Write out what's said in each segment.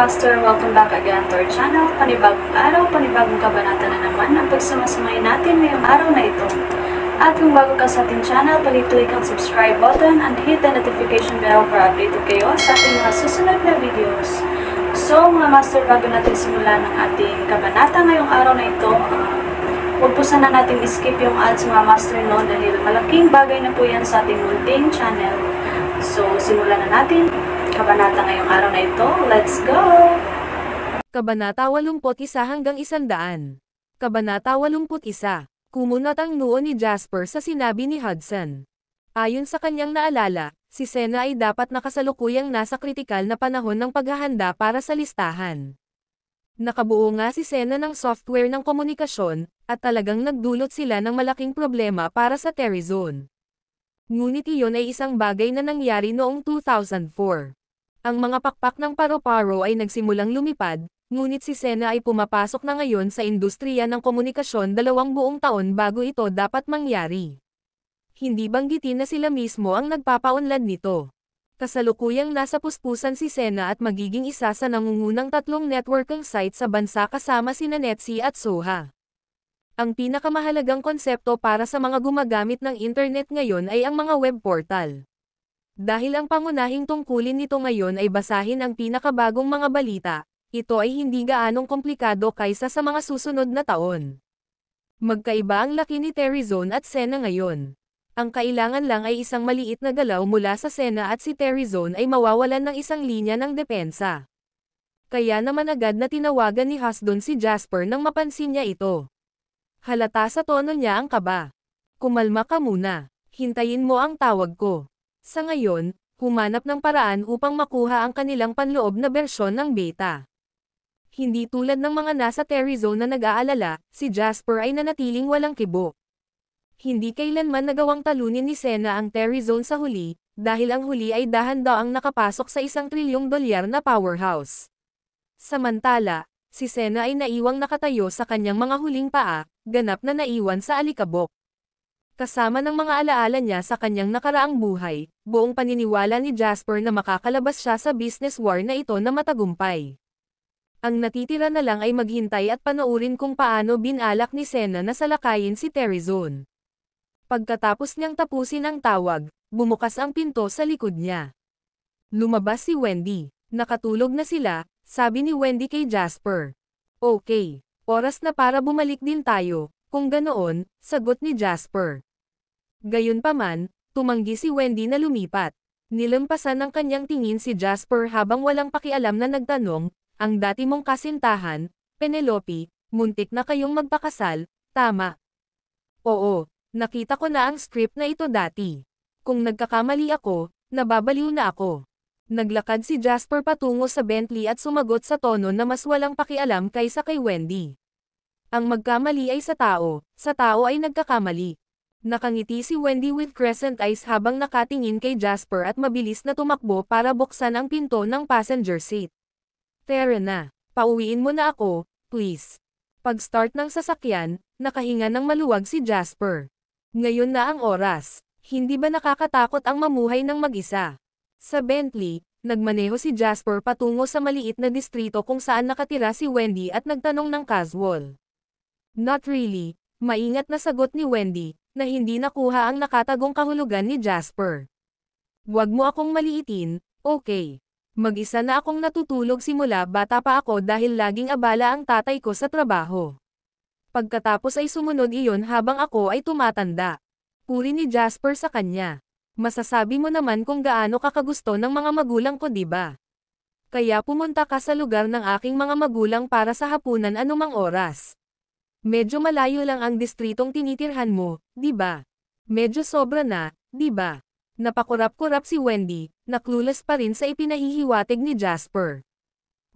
Master, welcome back again to our channel. Panibagong araw, panibagong kabanata na naman ang pagsumasumay natin ngayong araw na ito. At kung bago ka sa ating channel, pag-click ang subscribe button and hit the notification bell para updated kayo sa ating mga susunod na videos. So mga Master, bago natin simulan ang ating kabanata ngayong araw na ito, huwag po sana natin skip yung ads mga Master, no, dahil malaking bagay na po yan sa ating munting channel. So simulan na natin kabanata ngayong araw na ito. Let's go! Kabanata 81 hanggang 100. Kabanata 81. Kumunat ang noo ni Jasper sa sinabi ni Hudson. Ayon sa kanyang naalala, si Senna ay dapat nakasalukuyang nasa kritikal na panahon ng paghahanda para sa listahan. Nakabuo nga si Senna ng software ng komunikasyon, at talagang nagdulot sila ng malaking problema para sa Terryzone. Ngunit iyon ay isang bagay na nangyari noong 2004. Ang mga pakpak ng paro-paro ay nagsimulang lumipad, ngunit si Senna ay pumapasok na ngayon sa industriya ng komunikasyon 2 buong taon bago ito dapat mangyari. Hindi banggitin na sila mismo ang nagpapaunlad nito. Kasalukuyang nasa puspusan si Senna at magiging isa sa nangungunang 3 networking site sa bansa kasama sina Netsi at Soha. Ang pinakamahalagang konsepto para sa mga gumagamit ng internet ngayon ay ang mga web portal. Dahil ang pangunahing tungkulin nito ngayon ay basahin ang pinakabagong mga balita, ito ay hindi gaanong komplikado kaysa sa mga susunod na taon. Magkaiba ang laki ni Terryzone at Senna ngayon. Ang kailangan lang ay isang maliit na galaw mula sa Senna at si Terryzone ay mawawalan ng isang linya ng depensa. Kaya naman agad na tinawagan ni Hudson si Jasper nang mapansin niya ito. Halata sa tono niya ang kaba. Kumalma ka muna. Hintayin mo ang tawag ko. Sa ngayon, humanap ng paraan upang makuha ang kanilang panloob na bersyon ng beta. Hindi tulad ng mga nasa Terryzone na nag-aalala, si Jasper ay nanatiling walang kibo. Hindi kailanman nagawang talunin ni Senna ang Terryzone sa huli, dahil ang huli ay dahan-daang nakapasok sa $1 trilyong na powerhouse. Samantala, si Senna ay naiwang nakatayo sa kanyang mga huling paa, ganap na naiwan sa alikabok. Kasama ng mga alaala niya sa kanyang nakaraang buhay, buong paniniwala ni Jasper na makakalabas siya sa business war na ito na matagumpay. Ang natitira na lang ay maghintay at panoorin kung paano binalak ni Senna na salakayin si Terryzone. Pagkatapos niyang tapusin ang tawag, bumukas ang pinto sa likod niya. Lumabas si Wendy. Nakatulog na sila, sabi ni Wendy kay Jasper. Okay, oras na para bumalik din tayo, kung ganoon, sagot ni Jasper. Gayunpaman, tumanggi si Wendy na lumipat. Nilampasan ng kanyang tingin si Jasper habang walang pakialam na nagtanong, ang dati mong kasintahan, Penelope, muntik na kayong magpakasal, tama? Oo, nakita ko na ang script na ito dati. Kung nagkakamali ako, nababaliw na ako. Naglakad si Jasper patungo sa Bentley at sumagot sa tono na mas walang pakialam kaysa kay Wendy. Ang magkamali ay sa tao ay nagkakamali. Nakangiti si Wendy with crescent eyes habang nakatingin kay Jasper at mabilis na tumakbo para buksan ang pinto ng passenger seat. Tara na, pauwiin mo na ako, please. Pag-start ng sasakyan, nakahinga ng maluwag si Jasper. Ngayon na ang oras, hindi ba nakakatakot ang mamuhay ng mag-isa? Sa Bentley, nagmaneho si Jasper patungo sa maliit na distrito kung saan nakatira si Wendy at nagtanong ng casual. Not really, maingat na sagot ni Wendy, na hindi nakuha ang nakatagong kahulugan ni Jasper. Huwag mo akong maliitin, okay. Mag-isa na akong natutulog simula bata pa ako dahil laging abala ang tatay ko sa trabaho. Pagkatapos ay sumunod iyon habang ako ay tumatanda. Puri ni Jasper sa kanya. Masasabi mo naman kung gaano kakagusto ng mga magulang ko, diba? Kaya pumunta ka sa lugar ng aking mga magulang para sa hapunan anumang oras. Medyo malayo lang ang distritong tinitirhan mo, diba? Medyo sobra na, diba? Napakurap-kurap si Wendy, na clueless pa rin sa ipinahihiwatig ni Jasper.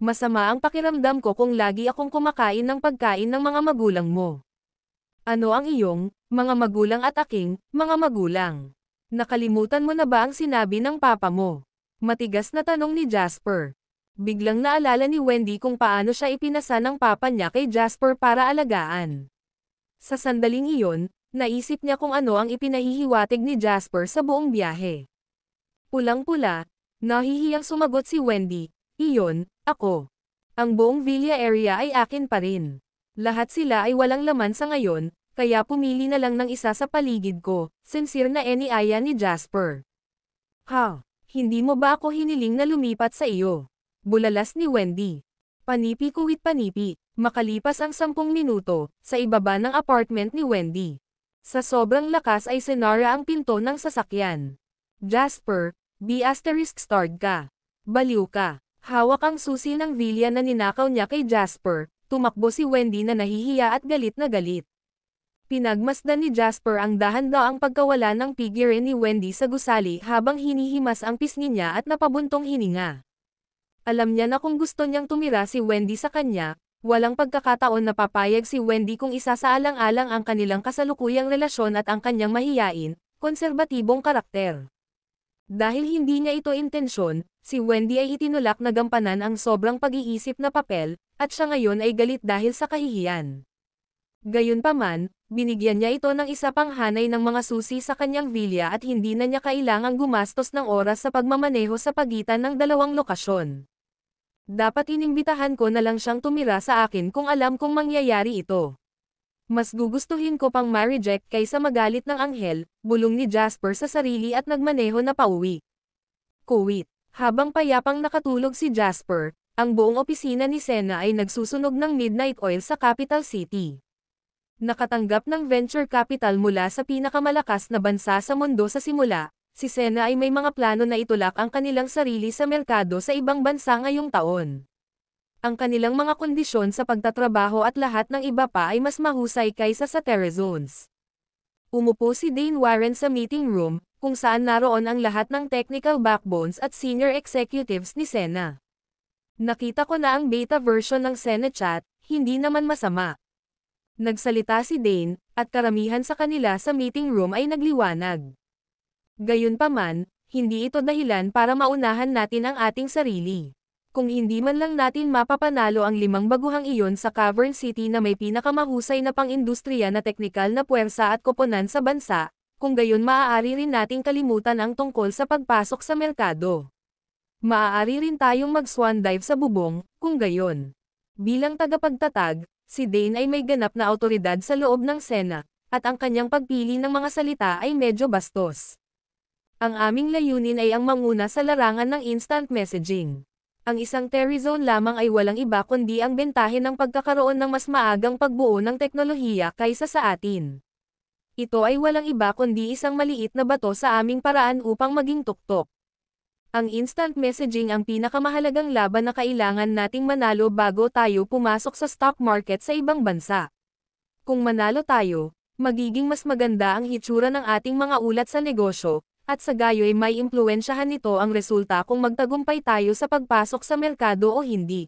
Masama ang pakiramdam ko kung lagi akong kumakain ng pagkain ng mga magulang mo. Ano ang iyong, mga magulang at aking, mga magulang? Nakalimutan mo na ba ang sinabi ng papa mo? Matigas na tanong ni Jasper. Biglang naalala ni Wendy kung paano siya ipinasa ng papa niya kay Jasper para alagaan. Sa sandaling iyon, naisip niya kung ano ang ipinahihiwatig ni Jasper sa buong biyahe. Pulang-pula, nahihiyang sumagot si Wendy, iyon, ako. Ang buong villa area ay akin pa rin. Lahat sila ay walang laman sa ngayon, kaya pumili na lang ng isa sa paligid ko, sincere na iniaya ni Jasper. Ha? Hindi mo ba ako hiniling na lumipat sa iyo? Bulalas ni Wendy. Panipi kuwit panipi, makalipas ang 10 minuto, sa ibaba ng apartment ni Wendy. Sa sobrang lakas ay sinara ang pinto ng sasakyan. Jasper, ***** ka. Baliw ka. Hawak ang susi ng villa na ninakaw niya kay Jasper, tumakbo si Wendy na nahihiya at galit na galit. Pinagmasdan ni Jasper ang dahan-daang pagkawala ng figure ni Wendy sa gusali habang hinihimas ang pisngi niya at napabuntong hininga. Alam niya na kung gusto niyang tumira si Wendy sa kanya, walang pagkakataon na papayag si Wendy kung isasaalang-alang ang kanilang kasalukuyang relasyon at ang kanyang mahiyain, konserbatibong karakter. Dahil hindi niya ito intensyon, si Wendy ay itinulak na gampanan ang sobrang pag-iisip na papel, at siya ngayon ay galit dahil sa kahihiyan. Gayunpaman, binigyan niya ito ng isa pang hanay ng mga susi sa kanyang villa at hindi na niya kailangang gumastos ng oras sa pagmamaneho sa pagitan ng dalawang lokasyon. Dapat inimbitahan ko na lang siyang tumira sa akin kung alam kong mangyayari ito. Mas gugustuhin ko pang ma-reject kaysa magalit ng anghel, bulong ni Jasper sa sarili at nagmaneho na pauwi. Kuwit. Habang payapang nakatulog si Jasper, ang buong opisina ni Sena ay nagsusunog ng midnight oil sa capital city. Nakatanggap ng venture capital mula sa pinakamalakas na bansa sa mundo sa simula, si Sena ay may mga plano na itulak ang kanilang sarili sa merkado sa ibang bansa ngayong taon. Ang kanilang mga kondisyon sa pagtatrabaho at lahat ng iba pa ay mas mahusay kaysa sa Terrazones. Umupo si Dane Warren sa meeting room, kung saan naroon ang lahat ng technical backbones at senior executives ni Sena. Nakita ko na ang beta version ng Sena Chat, hindi naman masama. Nagsalita si Dane, at karamihan sa kanila sa meeting room ay nagliwanag. Gayunpaman, hindi ito dahilan para maunahan natin ang ating sarili. Kung hindi man lang natin mapapanalo ang 5 baguhang iyon sa Cavern City na may pinakamahusay na pang-industriya na teknikal na puwersa at koponan sa bansa, kung gayon maaari rin nating kalimutan ang tungkol sa pagpasok sa merkado. Maaari rin tayong mag-swan dive sa bubong, kung gayon. Bilang tagapagtatag, si Dane ay may ganap na awtoridad sa loob ng Sena, at ang kanyang pagpili ng mga salita ay medyo bastos. Ang aming layunin ay ang manguna sa larangan ng instant messaging. Ang isang Terrazone lamang ay walang iba kundi ang bentahe ng pagkakaroon ng mas maagang pagbuo ng teknolohiya kaysa sa atin. Ito ay walang iba kundi isang maliit na bato sa aming paraan upang maging tuktok. Ang instant messaging ang pinakamahalagang laban na kailangan nating manalo bago tayo pumasok sa stock market sa ibang bansa. Kung manalo tayo, magiging mas maganda ang hitsura ng ating mga ulat sa negosyo, at sa gayo'y may impluwensyahan nito ang resulta kung magtagumpay tayo sa pagpasok sa merkado o hindi.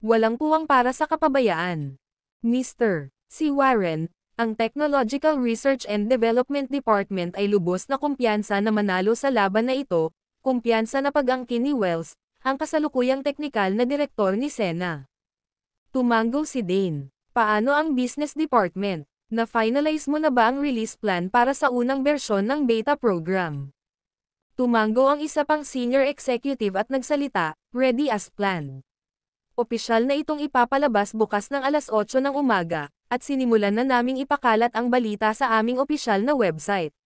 Walang puwang para sa kapabayaan. Mr. C. Warren, ang Technological Research and Development Department ay lubos na kumpiyansa na manalo sa laban na ito, kumpiyansa na pag-angkin ni Wells, ang kasalukuyang teknikal na direktor ni Sena. Tumango si Dane. Paano ang business department? Na-finalize mo na ba ang release plan para sa unang bersyon ng beta program? Tumango ang isa pang senior executive at nagsalita, ready as planned. Opisyal na itong ipapalabas bukas ng alas 8 ng umaga, at sinimulan na naming ipakalat ang balita sa aming opisyal na website.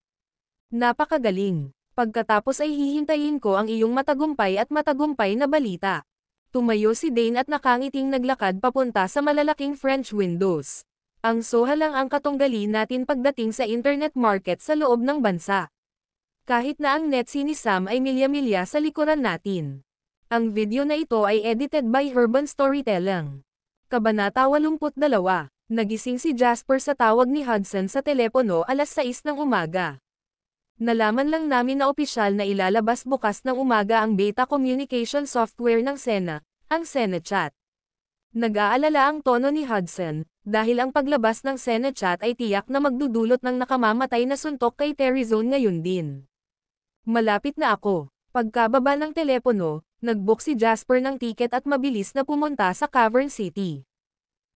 Napakagaling. Pagkatapos ay hihintayin ko ang iyong matagumpay at matagumpay na balita. Tumayo si Dane at nakangiting naglakad papunta sa malalaking French windows. Ang soha lang ang katunggali natin pagdating sa internet market sa loob ng bansa. Kahit na ang netsi ni Sam ay milya-milya sa likuran natin. Ang video na ito ay edited by Urban Storytelling. Kabanata 82. Nagising si Jasper sa tawag ni Hudson sa telepono alas 6 ng umaga. Nalaman lang namin na opisyal na ilalabas bukas ng umaga ang beta communication software ng Sena, ang Sena Chat. Nag-aalala ang tono ni Hudson, dahil ang paglabas ng Sena Chat ay tiyak na magdudulot ng nakamamatay na suntok kay Terrazone ngayon din. Malapit na ako. Pagkababa ng telepono, nag-book si Jasper ng tiket at mabilis na pumunta sa Cavern City.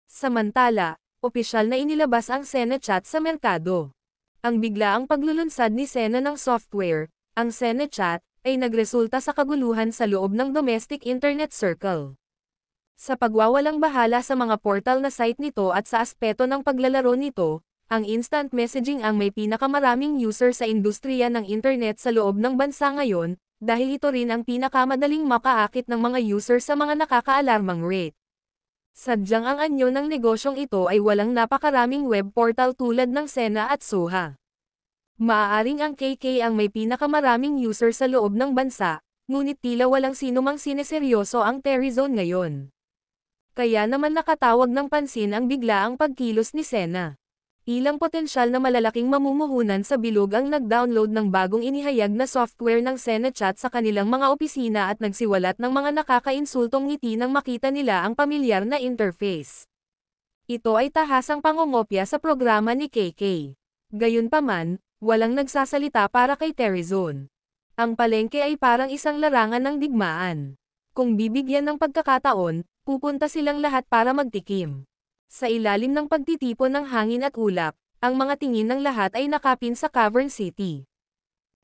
Samantala, opisyal na inilabas ang Sena Chat sa merkado. Ang biglaang paglulunsad ni Sena ng software, ang Sena Chat, ay nagresulta sa kaguluhan sa loob ng domestic internet circle. Sa pagwawalang bahala sa mga portal na site nito at sa aspeto ng paglalaro nito, ang instant messaging ang may pinakamaraming user sa industriya ng internet sa loob ng bansa ngayon, dahil ito rin ang pinakamadaling makaakit ng mga user sa mga nakakaalarmang rate. Sadyang ang anyo ng negosyong ito ay walang napakaraming web portal tulad ng Sena at Soha. Maaaring ang KK ang may pinakamaraming user sa loob ng bansa, ngunit tila walang sinumang sineseryoso ang Terryzone ngayon. Kaya naman nakatawag ng pansin ang biglaang pagkilos ni Sena. Ilang potensyal na malalaking mamumuhunan sa bilog ang nag-download ng bagong inihayag na software ng Sena Chat sa kanilang mga opisina at nagsiwalat ng mga nakakainsultong ngiti nang makita nila ang pamilyar na interface. Ito ay tahasang pangongopya sa programa ni KK. Gayunpaman, walang nagsasalita para kay Terryzone. Ang palengke ay parang isang larangan ng digmaan. Kung bibigyan ng pagkakataon, pupunta silang lahat para magtikim. Sa ilalim ng pagtitipon ng hangin at ulap, ang mga tingin ng lahat ay nakapin sa Cavern City.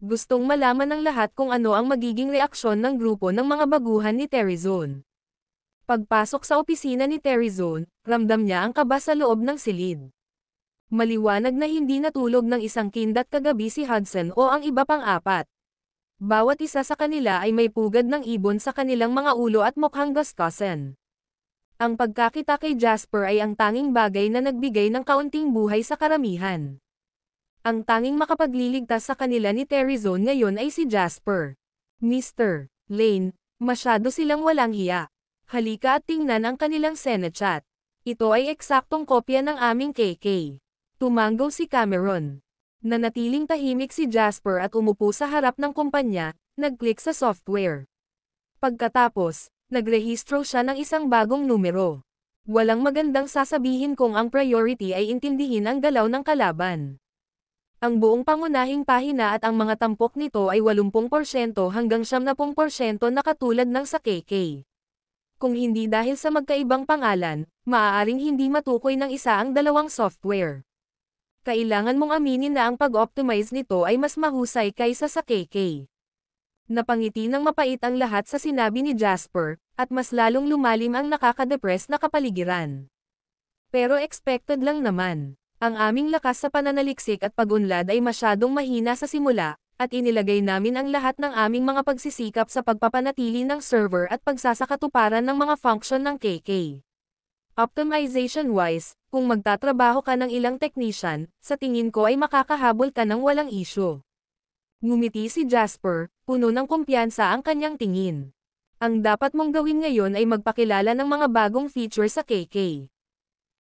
Gustong malaman ng lahat kung ano ang magiging reaksyon ng grupo ng mga baguhan ni Terryzone. Pagpasok sa opisina ni Terryzone, ramdam niya ang kaba sa loob ng silid. Maliwanag na hindi natulog ng isang kindat kagabi si Hudson o ang iba pang apat. Bawat isa sa kanila ay may pugad ng ibon sa kanilang mga ulo at mukhang gastusan. Ang pagkakita kay Jasper ay ang tanging bagay na nagbigay ng kaunting buhay sa karamihan. Ang tanging makapagliligtas sa kanila ni Terryzone ngayon ay si Jasper. Mr. Lane, masyado silang walang hiya. Halika at tingnan ang kanilang Sena Chat. Ito ay eksaktong kopya ng aming KK. Tumanggaw si Cameron. Nanatiling tahimik si Jasper at umupo sa harap ng kumpanya, nag-click sa software. Pagkatapos, nagrehistro siya ng isang bagong numero. Walang magandang sasabihin kung ang priority ay intindihin ang galaw ng kalaban. Ang buong pangunahing pahina at ang mga tampok nito ay 80% hanggang 70% na katulad ng sa KK. Kung hindi dahil sa magkaibang pangalan, maaaring hindi matukoy ng isa ang dalawang software. Kailangan mong aminin na ang pag-optimize nito ay mas mahusay kaysa sa KK. Napangiti ng mapait ang lahat sa sinabi ni Jasper, at mas lalong lumalim ang nakakadepress na kapaligiran. Pero expected lang naman. Ang aming lakas sa pananaliksik at pag-unlad ay masyadong mahina sa simula, at inilagay namin ang lahat ng aming mga pagsisikap sa pagpapanatili ng server at pagsasakatuparan ng mga function ng KK. Optimization-wise, kung magtatrabaho ka ng ilang technician, sa tingin ko ay makakahabol ka ng walang issue. Ngumiti si Jasper, puno ng kumpiyansa ang kanyang tingin. Ang dapat mong gawin ngayon ay magpakilala ng mga bagong features sa KK.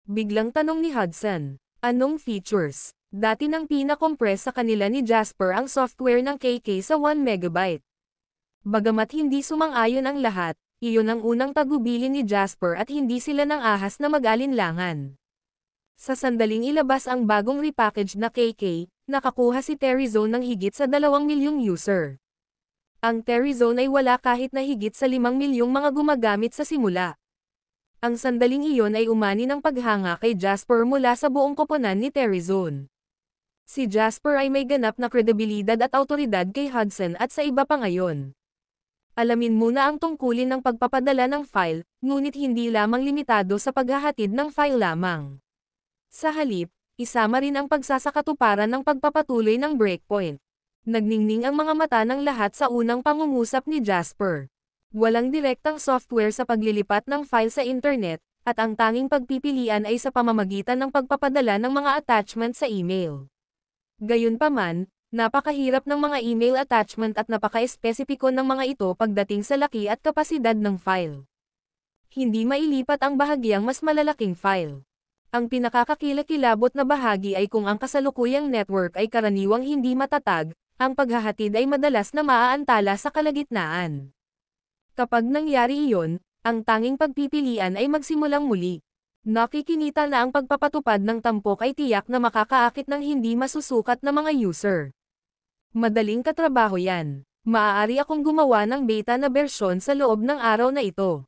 Biglang tanong ni Hudson, anong features? Dati nang pinakompress sa kanila ni Jasper ang software ng KK sa 1 MB. Bagamat hindi sumang-ayon ang lahat, iyon ang unang tagubilin ni Jasper at hindi sila nang ahas na mag-alinlangan. Sa sandaling ilabas ang bagong repackaged na KK, nakakuha si Terryzone ng higit sa 2 milyong user. Ang Terryzone ay wala kahit na higit sa 5 milyong mga gumagamit sa simula. Ang sandaling iyon ay umani ng paghanga kay Jasper mula sa buong koponan ni Terryzone. Si Jasper ay may ganap na kredibilidad at awtoridad kay Hudson at sa iba pa ngayon. Alamin muna ang tungkulin ng pagpapadala ng file, ngunit hindi lamang limitado sa paghahatid ng file lamang. Sa halip, isama rin ang pagsasakatuparan ng pagpapatuloy ng breakpoint. Nagningning ang mga mata ng lahat sa unang pangungusap ni Jasper. Walang direktang software sa paglilipat ng file sa internet, at ang tanging pagpipilian ay sa pamamagitan ng pagpapadala ng mga attachment sa email. Gayunpaman, napakahirap ng mga email attachment at napaka-espesipiko ng mga ito pagdating sa laki at kapasidad ng file. Hindi mailipat ang bahagyang mas malalaking file. Ang pinakakakilakilabot na bahagi ay kung ang kasalukuyang network ay karaniwang hindi matatag, ang paghahatid ay madalas na maaantala sa kalagitnaan. Kapag nangyari iyon, ang tanging pagpipilian ay magsimulang muli. Nakikinita na ang pagpapatupad ng tampok ay tiyak na makakaakit ng hindi masusukat na mga user. Madaling katrabaho yan. Maaari akong gumawa ng beta na bersyon sa loob ng araw na ito.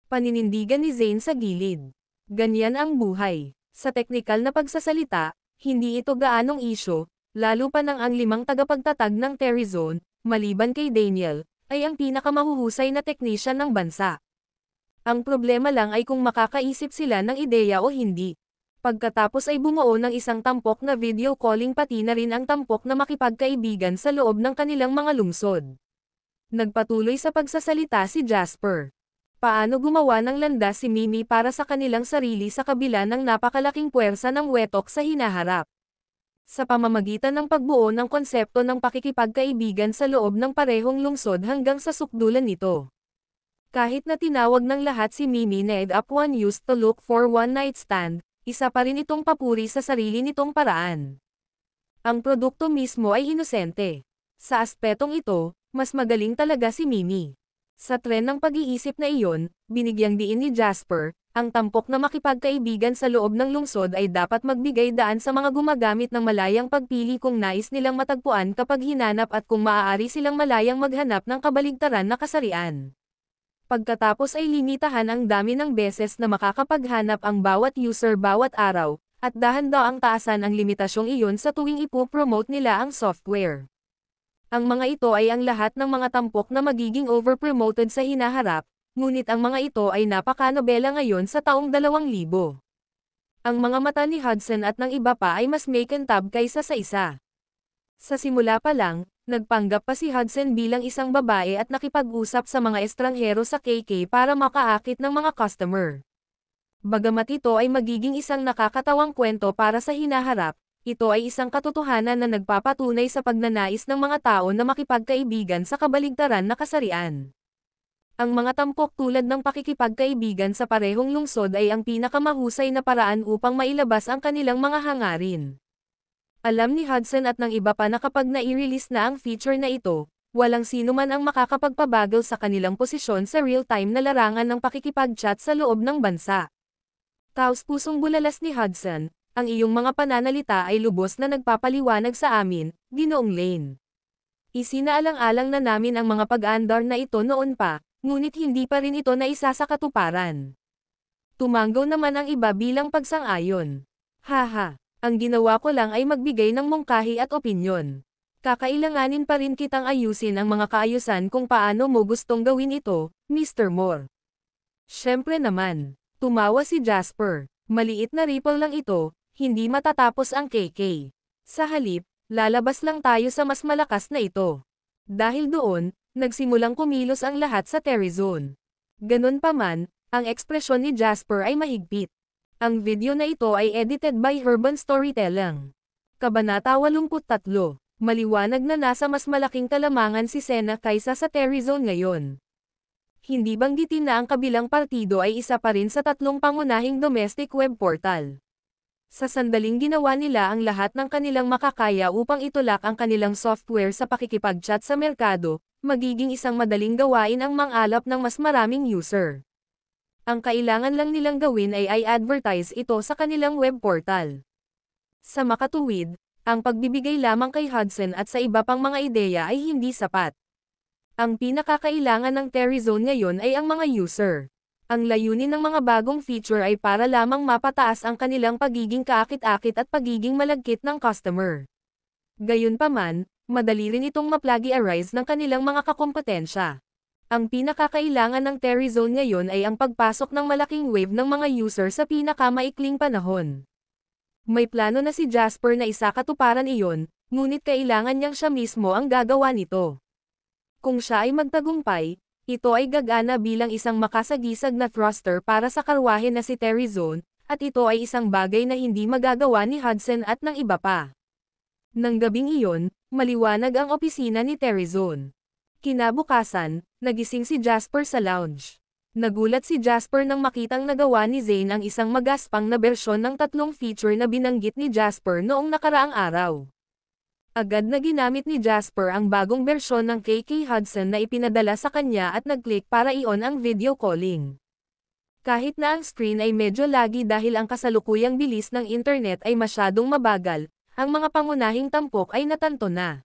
Paninindigan ni Zane sa gilid. Ganyan ang buhay. Sa teknikal na pagsasalita, hindi ito gaanong isyo, lalo pa nang ang 5 tagapagtatag ng Terryzone, maliban kay Daniel, ay ang pinakamahuhusay na technician ng bansa. Ang problema lang ay kung makakaisip sila ng ideya o hindi. Pagkatapos ay bumuo ng isang tampok na video calling pati na rin ang tampok na makipagkaibigan sa loob ng kanilang mga lungsod. Nagpatuloy sa pagsasalita si Jasper. Paano gumawa ng landas si Mimi para sa kanilang sarili sa kabila ng napakalaking puwersa ng wetok sa hinaharap? Sa pamamagitan ng pagbuo ng konsepto ng pakikipagkaibigan sa loob ng parehong lungsod hanggang sa sukdulan nito. Kahit na tinawag ng lahat si Mimi na one used to look for one night stand, isa pa rin itong papuri sa sarili nitong paraan. Ang produkto mismo ay inosente. Sa aspetong ito, mas magaling talaga si Mimi. Sa tren ng pag-iisip na iyon, binigyang diin ni Jasper, ang tampok na makipagkaibigan sa loob ng lungsod ay dapat magbigay daan sa mga gumagamit ng malayang pagpili kung nais nilang matagpuan kapag hinanap at kung maaari silang malayang maghanap ng kabaligtaran na kasarian. Pagkatapos ay limitahan ang dami ng beses na makakapaghanap ang bawat user bawat araw, at dahan-daang taasan ang limitasyong iyon sa tuwing ipo-promote nila ang software. Ang mga ito ay ang lahat ng mga tampok na magiging over-promoted sa hinaharap, ngunit ang mga ito ay napaka-nobela ngayon sa taong 2000. Ang mga mata ni Hudson at ng iba pa ay mas makintab kaysa sa isa. Sa simula pa lang, nagpanggap pa si Hudson bilang isang babae at nakipag-usap sa mga estranghero sa KK para makaakit ng mga customer. Bagamat ito ay magiging isang nakakatawang kwento para sa hinaharap, ito ay isang katotohanan na nagpapatunay sa pagnanais ng mga tao na makipagkaibigan sa kabaligtaran na kasarian. Ang mga tampok tulad ng pakikipagkaibigan sa parehong lungsod ay ang pinakamahusay na paraan upang mailabas ang kanilang mga hangarin. Alam ni Hudson at ng iba pa na kapag nai-release na ang feature na ito, walang sino man ang makakapagpabagal sa kanilang posisyon sa real-time na larangan ng pakikipag-chat sa loob ng bansa. Taos-pusong bulalas ni Hudson, ang iyong mga pananalita ay lubos na nagpapaliwanag sa amin, Ginoong Lane. Isinaalang-alang na namin ang mga pag-aandar na ito noon pa, ngunit hindi pa rin ito naisa sa katuparan. Tumanggaw naman ang iba bilang pagsang-ayon. Haha. Ang ginawa ko lang ay magbigay ng mungkahi at opinyon. Kakailanganin pa rin kitang ayusin ang mga kaayusan kung paano mo gustong gawin ito, Mr. Moore. Siyempre naman, tumawa si Jasper. Maliit na ripple lang ito, hindi matatapos ang KK. Sa halip, lalabas lang tayo sa mas malakas na ito. Dahil doon, nagsimulang kumilos ang lahat sa Terryzone. Ganun pa man, ang ekspresyon ni Jasper ay mahigpit. Ang video na ito ay edited by Urban Storytelling. Kabanata 83. Maliwanag na nasa mas malaking kalamangan si Sena kaysa sa Terryzone ngayon. Hindi banggitin na ang kabilang partido ay isa pa rin sa tatlong pangunahing domestic web portal. Sa sandaling ginawa nila ang lahat ng kanilang makakaya upang itulak ang kanilang software sa pakikipag-chat sa merkado, magiging isang madaling gawain ang mangalap ng mas maraming user. Ang kailangan lang nilang gawin ay i-advertise ito sa kanilang web portal. Sa makatuwid, ang pagbibigay lamang kay Hudson at sa iba pang mga ideya ay hindi sapat. Ang pinakakailangan ng Terryzone ngayon ay ang mga user. Ang layunin ng mga bagong feature ay para lamang mapataas ang kanilang pagiging kaakit-akit at pagiging malagkit ng customer. Gayunpaman, madali rin itong ma-plagiarize ng kanilang mga kakompetensya. Ang pinakakailangan ng Terryzone ngayon ay ang pagpasok ng malaking wave ng mga user sa pinakamaikling panahon. May plano na si Jasper na isakatuparan iyon, ngunit kailangan niyang siya mismo ang gagawa nito. Kung siya ay magtagumpay, ito ay gagana bilang isang makasagisag na thruster para sa karwahe na si Terryzone, at ito ay isang bagay na hindi magagawa ni Hudson at ng iba pa. Nang gabing iyon, maliwanag ang opisina ni Terryzone. Kinabukasan, nagising si Jasper sa lounge. Nagulat si Jasper nang makitang nagawa ni Zane ang isang magaspang na bersyon ng tatlong feature na binanggit ni Jasper noong nakaraang araw. Agad na ginamit ni Jasper ang bagong bersyon ng KK Hudson na ipinadala sa kanya at nag-click para i-on ang video calling. Kahit na ang screen ay medyo laggy dahil ang kasalukuyang bilis ng internet ay masyadong mabagal, ang mga pangunahing tampok ay natanto na.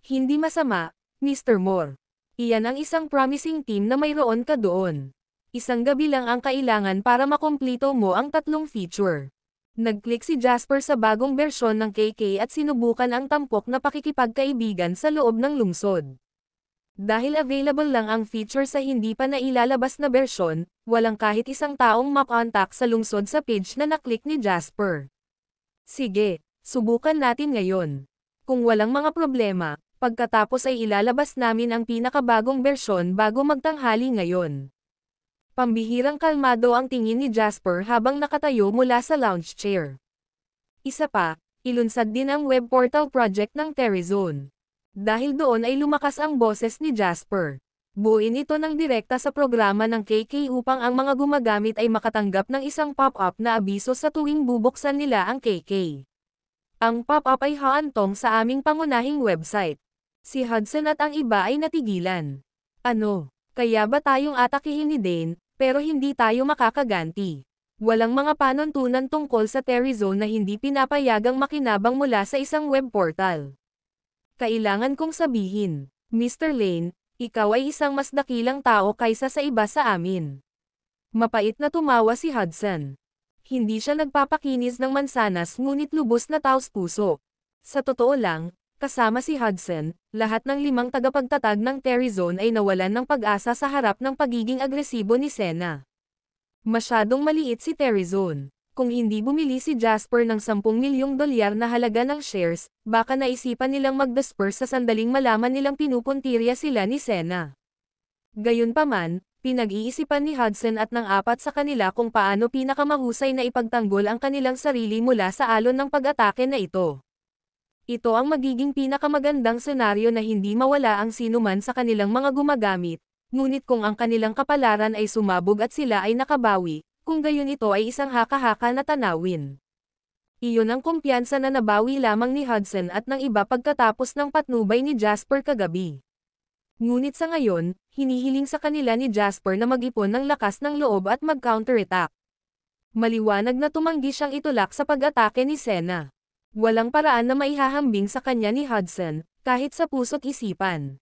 Hindi masama, Mr. Moore. Iyan ang isang promising team na mayroon ka doon. Isang gabi lang ang kailangan para makomplito mo ang tatlong feature. Nag-click si Jasper sa bagong bersyon ng KK at sinubukan ang tampok na pakikipagkaibigan sa loob ng lungsod. Dahil available lang ang feature sa hindi pa nailalabas na bersyon, walang kahit isang taong makontak sa lungsod sa page na naklik ni Jasper. Sige, subukan natin ngayon. Kung walang mga problema, pagkatapos ay ilalabas namin ang pinakabagong bersyon bago magtanghali ngayon. Pambihirang kalmado ang tingin ni Jasper habang nakatayo mula sa lounge chair. Isa pa, ilunsad din ang web portal project ng Terryzone. Dahil doon ay lumakas ang boses ni Jasper. Buuin ito ng direkta sa programa ng KK upang ang mga gumagamit ay makatanggap ng isang pop-up na abiso sa tuwing bubuksan nila ang KK. Ang pop-up ay haantong sa aming pangunahing website. Si Hudson at ang iba ay natigilan. Ano, kaya ba tayong atakihin ni Dane, pero hindi tayo makakaganti? Walang mga panuntunan tungkol sa Terryzone na hindi pinapayagang makinabang mula sa isang web portal. Kailangan kong sabihin, Mr. Lane, ikaw ay isang mas dakilang tao kaysa sa iba sa amin. Mapait na tumawa si Hudson. Hindi siya nagpapakinis ng mansanas ngunit lubos na taos-puso. Sa totoo lang, kasama si Hudson, lahat ng 5 tagapagtatag ng Terryzone ay nawalan ng pag-asa sa harap ng pagiging agresibo ni Sena. Masyadong maliit si Terryzone. Kung hindi bumili si Jasper ng $10 milyong na halaga ng shares, baka naisipan nilang mag-disperse sa sandaling malaman nilang pinupuntirya sila ni Sena. Gayunpaman, pinag-iisipan ni Hudson at ng 4 sa kanila kung paano pinakamahusay na ipagtanggol ang kanilang sarili mula sa alon ng pag-atake na ito. Ito ang magiging pinakamagandang senaryo na hindi mawala ang sinuman sa kanilang mga gumagamit, ngunit kung ang kanilang kapalaran ay sumabog at sila ay nakabawi, kung gayon ito ay isang haka-haka na tanawin. Iyon ang kumpiyansa na nabawi lamang ni Hudson at ng iba pagkatapos ng patnubay ni Jasper kagabi. Ngunit sa ngayon, hinihiling sa kanila ni Jasper na mag-ipon ng lakas ng loob at mag-counterattack. Maliwanag na tumanggi siyang itulak sa pag-atake ni Sena. Walang paraan na maihahambing sa kanya ni Hudson, kahit sa puso't isipan.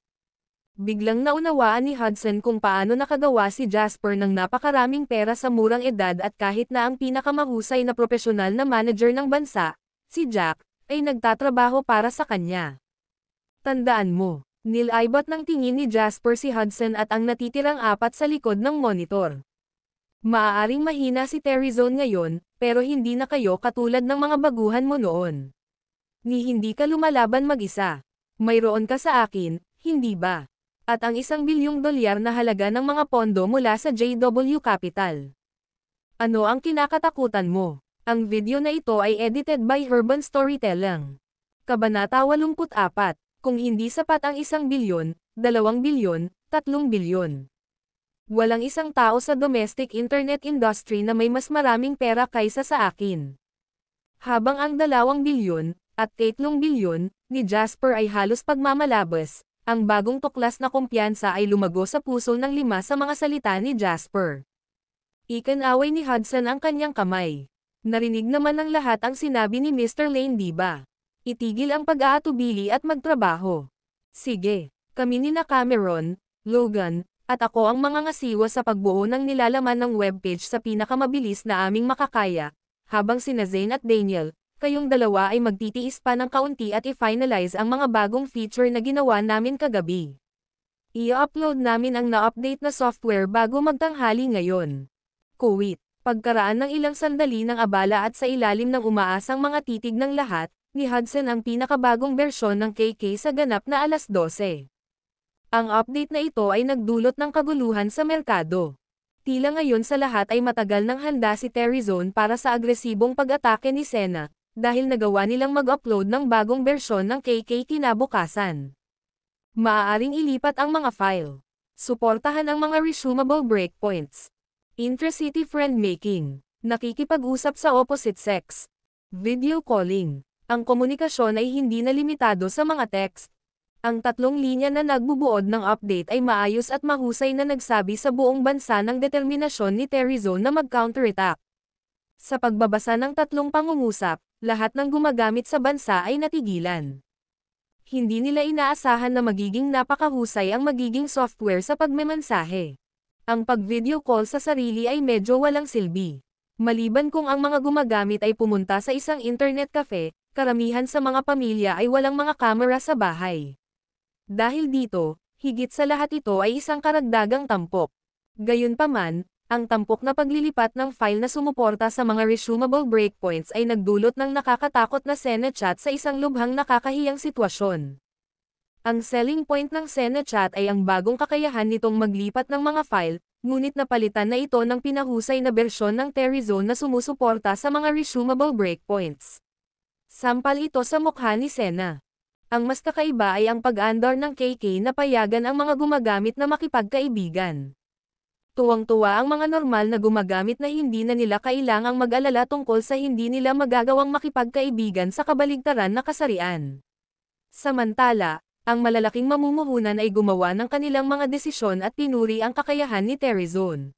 Biglang naunawaan ni Hudson kung paano nakagawa si Jasper ng napakaraming pera sa murang edad at kahit na ang pinakamahusay na propesyonal na manager ng bansa, si Jack, ay nagtatrabaho para sa kanya. Tandaan mo, nilaybot ng tingin ni Jasper si Hudson at ang natitirang 4 sa likod ng monitor. Maaaring mahina si Terryzone ngayon, pero hindi na kayo katulad ng mga baguhan mo noon. Ni hindi ka lumalaban mag-isa. Mayroon ka sa akin, hindi ba? At ang $1 bilyong na halaga ng mga pondo mula sa JW Capital. Ano ang kinakatakutan mo? Ang video na ito ay edited by Urban Storytelling. Kabanata 84, kung hindi sapat ang 1 bilyon, 2 bilyon, 3 bilyon. Walang isang tao sa domestic internet industry na may mas maraming pera kaysa sa akin. Habang ang 2 bilyon, at 3 bilyon, ni Jasper ay halos pagmamalabas, ang bagong tuklas na kumpiyansa ay lumago sa puso ng 5 sa mga salita ni Jasper. Ikinaway ni Hudson ang kanyang kamay. Narinig naman ng lahat ang sinabi ni Mr. Lane, di ba? Itigil ang pag-aatubili at magtrabaho. Sige, kami ni na Cameron, Logan, at ako ang mga ngasiwa sa pagbuo ng nilalaman ng webpage sa pinakamabilis na aming makakaya, habang sina Zane at Daniel, kayong dalawa ay magtitiis pa ng kaunti at i-finalize ang mga bagong feature na ginawa namin kagabi. I-upload namin ang na-update na software bago magtanghali ngayon. Kuwait, pagkaraan ng ilang sandali ng abala at sa ilalim ng umaasang mga titig ng lahat, ni Hudson ang pinakabagong bersyon ng KK sa ganap na 12:00. Ang update na ito ay nagdulot ng kaguluhan sa merkado. Tila ngayon sa lahat ay matagal nang handa si Terryzone para sa agresibong pag-atake ni Sena, dahil nagawa nilang mag-upload ng bagong bersyon ng KK kinabukasan. Maaaring ilipat ang mga file. Suportahan ang mga resumable breakpoints. Intracity friend-making. Nakikipag-usap sa opposite sex. Video calling. Ang komunikasyon ay hindi na limitado sa mga text. Ang 3 linya na nagbubuod ng update ay maayos at mahusay na nagsabi sa buong bansa ng determinasyon ni Terryzone na mag-counterattack. Sa pagbabasa ng 3 pangungusap, lahat ng gumagamit sa bansa ay natigilan. Hindi nila inaasahan na magiging napakahusay ang magiging software sa pagmemensahe. Ang pag-video call sa sarili ay medyo walang silbi. Maliban kung ang mga gumagamit ay pumunta sa isang internet cafe, karamihan sa mga pamilya ay walang mga kamera sa bahay. Dahil dito, Higit sa lahat ito ay isang karagdagang tampok. Gayunpaman, ang tampok na paglilipat ng file na sumuporta sa mga resumable breakpoints ay nagdulot ng nakakatakot na SenaChat sa isang lubhang nakakahiyang sitwasyon. Ang selling point ng SenaChat ay ang bagong kakayahan nitong maglipat ng mga file, ngunit napalitan na ito ng pinahusay na bersyon ng Terrazone na sumusuporta sa mga resumable breakpoints. Sampal ito sa mukha ni Sena. Ang mas kakaiba ay ang pag-andar ng KK na payagan ang mga gumagamit na makipagkaibigan. Tuwang-tuwa ang mga normal na gumagamit na hindi na nila kailangang mag-alala tungkol sa hindi nila magagawang makipagkaibigan sa kabaligtaran na kasarian. Samantala, ang malalaking mamumuhunan ay gumawa ng kanilang mga desisyon at pinuri ang kakayahan ni Terrazone.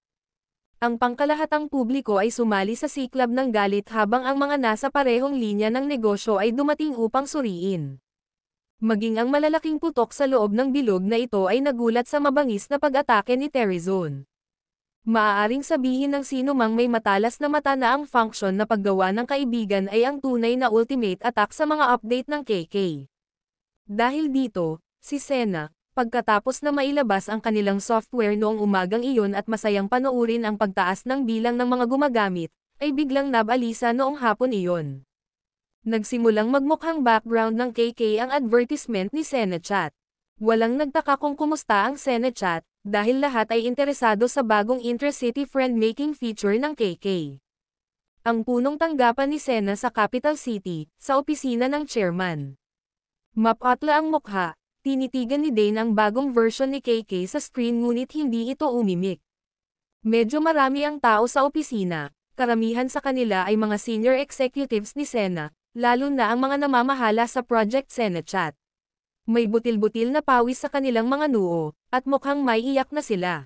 Ang pangkalahatang publiko ay sumali sa siklab ng galit habang ang mga nasa parehong linya ng negosyo ay dumating upang suriin. Maging ang malalaking putok sa loob ng bilog na ito ay nagulat sa mabangis na pag-atake ni Terrazone. Maaaring sabihin ng sino mang may matalas na mata na ang function na paggawa ng kaibigan ay ang tunay na ultimate attack sa mga update ng KK. Dahil dito, si Sena, pagkatapos na mailabas ang kanilang software noong umagang iyon at masayang panoorin ang pagtaas ng bilang ng mga gumagamit, ay biglang nabalisa noong hapon iyon. Nagsimulang magmukhang background ng KK ang advertisement ni SenaChat. Walang nagtaka kung kumusta ang SenaChat, dahil lahat ay interesado sa bagong intra-city friend-making feature ng KK. Ang punong tanggapan ni Sena sa Capital City, sa opisina ng chairman. Mapatla ang mukha, tinitigan ni Dane ang bagong version ni KK sa screen ngunit hindi ito umimik. Medyo marami ang tao sa opisina, karamihan sa kanila ay mga senior executives ni Sena, lalo na ang mga namamahala sa Project SenaChat. May butil-butil na pawis sa kanilang mga noo, at mukhang may iyak na sila.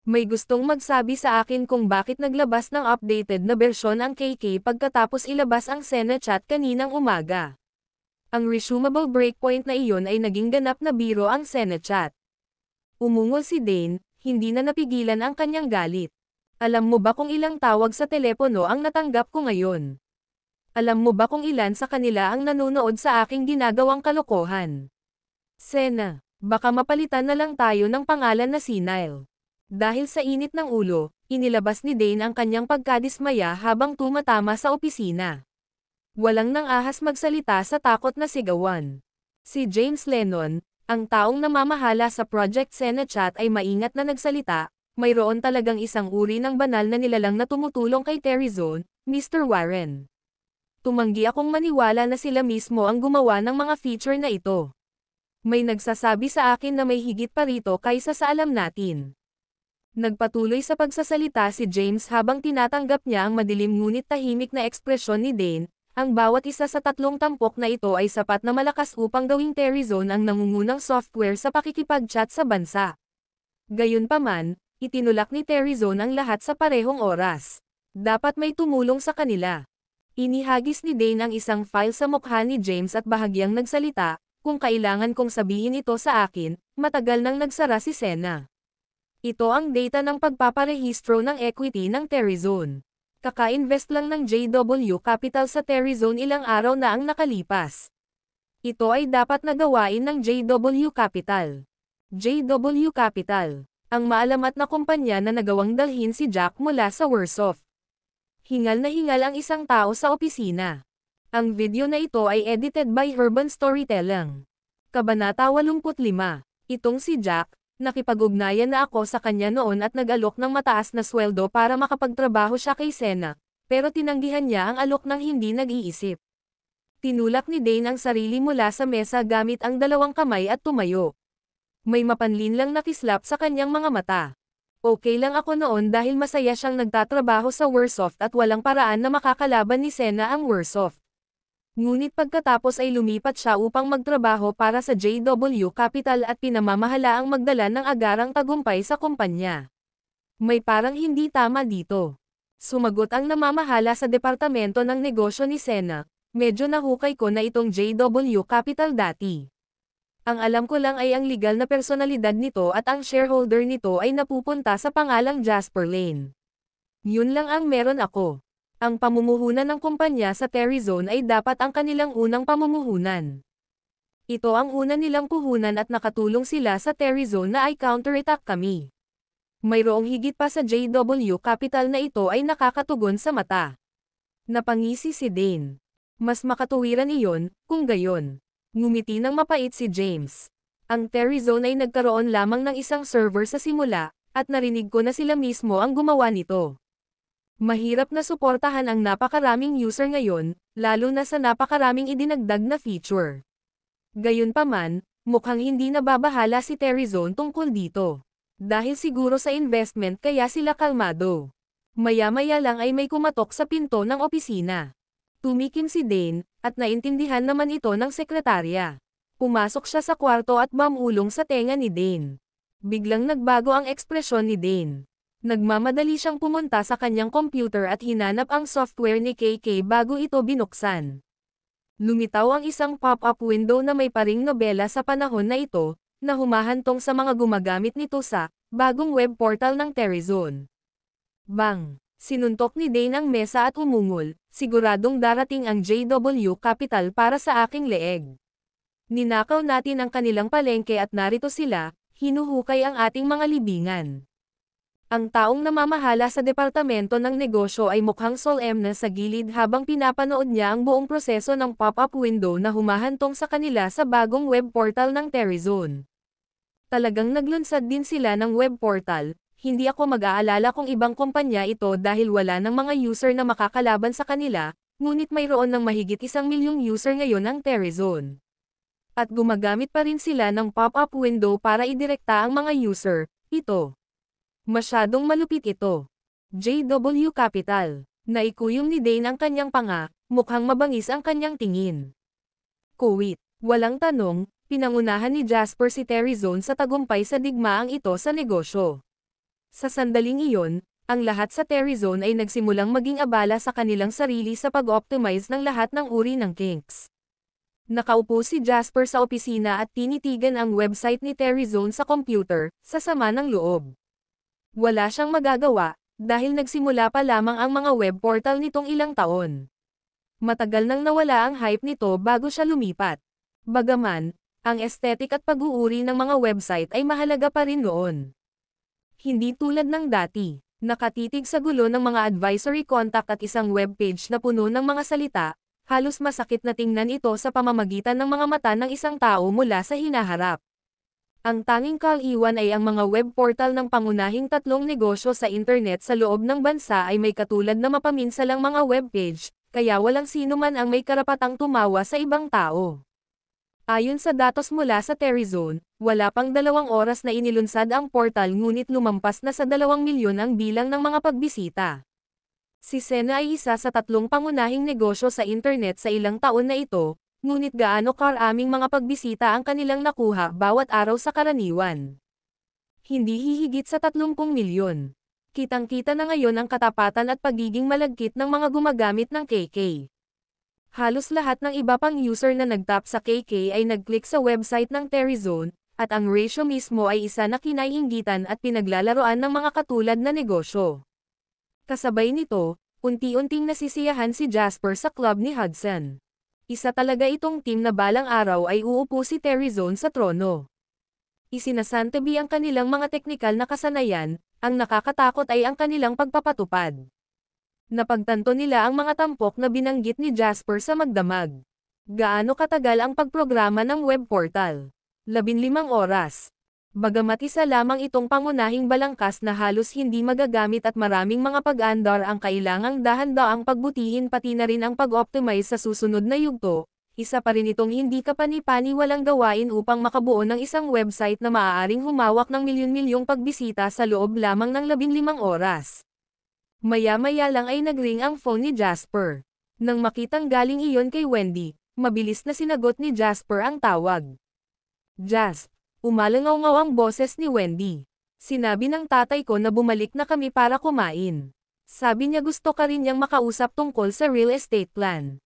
May gustong magsabi sa akin kung bakit naglabas ng updated na bersyon ang KK pagkatapos ilabas ang SenaChat kaninang umaga. Ang resumable breakpoint na iyon ay naging ganap na biro ang SenaChat. Umungol si Dane, hindi na napigilan ang kanyang galit. Alam mo ba kung ilang tawag sa telepono ang natanggap ko ngayon? Alam mo ba kung ilan sa kanila ang nanonood sa aking ginagawang kalokohan? Sena, baka mapalitan na lang tayo ng pangalan na Senile. Dahil sa init ng ulo, inilabas ni Dane ang kanyang pagkadismaya habang tumatama sa opisina. Walang nang ahas magsalita sa takot na sigawan. Si James Lennon, ang taong namamahala sa Project SenaChat ay maingat na nagsalita, mayroon talagang isang uri ng banal na nilalang na tumutulong kay Terrazone, Mr. Warren. Tumanggi akong maniwala na sila mismo ang gumawa ng mga feature na ito. May nagsasabi sa akin na may higit pa rito kaysa sa alam natin. Nagpatuloy sa pagsasalita si James habang tinatanggap niya ang madilim ngunit tahimik na ekspresyon ni Dane. Ang bawat isa sa tatlong tampok na ito ay sapat na malakas upang gawing Terrazone ang nangungunang software sa pakikipag-chat sa bansa. Gayunpaman, itinulak ni Terrazone ang lahat sa parehong oras. Dapat may tumulong sa kanila. Inihagis ni Dane ang isang file sa mukha ni James at bahagyang nagsalita, kung kailangan kong sabihin ito sa akin, matagal nang nagsara si Sena. Ito ang data ng pagpaparehistro ng equity ng Terrazone. Kaka-invest lang ng JW Capital sa Terrazone ilang araw na ang nakalipas. Ito ay dapat na gawain ng JW Capital. JW Capital, ang maalamat na kumpanya na nagawang dalhin si Jack mula sa Warsaw. Hingal na hingal ang isang tao sa opisina. Ang video na ito ay edited by Urban Storytelling. Kabanata 85. Itong si Jack, nakipag-ugnayan na ako sa kanya noon at nag-alok ng mataas na sweldo para makapagtrabaho siya kay Sena, pero tinanggihan niya ang alok ng hindi nag-iisip. Tinulak ni Dane ang sarili mula sa mesa gamit ang dalawang kamay at tumayo. May mapanlin lang na kislap sa kanyang mga mata. Okay lang ako noon dahil masaya siyang nagtatrabaho sa Warsaw at walang paraan na makakalaban ni Sena ang Warsaw. Ngunit pagkatapos ay lumipat siya upang magtrabaho para sa JW Capital at pinamamahala ang magdala ng agarang tagumpay sa kumpanya. May parang hindi tama dito. Sumagot ang namamahala sa departamento ng negosyo ni Sena, medyo nahukay ko na itong JW Capital dati. Ang alam ko lang ay ang legal na personalidad nito at ang shareholder nito ay napupunta sa pangalang Jasper Lane. Yun lang ang meron ako. Ang pamumuhunan ng kumpanya sa Terrazone ay dapat ang kanilang unang pamumuhunan. Ito ang una nilang puhunan at nakatulong sila sa Terryzone na ay counterattack kami. Mayroong higit pa sa JW Capital na ito ay nakakatugon sa mata. Napangisi si Dane. Mas makatuwiran iyon, kung gayon. Ngumiti ng mapait si James. Ang Terryzone ay nagkaroon lamang ng isang server sa simula, at narinig ko na sila mismo ang gumawa nito. Mahirap na suportahan ang napakaraming user ngayon, lalo na sa napakaraming idinagdag na feature. Gayunpaman, mukhang hindi nababahala si Terryzone tungkol dito. Dahil siguro sa investment kaya sila kalmado. Maya-maya lang ay may kumatok sa pinto ng opisina. Tumikim si Dane, at naintindihan naman ito ng sekretarya. Pumasok siya sa kwarto at mamulong sa tenga ni Dane. Biglang nagbago ang ekspresyon ni Dane. Nagmamadali siyang pumunta sa kanyang computer at hinanap ang software ni KK bago ito binuksan. Lumitaw ang isang pop-up window na may paring nobela sa panahon na ito, na humahantong sa mga gumagamit nito sa bagong web portal ng Terryzone. Bang! Sinuntok ni Dane ang mesa at umungol, siguradong darating ang JW Capital para sa aking leeg. Ninakaw natin ang kanilang palengke at narito sila, hinuhukay ang ating mga libingan. Ang taong namamahala sa departamento ng negosyo ay mukhang solemn sa gilid habang pinapanood niya ang buong proseso ng pop-up window na humahantong sa kanila sa bagong web portal ng Terryzone. Talagang naglunsad din sila ng web portal, hindi ako mag-aalala kung ibang kumpanya ito dahil wala ng mga user na makakalaban sa kanila, ngunit mayroon ng mahigit 1,000,000 user ngayon ang Terryzone. At gumagamit pa rin sila ng pop-up window para idirekta ang mga user, ito. Masyadong malupit ito. JW Capital. Naikuyom ni Dane ang kanyang panga, mukhang mabangis ang kanyang tingin. Kuwit. Walang tanong, pinangunahan ni Jasper si Terryzone sa tagumpay sa digmaang ito sa negosyo. Sa sandaling iyon, ang lahat sa Terryzone ay nagsimulang maging abala sa kanilang sarili sa pag-optimize ng lahat ng uri ng kinks. Nakaupo si Jasper sa opisina at tinitigan ang website ni Terryzone sa computer, sa sama ng loob. Wala siyang magagawa, dahil nagsimula pa lamang ang mga web portal nitong ilang taon. Matagal nang nawala ang hype nito bago siya lumipat. Bagaman, ang aesthetic at pag-uuri ng mga website ay mahalaga pa rin noon. Hindi tulad ng dati, nakatitig sa gulo ng mga advisory contact at isang webpage na puno ng mga salita, halos masakit na tingnan ito sa pamamagitan ng mga mata ng isang tao mula sa hinaharap. Ang tanging kaliwan ay ang mga web portal ng pangunahing tatlong negosyo sa internet sa loob ng bansa ay may katulad na mapaminsalang mga webpage, kaya walang sino man ang may karapatang tumawa sa ibang tao. Ayon sa datos mula sa Terryzone, wala pang 2 oras na inilunsad ang portal ngunit lumampas na sa 2 milyon ang bilang ng mga pagbisita. Si Sena ay isa sa 3 pangunahing negosyo sa internet sa ilang taon na ito, ngunit gaano karaming mga pagbisita ang kanilang nakuha bawat araw sa karaniwan. Hindi hihigit sa 30 milyon. Kitang-kita na ngayon ang katapatan at pagiging malagkit ng mga gumagamit ng KK. Halos lahat ng iba pang user na nagtap sa KK ay nag-click sa website ng Terryzone, at ang ratio mismo ay isa na kinaiinggitan at pinaglalaroan ng mga katulad na negosyo. Kasabay nito, unti-unting nasisiyahan si Jasper sa club ni Hudson. Isa talaga itong team na balang araw ay uupo si Terryzone sa trono. Isinasantabi ang kanilang mga teknikal na kasanayan, ang nakakatakot ay ang kanilang pagpapatupad. Napagtanto nila ang mga tampok na binanggit ni Jasper sa magdamag. Gaano katagal ang pagprograma ng web portal? 15 oras. Bagamat isa lamang itong pangunahing balangkas na halos hindi magagamit at maraming mga pag-andar ang kailangang dahan-daang pagbutihin pati na rin ang pag-optimize sa susunod na yugto, isa pa rin itong hindi kapani-paniwalang gawain upang makabuo ng isang website na maaaring humawak ng milyon-milyong pagbisita sa loob lamang ng 15 oras. Maya-maya lang ay nagring ang phone ni Jasper. Nang makitang galing iyon kay Wendy, mabilis na sinagot ni Jasper ang tawag. Jasp. Umalangaw-ngaw ang boses ni Wendy. Sinabi ng tatay ko na bumalik na kami para kumain. Sabi niya gusto ka rin niyang makausap tungkol sa real estate plan.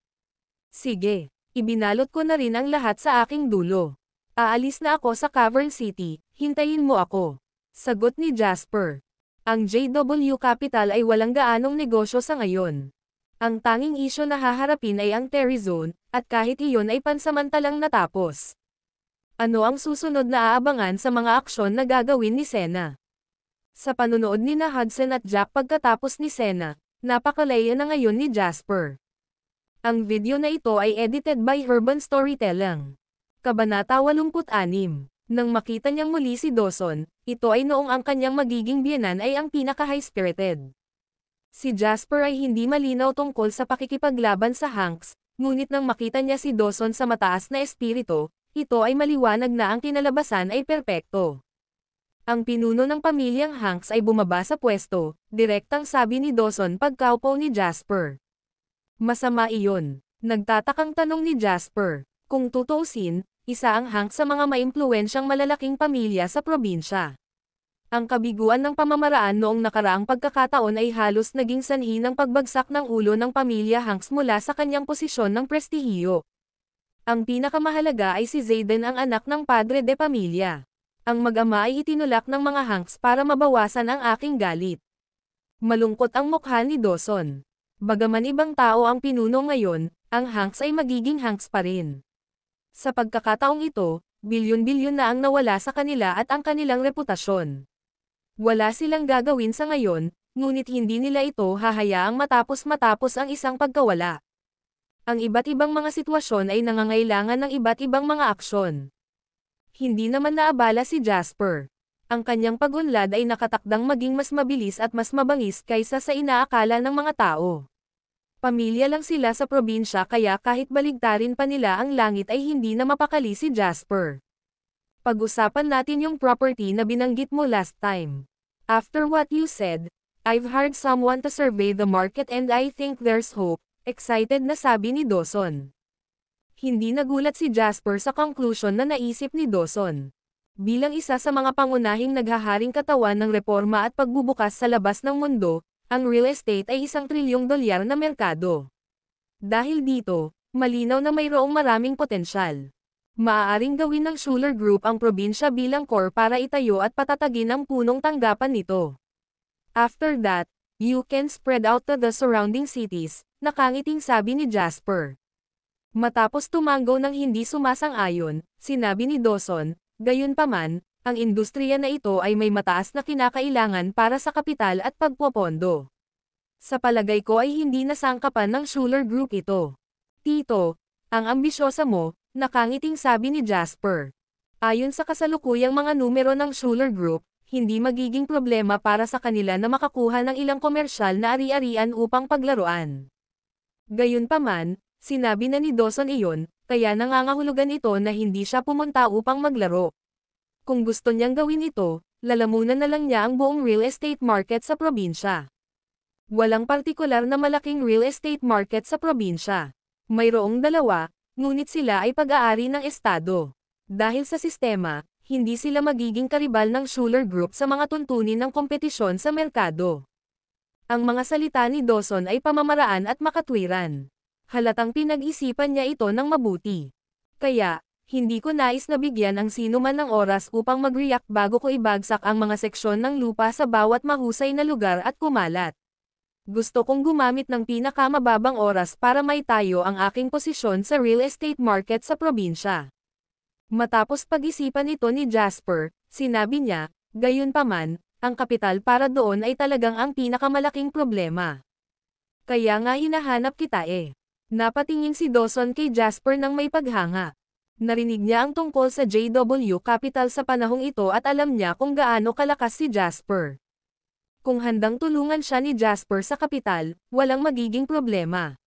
Sige, ibinalot ko na rin ang lahat sa aking dulo. Aalis na ako sa Cavern City, hintayin mo ako. Sagot ni Jasper. Ang JW Capital ay walang gaanong negosyo sa ngayon. Ang tanging isyo na haharapin ay ang Terryzone, at kahit iyon ay pansamantalang natapos. Ano ang susunod na aabangan sa mga aksyon na gagawin ni Sena? Sa panunood ni na Hudson at Jack pagkatapos ni Sena, napakalaya na ngayon ni Jasper. Ang video na ito ay edited by Urban Storytelling. Kabanata 86. Nang makita niyang muli si Dawson, ito ay noong ang kanyang magiging biyenan ay ang pinaka-high-spirited. Si Jasper ay hindi malinaw tungkol sa pakikipaglaban sa Hanks, ngunit nang makita niya si Dawson sa mataas na espiritu, ito ay maliwanag na ang kinalabasan ay perpekto. Ang pinuno ng pamilyang Hanks ay bumaba sa pwesto, direktang sabi ni Dawson pagkaupo ni Jasper. Masama iyon. Nagtatakang tanong ni Jasper. Kung tutuusin, isa ang Hanks sa mga maimpluwensyang malalaking pamilya sa probinsya. Ang kabiguan ng pamamaraan noong nakaraang pagkakataon ay halos naging sanhi ng pagbagsak ng ulo ng pamilya Hanks mula sa kanyang posisyon ng prestihiyo. Ang pinakamahalaga ay si Zayden, ang anak ng padre de pamilya. Ang mag-ama ay itinulak ng mga Hanks para mabawasan ang aking galit. Malungkot ang mukha ni Dawson. Bagaman ibang tao ang pinuno ngayon, ang Hanks ay magiging Hanks pa rin. Sa pagkakataong ito, bilyon-bilyon na ang nawala sa kanila at ang kanilang reputasyon. Wala silang gagawin sa ngayon, ngunit hindi nila ito hahayaang matapos ang isang pagkawala. Ang iba't ibang mga sitwasyon ay nangangailangan ng iba't ibang mga aksyon. Hindi naman naabala si Jasper. Ang kanyang pag-unlad ay nakatakdang maging mas mabilis at mas mabangis kaysa sa inaakala ng mga tao. Pamilya lang sila sa probinsya, kaya kahit baligtarin pa nila ang langit ay hindi na mapakali si Jasper. Pag-usapan natin yung property na binanggit mo last time. After what you said, I've hired someone to survey the market and I think there's hope, excited na sabi ni Dawson. Hindi nagulat si Jasper sa conclusion na naisip ni Dawson. Bilang isa sa mga pangunahing naghaharing katawan ng reforma at pagbubukas sa labas ng mundo, ang real estate ay $1 trilyong na merkado. Dahil dito, malinaw na mayroong maraming potensyal. Maaaring gawin ng Schuler Group ang probinsya bilang core para itayo at patatagin ang punong tanggapan nito. After that, you can spread out to the surrounding cities, nakangiting sabi ni Jasper. Matapos tumanggaw ng hindi sumasang-ayon, sinabi ni Dawson, gayunpaman, ang industriya na ito ay may mataas na kinakailangan para sa kapital at pagpopondo. Sa palagay ko ay hindi nasangkapan ng Schuler Group ito. Tito, ang ambisyosa mo, nakangiting sabi ni Jasper. Ayon sa kasalukuyang mga numero ng Schuler Group, hindi magiging problema para sa kanila na makakuha ng ilang komersyal na ari-arian upang paglaruan. Gayunpaman, sinabi na ni Dawson iyon, kaya nangangahulugan ito na hindi siya pumunta upang maglaro. Kung gusto niyang gawin ito, lalamunan na lang niya ang buong real estate market sa probinsya. Walang partikular na malaking real estate market sa probinsya. Mayroong dalawa, ngunit sila ay pag-aari ng estado. Dahil sa sistema, hindi sila magiging karibal ng Schuler Group sa mga tuntunin ng kompetisyon sa merkado. Ang mga salita ni Dawson ay pamamaraan at makatwiran. Halatang pinag-isipan niya ito ng mabuti. Kaya, hindi ko nais na bigyan ang sino man ng oras upang mag-react bago ko ibagsak ang mga seksyon ng lupa sa bawat mahusay na lugar at kumalat. Gusto kong gumamit ng pinakamababang oras para maitayo ang aking posisyon sa real estate market sa probinsya. Matapos pag-isipan ito ni Jasper, sinabi niya, gayunpaman, ang kapital para doon ay talagang ang pinakamalaking problema. Kaya nga hinahanap kita eh. Napatingin si Dawson kay Jasper nang may paghanga. Narinig niya ang tungkol sa JW Capital sa panahong ito at alam niya kung gaano kalakas si Jasper. Kung handang tulungan siya ni Jasper sa kapital, walang magiging problema.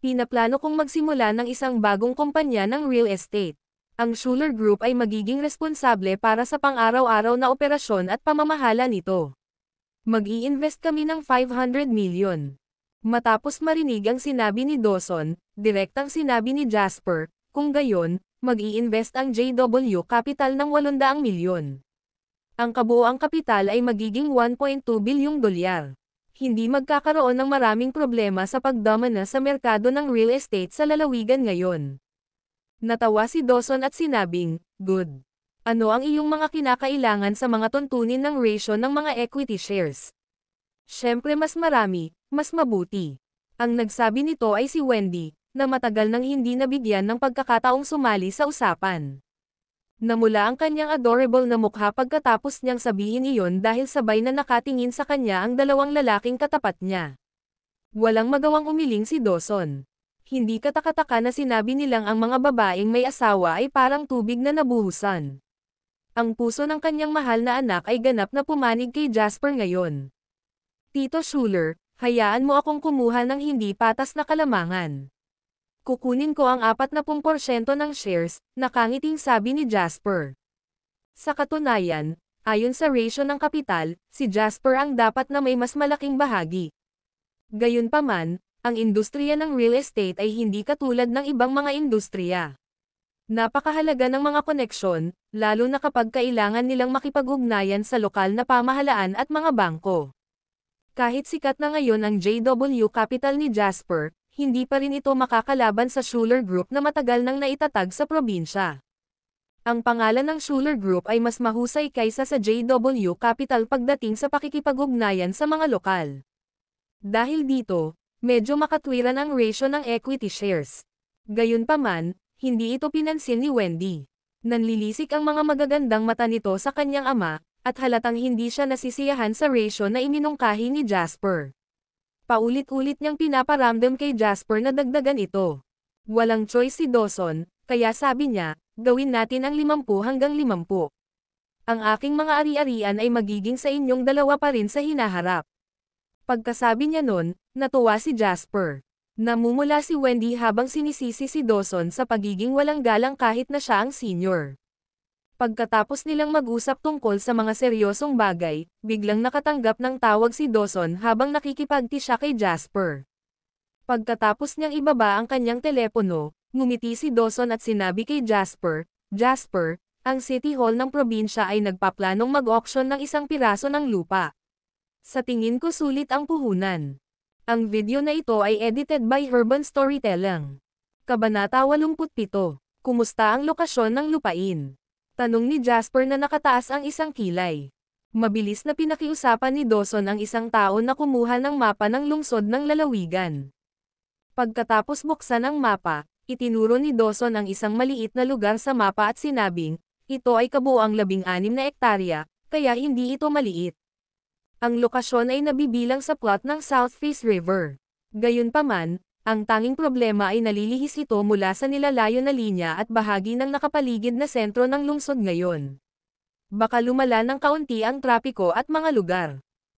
Pinaplano kong magsimula ng isang bagong kumpanya ng real estate. Ang Schuler Group ay magiging responsable para sa pang-araw-araw na operasyon at pamamahala nito. Mag-i-invest kami ng $500 million. Matapos marinig ang sinabi ni Dawson, direktang sinabi ni Jasper, kung gayon, mag-i-invest ang JW Capital ng $800 milyon. Ang kabuoang kapital ay magiging $1.2 bilyong. Hindi magkakaroon ng maraming problema sa pagdomina sa merkado ng real estate sa lalawigan ngayon. Natawa si Dawson at sinabing, good. Ano ang iyong mga kinakailangan sa mga tuntunin ng ratio ng mga equity shares? Siyempre mas marami, mas mabuti. Ang nagsabi nito ay si Wendy, na matagal nang hindi nabigyan ng pagkakataong sumali sa usapan. Namula ang kanyang adorable na mukha pagkatapos niyang sabihin iyon dahil sabay na nakatingin sa kanya ang dalawang lalaking katapat niya. Walang magawang umiling si Dawson. Hindi katakataka na sinabi nilang ang mga babaeng may asawa ay parang tubig na nabuhusan. Ang puso ng kanyang mahal na anak ay ganap na pumanig kay Jasper ngayon. Tito Schuler, hayaan mo akong kumuha ng hindi patas na kalamangan. Kukunin ko ang 40% ng shares, nakangiting sabi ni Jasper. Sa katunayan, ayon sa ratio ng kapital, si Jasper ang dapat na may mas malaking bahagi. Gayunpaman, ang industriya ng real estate ay hindi katulad ng ibang mga industriya. Napakahalaga ng mga koneksyon, lalo na kapag kailangan nilang makipag-ugnayan sa lokal na pamahalaan at mga bangko. Kahit sikat na ngayon ang JW Capital ni Jasper, hindi pa rin ito makakalaban sa Schuler Group na matagal nang naitatag sa probinsya. Ang pangalan ng Schuler Group ay mas mahusay kaysa sa JW Capital pagdating sa pakikipag-ugnayan sa mga lokal. Dahil dito, medyo makatwiran ang ratio ng equity shares. Gayunpaman, hindi ito pinansin ni Wendy. Nanlilisik ang mga magagandang mata nito sa kanyang ama, at halatang hindi siya nasisiyahan sa ratio na iminungkahi ni Jasper. Paulit-ulit niyang pinaparamdam kay Jasper na dagdagan ito. Walang choice si Dawson, kaya sabi niya, gawin natin ang 50 hanggang 50. Ang aking mga ari-arian ay magiging sa inyong dalawa pa rin sa hinaharap. Pagkasabi niya nun, natuwa si Jasper. Namumula si Wendy habang sinisisi si Dawson sa pagiging walang galang kahit na siya ang senior. Pagkatapos nilang mag-usap tungkol sa mga seryosong bagay, biglang nakatanggap ng tawag si Dawson habang nakikipagti siya kay Jasper. Pagkatapos niyang ibaba ang kanyang telepono, ngumiti si Dawson at sinabi kay Jasper, "Jasper, ang City Hall ng probinsya ay nagpaplanong mag-auction ng isang piraso ng lupa. Sa tingin ko sulit ang puhunan." Ang video na ito ay edited by Urban Storytelling. Kabanata 87. Kumusta ang lokasyon ng lupain? Tanong ni Jasper na nakataas ang isang kilay. Mabilis na pinakiusapan ni Dawson ang isang tao na kumuha ng mapa ng lungsod ng lalawigan. Pagkatapos buksan ang mapa, itinuro ni Dawson ang isang maliit na lugar sa mapa at sinabing, ito ay kabuuang 16 na ektarya, kaya hindi ito maliit. Ang lokasyon ay nabibilang sa plot ng South Face River. Gayunpaman, ang tanging problema ay nalilihis ito mula sa nilalayo na linya at bahagi ng nakapaligid na sentro ng lungsod ngayon. Baka lumala ng kaunti ang trapiko at mga lugar.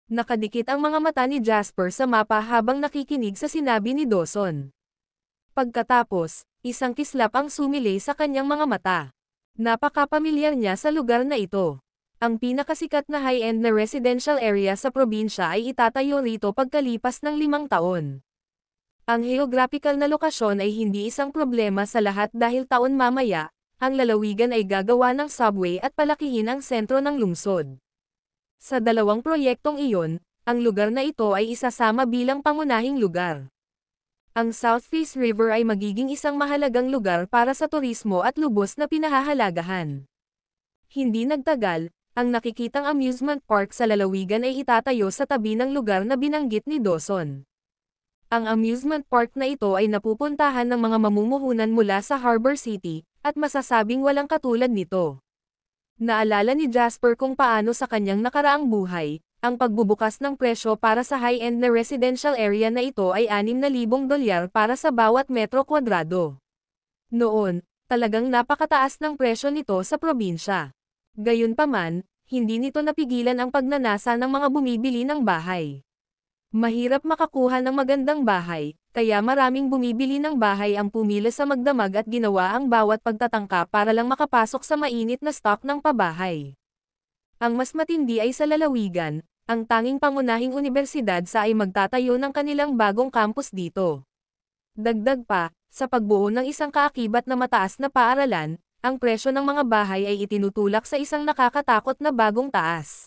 Nakadikit ang mga mata ni Jasper sa mapa habang nakikinig sa sinabi ni Dawson. Pagkatapos, isang kislap ang sumilay sa kanyang mga mata. Napakapamilyar niya sa lugar na ito. Ang pinakasikat na high-end na residential area sa probinsya ay itatayo rito pagkalipas ng 5 taon. Ang geographical na lokasyon ay hindi isang problema sa lahat dahil taon mamaya, ang lalawigan ay gagawa ng subway at palakihin ang sentro ng lungsod. Sa dalawang proyektong iyon, ang lugar na ito ay isasama bilang pangunahing lugar. Ang South Face River ay magiging isang mahalagang lugar para sa turismo at lubos na pinahahalagahan. Hindi nagtagal, ang nakikitang amusement park sa lalawigan ay itatayo sa tabi ng lugar na binanggit ni Dawson. Ang amusement park na ito ay napupuntahan ng mga mamumuhunan mula sa Harbor City, at masasabing walang katulad nito. Naalala ni Jasper kung paano sa kanyang nakaraang buhay, ang pagbubukas ng presyo para sa high-end na residential area na ito ay $6,000 para sa bawat metro kwadrado. Noon, talagang napakataas ng presyo nito sa probinsya. Gayunpaman, hindi nito napigilan ang pagnanasa ng mga bumibili ng bahay. Mahirap makakuha ng magandang bahay, kaya maraming bumibili ng bahay ang pumila sa magdamag at ginawa ang bawat pagtatangka para lang makapasok sa mainit na stock ng pabahay. Ang mas matindi ay sa lalawigan, ang tanging pangunahing unibersidad sa ay magtatayo ng kanilang bagong campus dito. Dagdag pa, sa pagbuo ng isang kaakibat na mataas na paaralan, ang presyo ng mga bahay ay itinutulak sa isang nakakatakot na bagong taas.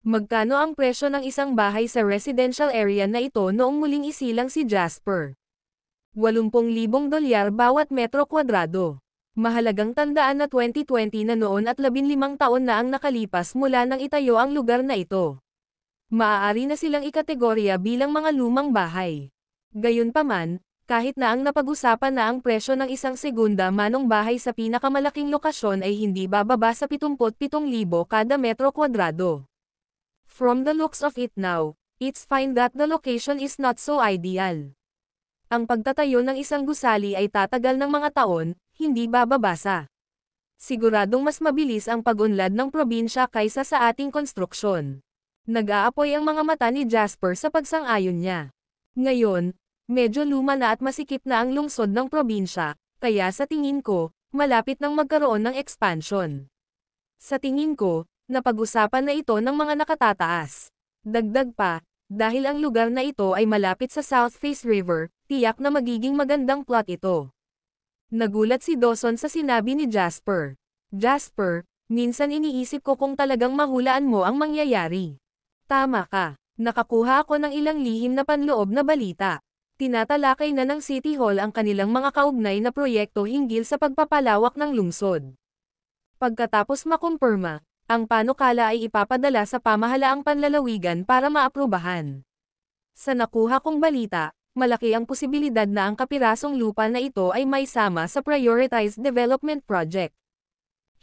Magkano ang presyo ng isang bahay sa residential area na ito noong muling isilang si Jasper? $80,000 bawat metro kwadrado. Mahalagang tandaan na 2020 na noon at 15 taon na ang nakalipas mula nang itayo ang lugar na ito. Maaari na silang ikategorya bilang mga lumang bahay. Gayunpaman, Kahit na ang napag-usapan na ang presyo ng isang segunda manong bahay sa pinakamalaking lokasyon ay hindi bababa sa 77,000 kada metro kwadrado. From the looks of it now, it's fine that the location is not so ideal. Ang pagtatayo ng isang gusali ay tatagal ng mga taon, hindi bababasa. Siguradong mas mabilis ang pag-unlad ng probinsya kaysa sa ating konstruksyon. Nag-aapoy ang mga mata ni Jasper sa pagsang-ayon niya. Ngayon, medyo luma na at masikip na ang lungsod ng probinsya, kaya sa tingin ko, malapit nang magkaroon ng expansion. Sa tingin ko, napag-usapan na ito ng mga nakatataas. Dagdag pa, dahil ang lugar na ito ay malapit sa South Face River, tiyak na magiging magandang plot ito. Nagulat si Dawson sa sinabi ni Jasper. Jasper, minsan iniisip ko kung talagang mahulaan mo ang mangyayari. Tama ka, nakakuha ako ng ilang lihim na panloob na balita. Tinatalakay na ng City Hall ang kanilang mga kaugnay na proyekto hinggil sa pagpapalawak ng lungsod. Pagkatapos makumpirma, ang panukala ay ipapadala sa pamahalaang panlalawigan para maaprubahan. Sa nakuha kong balita, malaki ang posibilidad na ang kapirasong lupa na ito ay maisama sa Prioritized Development Project.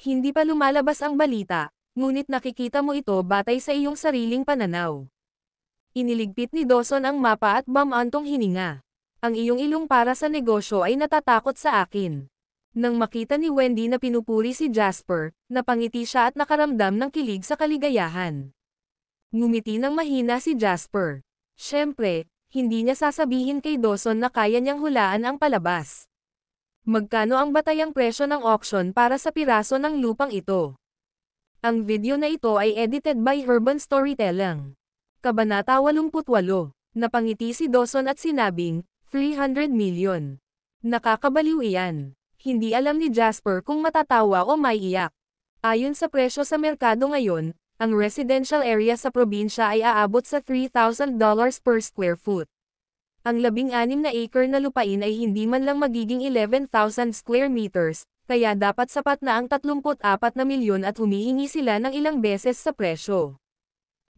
Hindi pa lumalabas ang balita, ngunit nakikita mo ito batay sa iyong sariling pananaw. Iniligpit ni Dawson ang mapa at bamantong hininga. Ang iyong ilong para sa negosyo ay natatakot sa akin. Nang makita ni Wendy na pinupuri si Jasper, napangiti siya at nakaramdam ng kilig sa kaligayahan. Ngumiti ng mahina si Jasper. Siyempre, hindi niya sasabihin kay Dawson na kaya niyang hulaan ang palabas. Magkano ang batayang presyo ng auction para sa piraso ng lupang ito? Ang video na ito ay edited by Urban Storytelling. Kabanata 88. Napangiti si Dawson at sinabing, 300 million. Nakakabaliw iyan. Hindi alam ni Jasper kung matatawa o maiiyak. Ayon sa presyo sa merkado ngayon, ang residential area sa probinsya ay aabot sa $3,000 per square foot. Ang 16 na acre na lupain ay hindi man lang magiging 11,000 square meters, kaya dapat sapat na ang 34 na milyon at humihingi sila ng ilang beses sa presyo.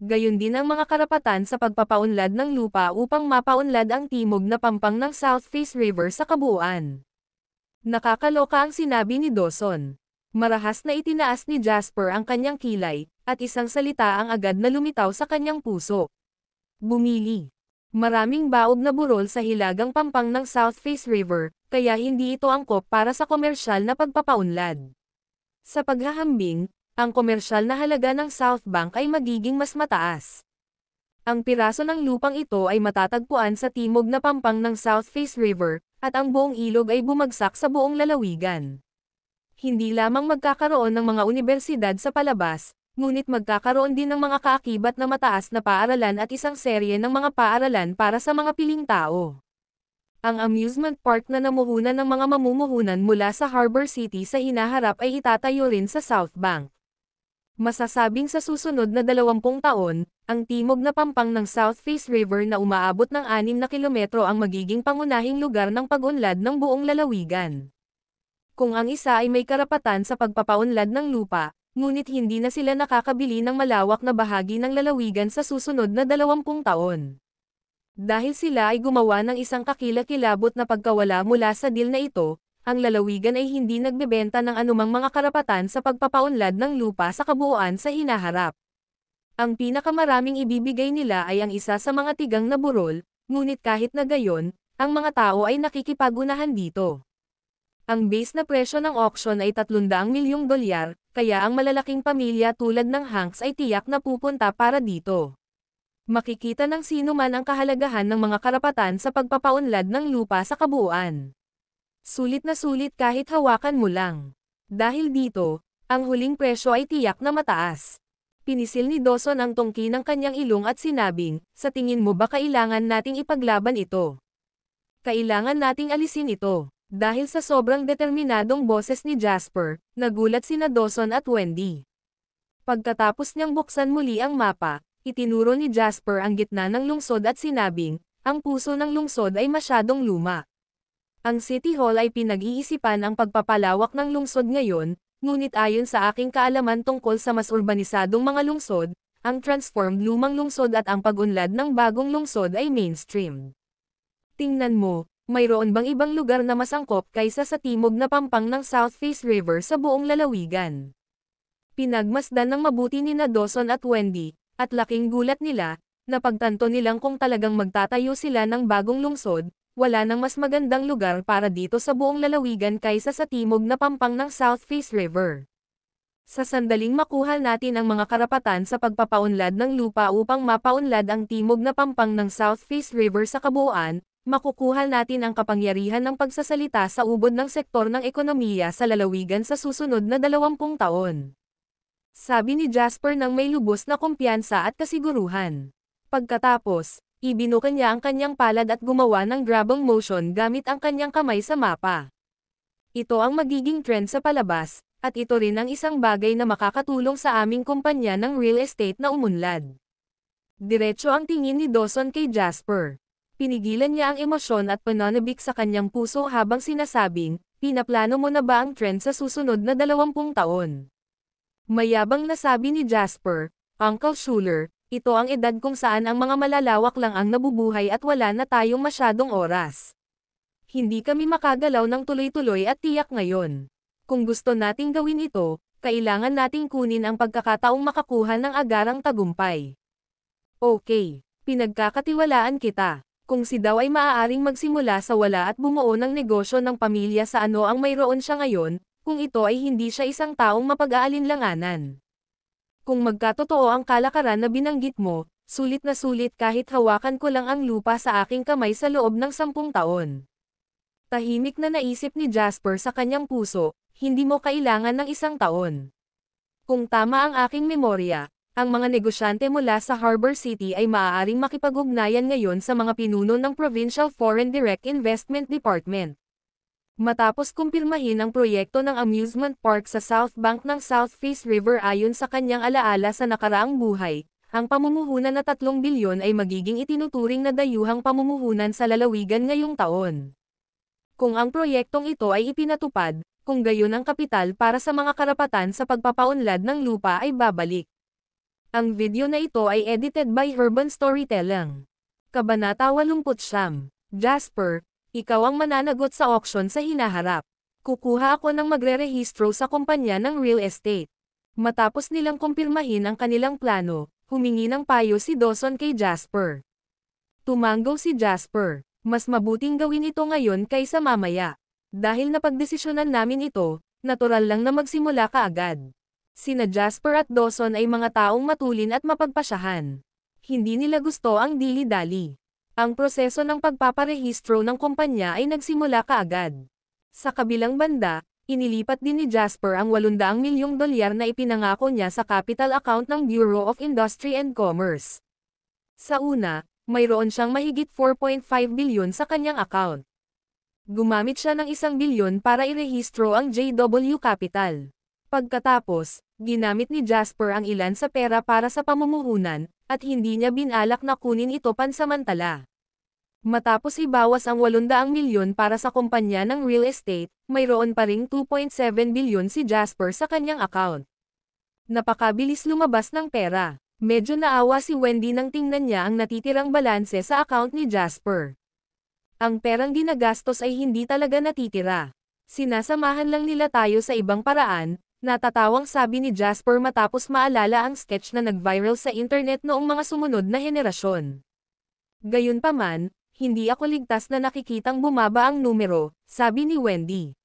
Gayon din ang mga karapatan sa pagpapaunlad ng lupa upang mapaunlad ang timog na pampang ng South Face River sa kabuuan. Nakakaloka ang sinabi ni Dawson. Marahas na itinaas ni Jasper ang kanyang kilay, at isang salita ang agad na lumitaw sa kanyang puso. Bumili. Maraming baog na burol sa hilagang pampang ng South Face River, kaya hindi ito angkop para sa komersyal na pagpapaunlad. Sa paghahambing, ang komersyal na halaga ng South Bank ay magiging mas mataas. Ang piraso ng lupang ito ay matatagpuan sa timog na pampang ng South Face River, at ang buong ilog ay bumagsak sa buong lalawigan. Hindi lamang magkakaroon ng mga unibersidad sa palabas, ngunit magkakaroon din ng mga kaakibat na mataas na paaralan at isang serye ng mga paaralan para sa mga piling tao. Ang amusement park na namuhunan ng mga mamumuhunan mula sa Harbor City sa hinaharap ay itatayo rin sa South Bank. Masasabing sa susunod na 20 taon, ang timog na pampang ng South Face River na umaabot ng 6 na kilometro ang magiging pangunahing lugar ng pag-unlad ng buong lalawigan. Kung ang isa ay may karapatan sa pagpapaunlad ng lupa, ngunit hindi na sila nakakabili ng malawak na bahagi ng lalawigan sa susunod na 20 taon. Dahil sila ay gumawa ng isang kakilakilabot na pagkawala mula sa deal na ito, ang lalawigan ay hindi nagbebenta ng anumang mga karapatan sa pagpapaunlad ng lupa sa kabuuan sa hinaharap. Ang pinakamaraming ibibigay nila ay ang isa sa mga tigang na burol, ngunit kahit na gayon, ang mga tao ay nakikipag-unahan dito. Ang base na presyo ng auction ay $300 milyong, kaya ang malalaking pamilya tulad ng Hanks ay tiyak na pupunta para dito. Makikita ng sino man ang kahalagahan ng mga karapatan sa pagpapaunlad ng lupa sa kabuuan. Sulit na sulit kahit hawakan mo lang. Dahil dito, ang huling presyo ay tiyak na mataas. Pinisil ni Dawson ang tungki ng kanyang ilong at sinabing, sa tingin mo ba kailangan nating ipaglaban ito? Kailangan nating alisin ito. Dahil sa sobrang determinadong boses ni Jasper, nagulat sina Dawson at Wendy. Pagkatapos niyang buksan muli ang mapa, itinuro ni Jasper ang gitna ng lungsod at sinabing, ang puso ng lungsod ay masyadong luma. Ang City Hall ay pinag-iisipan ang pagpapalawak ng lungsod ngayon, ngunit ayon sa aking kaalaman tungkol sa mas urbanisadong mga lungsod, ang transformed lumang lungsod at ang pag-unlad ng bagong lungsod ay mainstream. Tingnan mo, Mayroon bang ibang lugar na mas angkop kaysa sa timog na pampang ng South Face River sa buong lalawigan? Pinagmasdan ng mabuti ni Dawson at Wendy, at laking gulat nila, napagtanto nilang kung talagang magtatayo sila ng bagong lungsod, wala nang mas magandang lugar para dito sa buong lalawigan kaysa sa timog na pampang ng South Face River. Sa sandaling makuha natin ang mga karapatan sa pagpapaunlad ng lupa upang mapaunlad ang timog na pampang ng South Face River sa kabuuan, makukuha natin ang kapangyarihan ng pagsasalita sa ubod ng sektor ng ekonomiya sa lalawigan sa susunod na 20 taon. Sabi ni Jasper nang may lubos na kumpiyansa at kasiguruhan. Pagkatapos, ibinuka niya ang kanyang palad at gumawa ng grabbing motion gamit ang kanyang kamay sa mapa. Ito ang magiging trend sa palabas, at ito rin ang isang bagay na makakatulong sa aming kumpanya ng real estate na umunlad. Diretso ang tingin ni Dawson kay Jasper. Pinigilan niya ang emosyon at pananabik sa kanyang puso habang sinasabing, pinaplano mo na ba ang trend sa susunod na 20 taon? Mayabang na sabi ni Jasper, Uncle Schuler, ito ang edad kung saan ang mga malalawak lang ang nabubuhay at wala na tayong masyadong oras. Hindi kami makagalaw ng tuloy-tuloy at tiyak ngayon. Kung gusto nating gawin ito, kailangan nating kunin ang pagkakataong makakuha ng agarang tagumpay. Okay, pinagkakatiwalaan kita. Kung si daw ay maaaring magsimula sa wala at bumuo ng negosyo ng pamilya sa ano ang mayroon siya ngayon, kung ito ay hindi siya isang taong mapag-aalinlanganan. Kung magkatotoo ang kalakaran na binanggit mo, sulit na sulit kahit hawakan ko lang ang lupa sa aking kamay sa loob ng 10 taon. Tahimik na naisip ni Jasper sa kanyang puso, hindi mo kailangan ng 1 taon. Kung tama ang aking memorya, ang mga negosyante mula sa Harbor City ay maaaring makipag-ugnayan ngayon sa mga pinuno ng Provincial Foreign Direct Investment Department. Matapos kumpirmahin ang proyekto ng amusement park sa South Bank ng South Face River ayon sa kanyang alaala sa nakaraang buhay, ang pamumuhunan na 3 bilyon ay magiging itinuturing na dayuhang pamumuhunan sa lalawigan ngayong taon. Kung ang proyektong ito ay ipinatupad, kung gayon ang kapital para sa mga karapatan sa pagpapaunlad ng lupa ay babalik. Ang video na ito ay edited by Urban Storytelling. Kabanata 89. Jasper, ikaw ang mananagot sa auction sa hinaharap. Kukuha ako ng magre-rehistro sa kumpanya ng real estate. Matapos nilang kumpirmahin ang kanilang plano, humingi ng payo si Dawson kay Jasper. Tumanggo si Jasper, mas mabuting gawin ito ngayon kaysa mamaya. Dahil napagdesisyonan namin ito, natural lang na magsimula ka agad. Sina Jasper at Dawson ay mga taong matulin at mapagpasyahan. Hindi nila gusto ang dili-dali. Ang proseso ng pagpaparehistro ng kumpanya ay nagsimula kaagad. Sa kabilang banda, inilipat din ni Jasper ang 800 milyong dolyar na ipinangako niya sa capital account ng Bureau of Industry and Commerce. Sa una, mayroon siyang mahigit 4.5 bilyon sa kanyang account. Gumamit siya ng 1 bilyon para irehistro ang JW Capital. Pagkatapos, ginamit ni Jasper ang ilan sa pera para sa pamumuhunan, at hindi niya binalak na kunin ito pansamantala. Matapos ibawas ang 800 milyon para sa kumpanya ng real estate, mayroon pa ring 2.7 bilyon si Jasper sa kanyang account. Napakabilis lumabas ng pera. Medyo naawa si Wendy nang tingnan niya ang natitirang balanse sa account ni Jasper. Ang perang ginagastos ay hindi talaga natitira. Sinasamahan lang nila tayo sa ibang paraan, natatawang sabi ni Jasper matapos maalala ang sketch na nag-viral sa internet noong mga sumunod na henerasyon. Gayunpaman, hindi ako ligtas na nakikitang bumaba ang numero, sabi ni Wendy.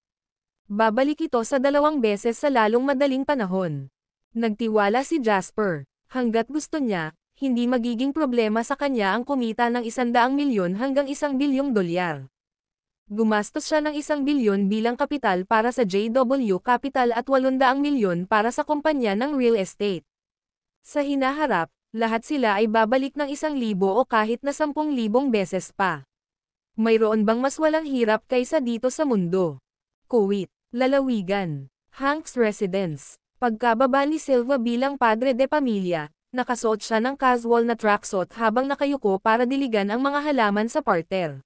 Babalik ito sa 2 beses sa lalong madaling panahon. Nagtiwala si Jasper. Hanggat gusto niya, hindi magiging problema sa kanya ang kumita ng 100 milyon hanggang 1 bilyong dolyar. Gumastos siya ng 1 bilyon bilang kapital para sa JW Capital at 800 milyon para sa kumpanya ng real estate. Sa hinaharap, lahat sila ay babalik ng 1,000 o kahit na 10,000 beses pa. Mayroon bang mas walang hirap kaysa dito sa mundo? Kuwait, lalawigan, Hanks Residence. Pagkababa ni Silva bilang padre de pamilya, nakasuot siya ng casual na tracksuit habang nakayuko para diligan ang mga halaman sa parter.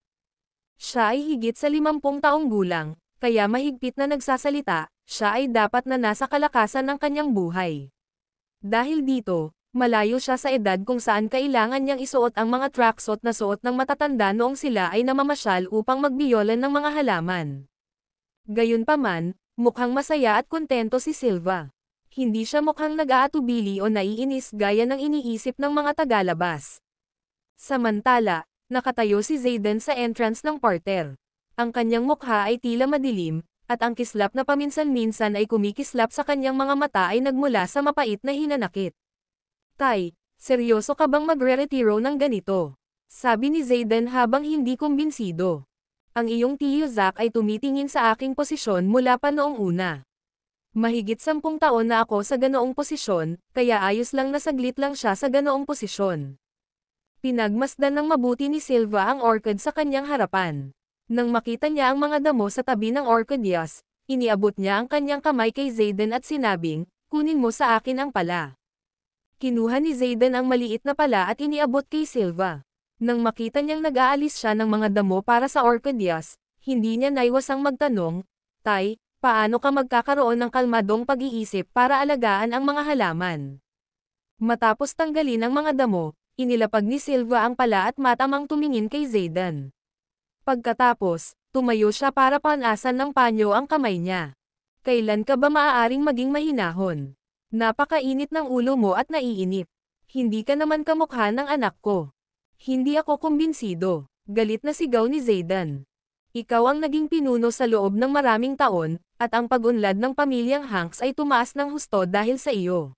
Siya ay higit sa 50 taong gulang, kaya mahigpit na nagsasalita, siya ay dapat na nasa kalakasan ng kanyang buhay. Dahil dito, Malayo siya sa edad kung saan kailangan niyang isuot ang mga tracksuit na suot ng matatanda noong sila ay namamasyal upang magbiyolan ng mga halaman. Gayunpaman, mukhang masaya at kontento si Silva. Hindi siya mukhang nag-aatubili o naiinis gaya ng iniisip ng mga tagalabas. Samantala, nakatayo si Zayden sa entrance ng parter. Ang kanyang mukha ay tila madilim, at ang kislap na paminsan-minsan ay kumikislap sa kanyang mga mata ay nagmula sa mapait na hinanakit. Tay, seryoso ka bang magre-retiro ng ganito? Sabi ni Zayden habang hindi kumbinsido. Ang iyong tiyo Zack ay tumitingin sa aking posisyon mula pa noong una. Mahigit 10 taon na ako sa ganoong posisyon, kaya ayos lang na saglit lang siya sa ganoong posisyon. Pinagmasdan ng mabuti ni Silva ang orchid sa kanyang harapan. Nang makita niya ang mga damo sa tabi ng orchidyas, iniabot niya ang kanyang kamay kay Zayden at sinabing, kunin mo sa akin ang pala. Kinuha ni Zayden ang maliit na pala at iniabot kay Silva. Nang makita niyang nag-aalis siya ng mga damo para sa orchidyas, hindi niya naiwasang magtanong, Tay, paano ka magkakaroon ng kalmadong pag-iisip para alagaan ang mga halaman? Matapos tanggalin ang mga damo, inilapag ni Silva ang pala at matamang tumingin kay Zayden. Pagkatapos, tumayo siya para panasan ng panyo ang kamay niya. Kailan ka ba maaaring maging mahinahon? Napakainit ng ulo mo at naiinip. Hindi ka naman kamukha ng anak ko. Hindi ako kumbinsido. Galit na sigaw ni Zayden. Ikaw ang naging pinuno sa loob ng maraming taon, at ang pag-unlad ng pamilyang Hanks ay tumaas ng husto dahil sa iyo.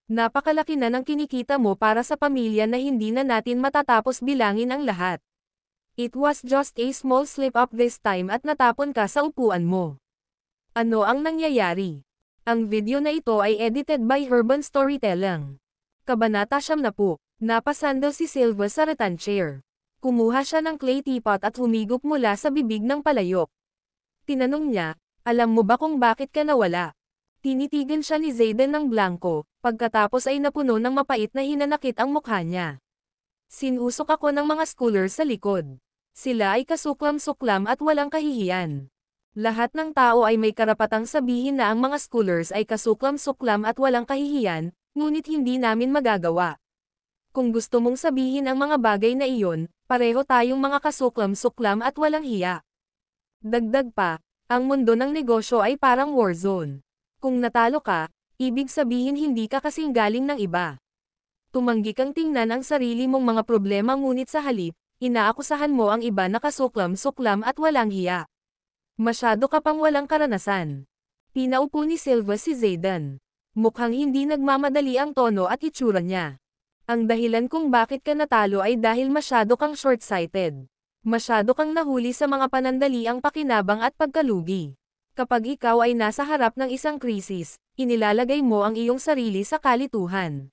Napakalaki na ng kinikita mo para sa pamilya na hindi na natin matatapos bilangin ang lahat. It was just a small slip-up this time at natapon ka sa upuan mo. Ano ang nangyayari? Ang video na ito ay edited by Urban Storytelling. Kabanata 10. Napasandal si Silva sa rattan chair. Kumuha siya ng clay teapot at humigop mula sa bibig ng palayok. Tinanong niya, alam mo ba kung bakit ka nawala? Tinitigan siya ni Zayden ng blanco, pagkatapos ay napuno ng mapait na hinanakit ang mukha niya. Sinusok ako ng mga schoolers sa likod. Sila ay kasuklam-suklam at walang kahihiyan. Lahat ng tao ay may karapatang sabihin na ang mga schoolers ay kasuklam-suklam at walang kahihiyan, ngunit hindi namin magagawa. Kung gusto mong sabihin ang mga bagay na iyon, pareho tayong mga kasuklam-suklam at walang hiya. Dagdag pa, ang mundo ng negosyo ay parang war zone. Kung natalo ka, ibig sabihin hindi ka kasing galing ng iba. Tumanggi kang tingnan ang sarili mong mga problema ngunit sa halip, inaakusahan mo ang iba na kasuklam-suklam at walang hiya. Masyado ka pang walang karanasan. Pinaupo ni Silva si Zayden. Mukhang hindi nagmamadali ang tono at itsura niya. Ang dahilan kung bakit ka natalo ay dahil masyado kang short-sighted. Masyado kang nahuli sa mga panandaliang pakinabang at pagkalugi. Kapag ikaw ay nasa harap ng isang krisis, inilalagay mo ang iyong sarili sa kalituhan.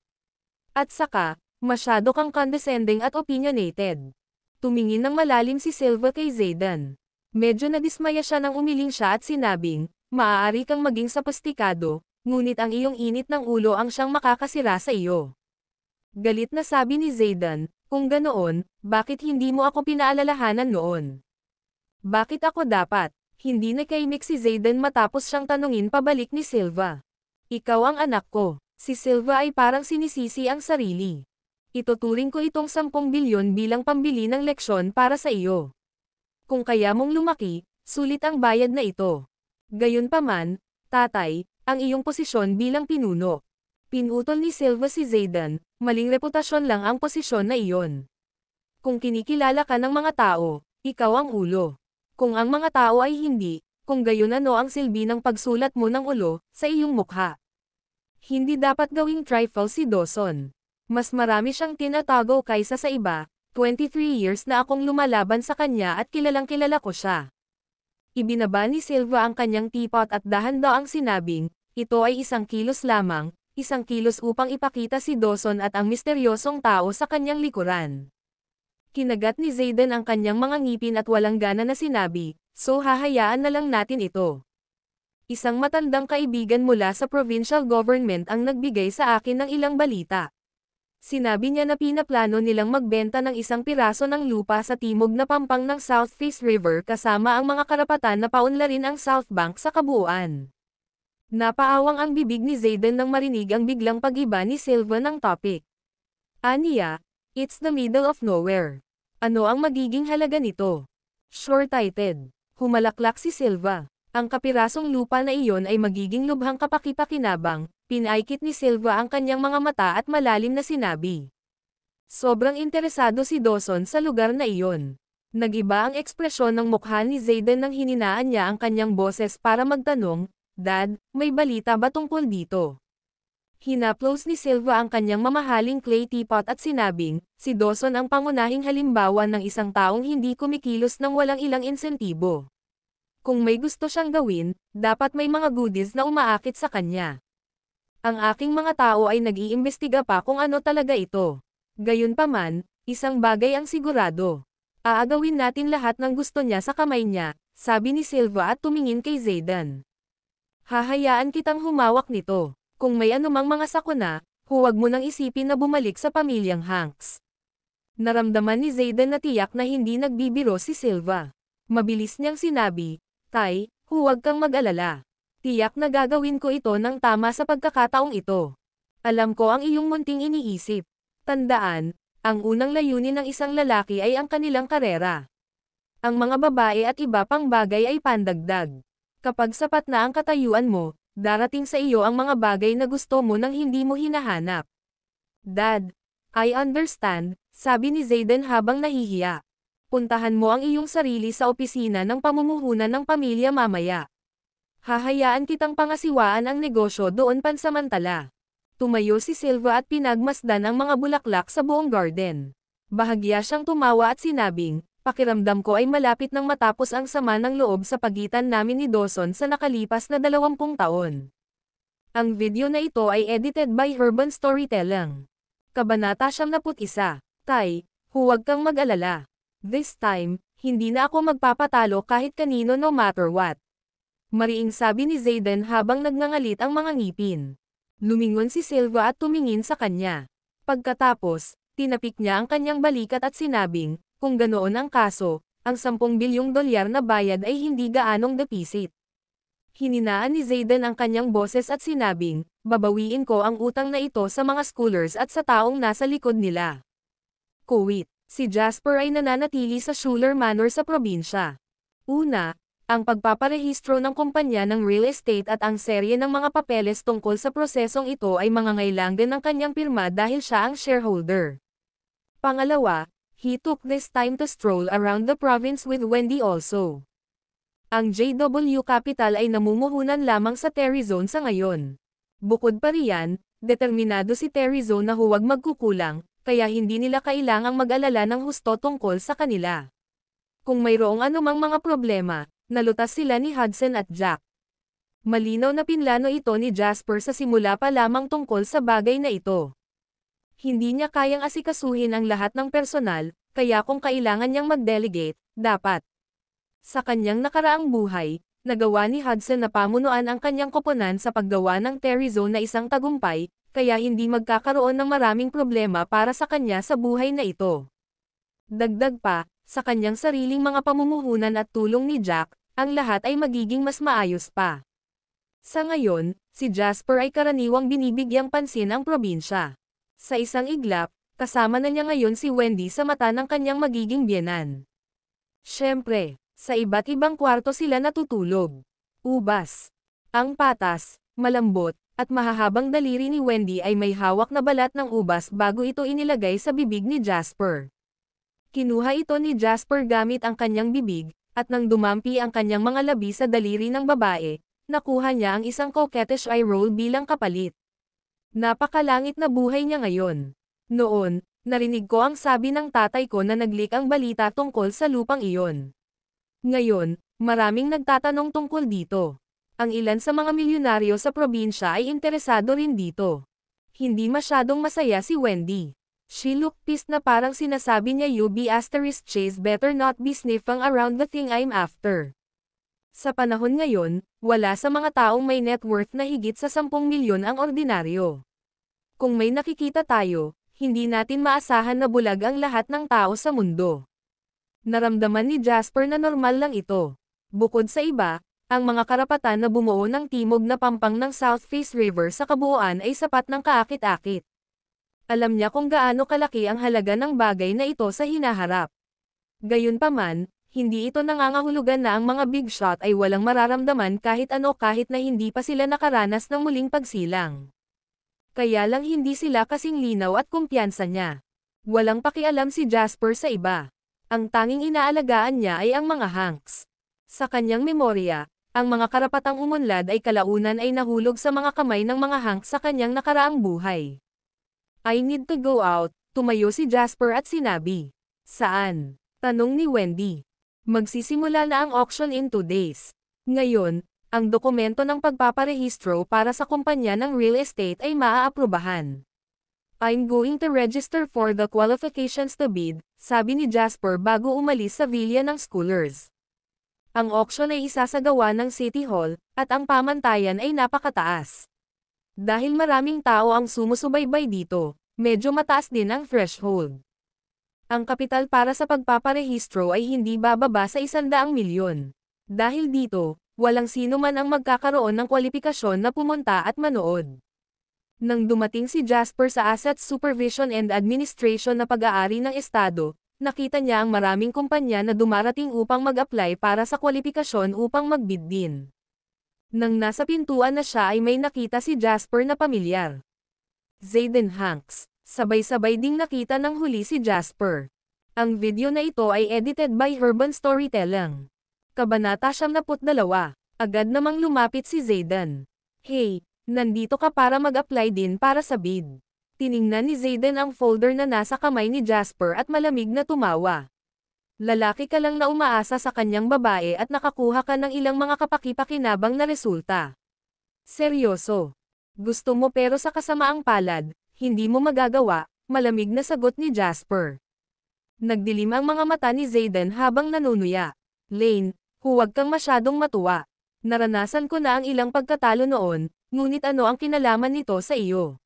At saka, masyado kang condescending at opinionated. Tumingin ng malalim si Silva kay Zayden. Medyo nadismaya siya nang umiling siya at sinabing, maaari kang maging sapastikado, ngunit ang iyong init ng ulo ang siyang makakasira sa iyo. Galit na sabi ni Zayden, kung ganoon, bakit hindi mo ako pinaalalahanan noon? Bakit ako dapat? Hindi nakaimik si Zayden matapos siyang tanungin pabalik ni Silva. Ikaw ang anak ko. Si Silva ay parang sinisisi ang sarili. Ituturing ko itong 10 bilyon bilang pambili ng leksyon para sa iyo. Kung kaya mong lumaki, sulit ang bayad na ito. Gayunpaman, tatay, ang iyong posisyon bilang pinuno. Pinutol ni Silva si Zayden, maling reputasyon lang ang posisyon na iyon. Kung kinikilala ka ng mga tao, ikaw ang ulo. Kung ang mga tao ay hindi, kung gayon ano ang silbi ng pagsulat mo ng ulo sa iyong mukha. Hindi dapat gawing trifle si Dawson. Mas marami siyang tinatago kaysa sa iba, 23 years na akong lumalaban sa kanya at kilalang kilala ko siya. Ibinaba ni Silva ang kanyang teapot at dahan-daang sinabing, ito ay 1 kilos lamang, 1 kilos upang ipakita si Dawson at ang misteryosong tao sa kanyang likuran. Kinagat ni Zayden ang kanyang mga ngipin at walang gana na sinabi, so hahayaan na lang natin ito. Isang matandang kaibigan mula sa provincial government ang nagbigay sa akin ng ilang balita. Sinabi niya na pinaplano nilang magbenta ng 1 piraso ng lupa sa timog na pampang ng South Face River kasama ang mga karapatan na paunlarin ang South Bank sa kabuuan. Napaawang ang bibig ni Zayden nang marinig ang biglang pag-iba ni Silva ng topic. Aniya, it's the middle of nowhere. Ano ang magiging halaga nito? Short-sighted. Humalaklak si Silva. Ang kapirasong lupa na iyon ay magiging lubhang kapaki-pakinabang. Pinaikit ni Silva ang kanyang mga mata at malalim na sinabi. Sobrang interesado si Dawson sa lugar na iyon. Nagiba ang ekspresyon ng mukha ni Zayden nang hininaan niya ang kanyang boses para magtanong, Dad, may balita ba tungkol dito? Hinaplos ni Silva ang kanyang mamahaling clay teapot at sinabing, si Dawson ang pangunahing halimbawa ng isang taong hindi kumikilos ng walang ilang insentibo. Kung may gusto siyang gawin, dapat may mga goodies na umaakit sa kanya. Ang aking mga tao ay nag-iimbestiga pa kung ano talaga ito. Gayunpaman, isang bagay ang sigurado. Aagawin natin lahat ng gusto niya sa kamay niya, sabi ni Silva at tumingin kay Zayden. Hahayaan kitang humawak nito. Kung may anumang mga sakuna, huwag mo nang isipin na bumalik sa pamilyang Hanks. Naramdaman ni Zayden na tiyak na hindi nagbibiro si Silva. Mabilis niyang sinabi, Tay, huwag kang mag-alala. Tiyak na gagawin ko ito ng tama sa pagkakataong ito. Alam ko ang iyong munting iniisip. Tandaan, ang unang layunin ng isang lalaki ay ang kanilang karera. Ang mga babae at iba pang bagay ay pandagdag. Kapag sapat na ang katayuan mo, darating sa iyo ang mga bagay na gusto mo nang hindi mo hinahanap. Dad, I understand, sabi ni Zayden habang nahihiya. Puntahan mo ang iyong sarili sa opisina ng pamumuhunan ng pamilya mamaya. Hahayaan kitang pangasiwaan ang negosyo doon pansamantala. Tumayo si Silva at pinagmasdan ang mga bulaklak sa buong garden. Bahagya siyang tumawa at sinabing, pakiramdam ko ay malapit nang matapos ang sama ng loob sa pagitan namin ni Dawson sa nakalipas na 20 taon. Ang video na ito ay edited by Urban Storytelling. Kabanata 71. Tay, huwag kang mag-alala. This time, hindi na ako magpapatalo kahit kanino no matter what. Mariing sabi ni Zayden habang nagngangalit ang mga ngipin. Lumingon si Silva at tumingin sa kanya. Pagkatapos, tinapik niya ang kanyang balikat at sinabing, kung ganoon ang kaso, ang 10 bilyong dolyar na bayad ay hindi gaanong depisit. Hininaan ni Zayden ang kanyang boses at sinabing, babawiin ko ang utang na ito sa mga schoolers at sa taong nasa likod nila. Kuwait. Si Jasper ay nananatili sa Schuler Manor sa probinsya. Una, ang pagpaparehistro ng kumpanya ng real estate at ang serye ng mga papeles tungkol sa prosesong ito ay mangangailangan ng kanyang pirma dahil siya ang shareholder. Pangalawa, he took this time to stroll around the province with Wendy also. Ang JW Capital ay namumuhunan lamang sa Terryzone sa ngayon. Bukod pa riyan, determinado si Terryzone na huwag magkukulang, kaya hindi nila kailangang mag-alala ng husto tungkol sa kanila. Kung mayroong anumang mga problema, nalutas sila ni Hudson at Jack. Malinaw na pinlano ito ni Jasper sa simula pa lamang tungkol sa bagay na ito. Hindi niya kayang asikasuhin ang lahat ng personal, kaya kung kailangan niyang mag-delegate, dapat. Sa kanyang nakaraang buhay, nagawa ni Hudson na pamunuan ang kanyang koponan sa paggawa ng Terryzone na isang tagumpay, kaya hindi magkakaroon ng maraming problema para sa kanya sa buhay na ito. Dagdag pa, sa kanyang sariling mga pamumuhunan at tulong ni Jack, ang lahat ay magiging mas maayos pa. Sa ngayon, si Jasper ay karaniwang binibigyang pansin ang probinsya. Sa isang iglap, kasama na niya ngayon si Wendy sa mata ng kanyang magiging biyenan. Siyempre, sa iba't ibang kwarto sila natutulog. Ubas. Ang patas, malambot, at mahahabang daliri ni Wendy ay may hawak na balat ng ubas bago ito inilagay sa bibig ni Jasper. Kinuha ito ni Jasper gamit ang kanyang bibig, at nang dumampi ang kanyang mga labi sa daliri ng babae, nakuha niya ang isang coquettish eye roll bilang kapalit. Napakalangit na buhay niya ngayon. Noon, narinig ko ang sabi ng tatay ko na nag-leak ang balita tungkol sa lupang iyon. Ngayon, maraming nagtatanong tungkol dito. Ang ilan sa mga milyonaryo sa probinsya ay interesado rin dito. Hindi masyadong masaya si Wendy. She looked pissed na parang sinasabi niya you be asterisk chase better not be sniffing around the thing I'm after. Sa panahon ngayon, wala sa mga taong may net worth na higit sa 10 milyon ang ordinaryo. Kung may nakikita tayo, hindi natin maasahan na bulag ang lahat ng tao sa mundo. Naramdaman ni Jasper na normal lang ito. Bukod sa iba, Ang mga karapatan na bumuo ng timog na pampang ng South Face River sa kabuuan ay sapat ng kaakit-akit. Alam niya kung gaano kalaki ang halaga ng bagay na ito sa hinaharap. Gayunpaman, hindi ito nangangahulugan na ang mga big shot ay walang mararamdaman kahit ano kahit na hindi pa sila nakaranas ng muling pagsilang. Kaya lang hindi sila kasing linaw at kumpiyansa niya. Walang pakialam si Jasper sa iba. Ang tanging inaalagaan niya ay ang mga Hanks. Sa kanyang memorya, ang mga karapatang umunlad ay kalaunan ay nahulog sa mga kamay ng mga Hanks sa kanyang nakaraang buhay. I need to go out, tumayo si Jasper at sinabi. Saan? Tanong ni Wendy. Magsisimula na ang auction in 2 days. Ngayon, ang dokumento ng pagpaparehistro para sa kumpanya ng real estate ay maaaprubahan. I'm going to register for the qualifications to bid, sabi ni Jasper bago umalis sa villa ng Schoolers. Ang auction ay isasagawa ng City Hall, at ang pamantayan ay napakataas. Dahil maraming tao ang sumusubaybay dito, medyo mataas din ang threshold. Ang kapital para sa pagpaparehistro ay hindi bababa sa 100 milyon. Dahil dito, walang sino man ang magkakaroon ng kwalifikasyon na pumunta at manood. Nang dumating si Jasper sa Asset Supervision and Administration na pag-aari ng Estado, nakita niya ang maraming kumpanya na dumarating upang mag-apply para sa kwalifikasyon upang mag-bid din. Nang nasa pintuan na siya ay may nakita si Jasper na pamilyar. Zayden Hanks. Sabay-sabay ding nakita ng huli si Jasper. Ang video na ito ay edited by Urban Storytelling. Kabanata 72. Agad namang lumapit si Zayden. Hey, nandito ka para mag-apply din para sa bid. Tiningnan ni Zayden ang folder na nasa kamay ni Jasper at malamig na tumawa. Lalaki ka lang na umaasa sa kanyang babae at nakakuha ka ng ilang mga kapaki-pakinabang na resulta. Seryoso. Gusto mo pero sa kasamaang palad, hindi mo magagawa, malamig na sagot ni Jasper. Nagdilim ang mga mata ni Zayden habang nanunuya. Lane, huwag kang masyadong matuwa. Naranasan ko na ang ilang pagkatalo noon, ngunit ano ang kinalaman nito sa iyo?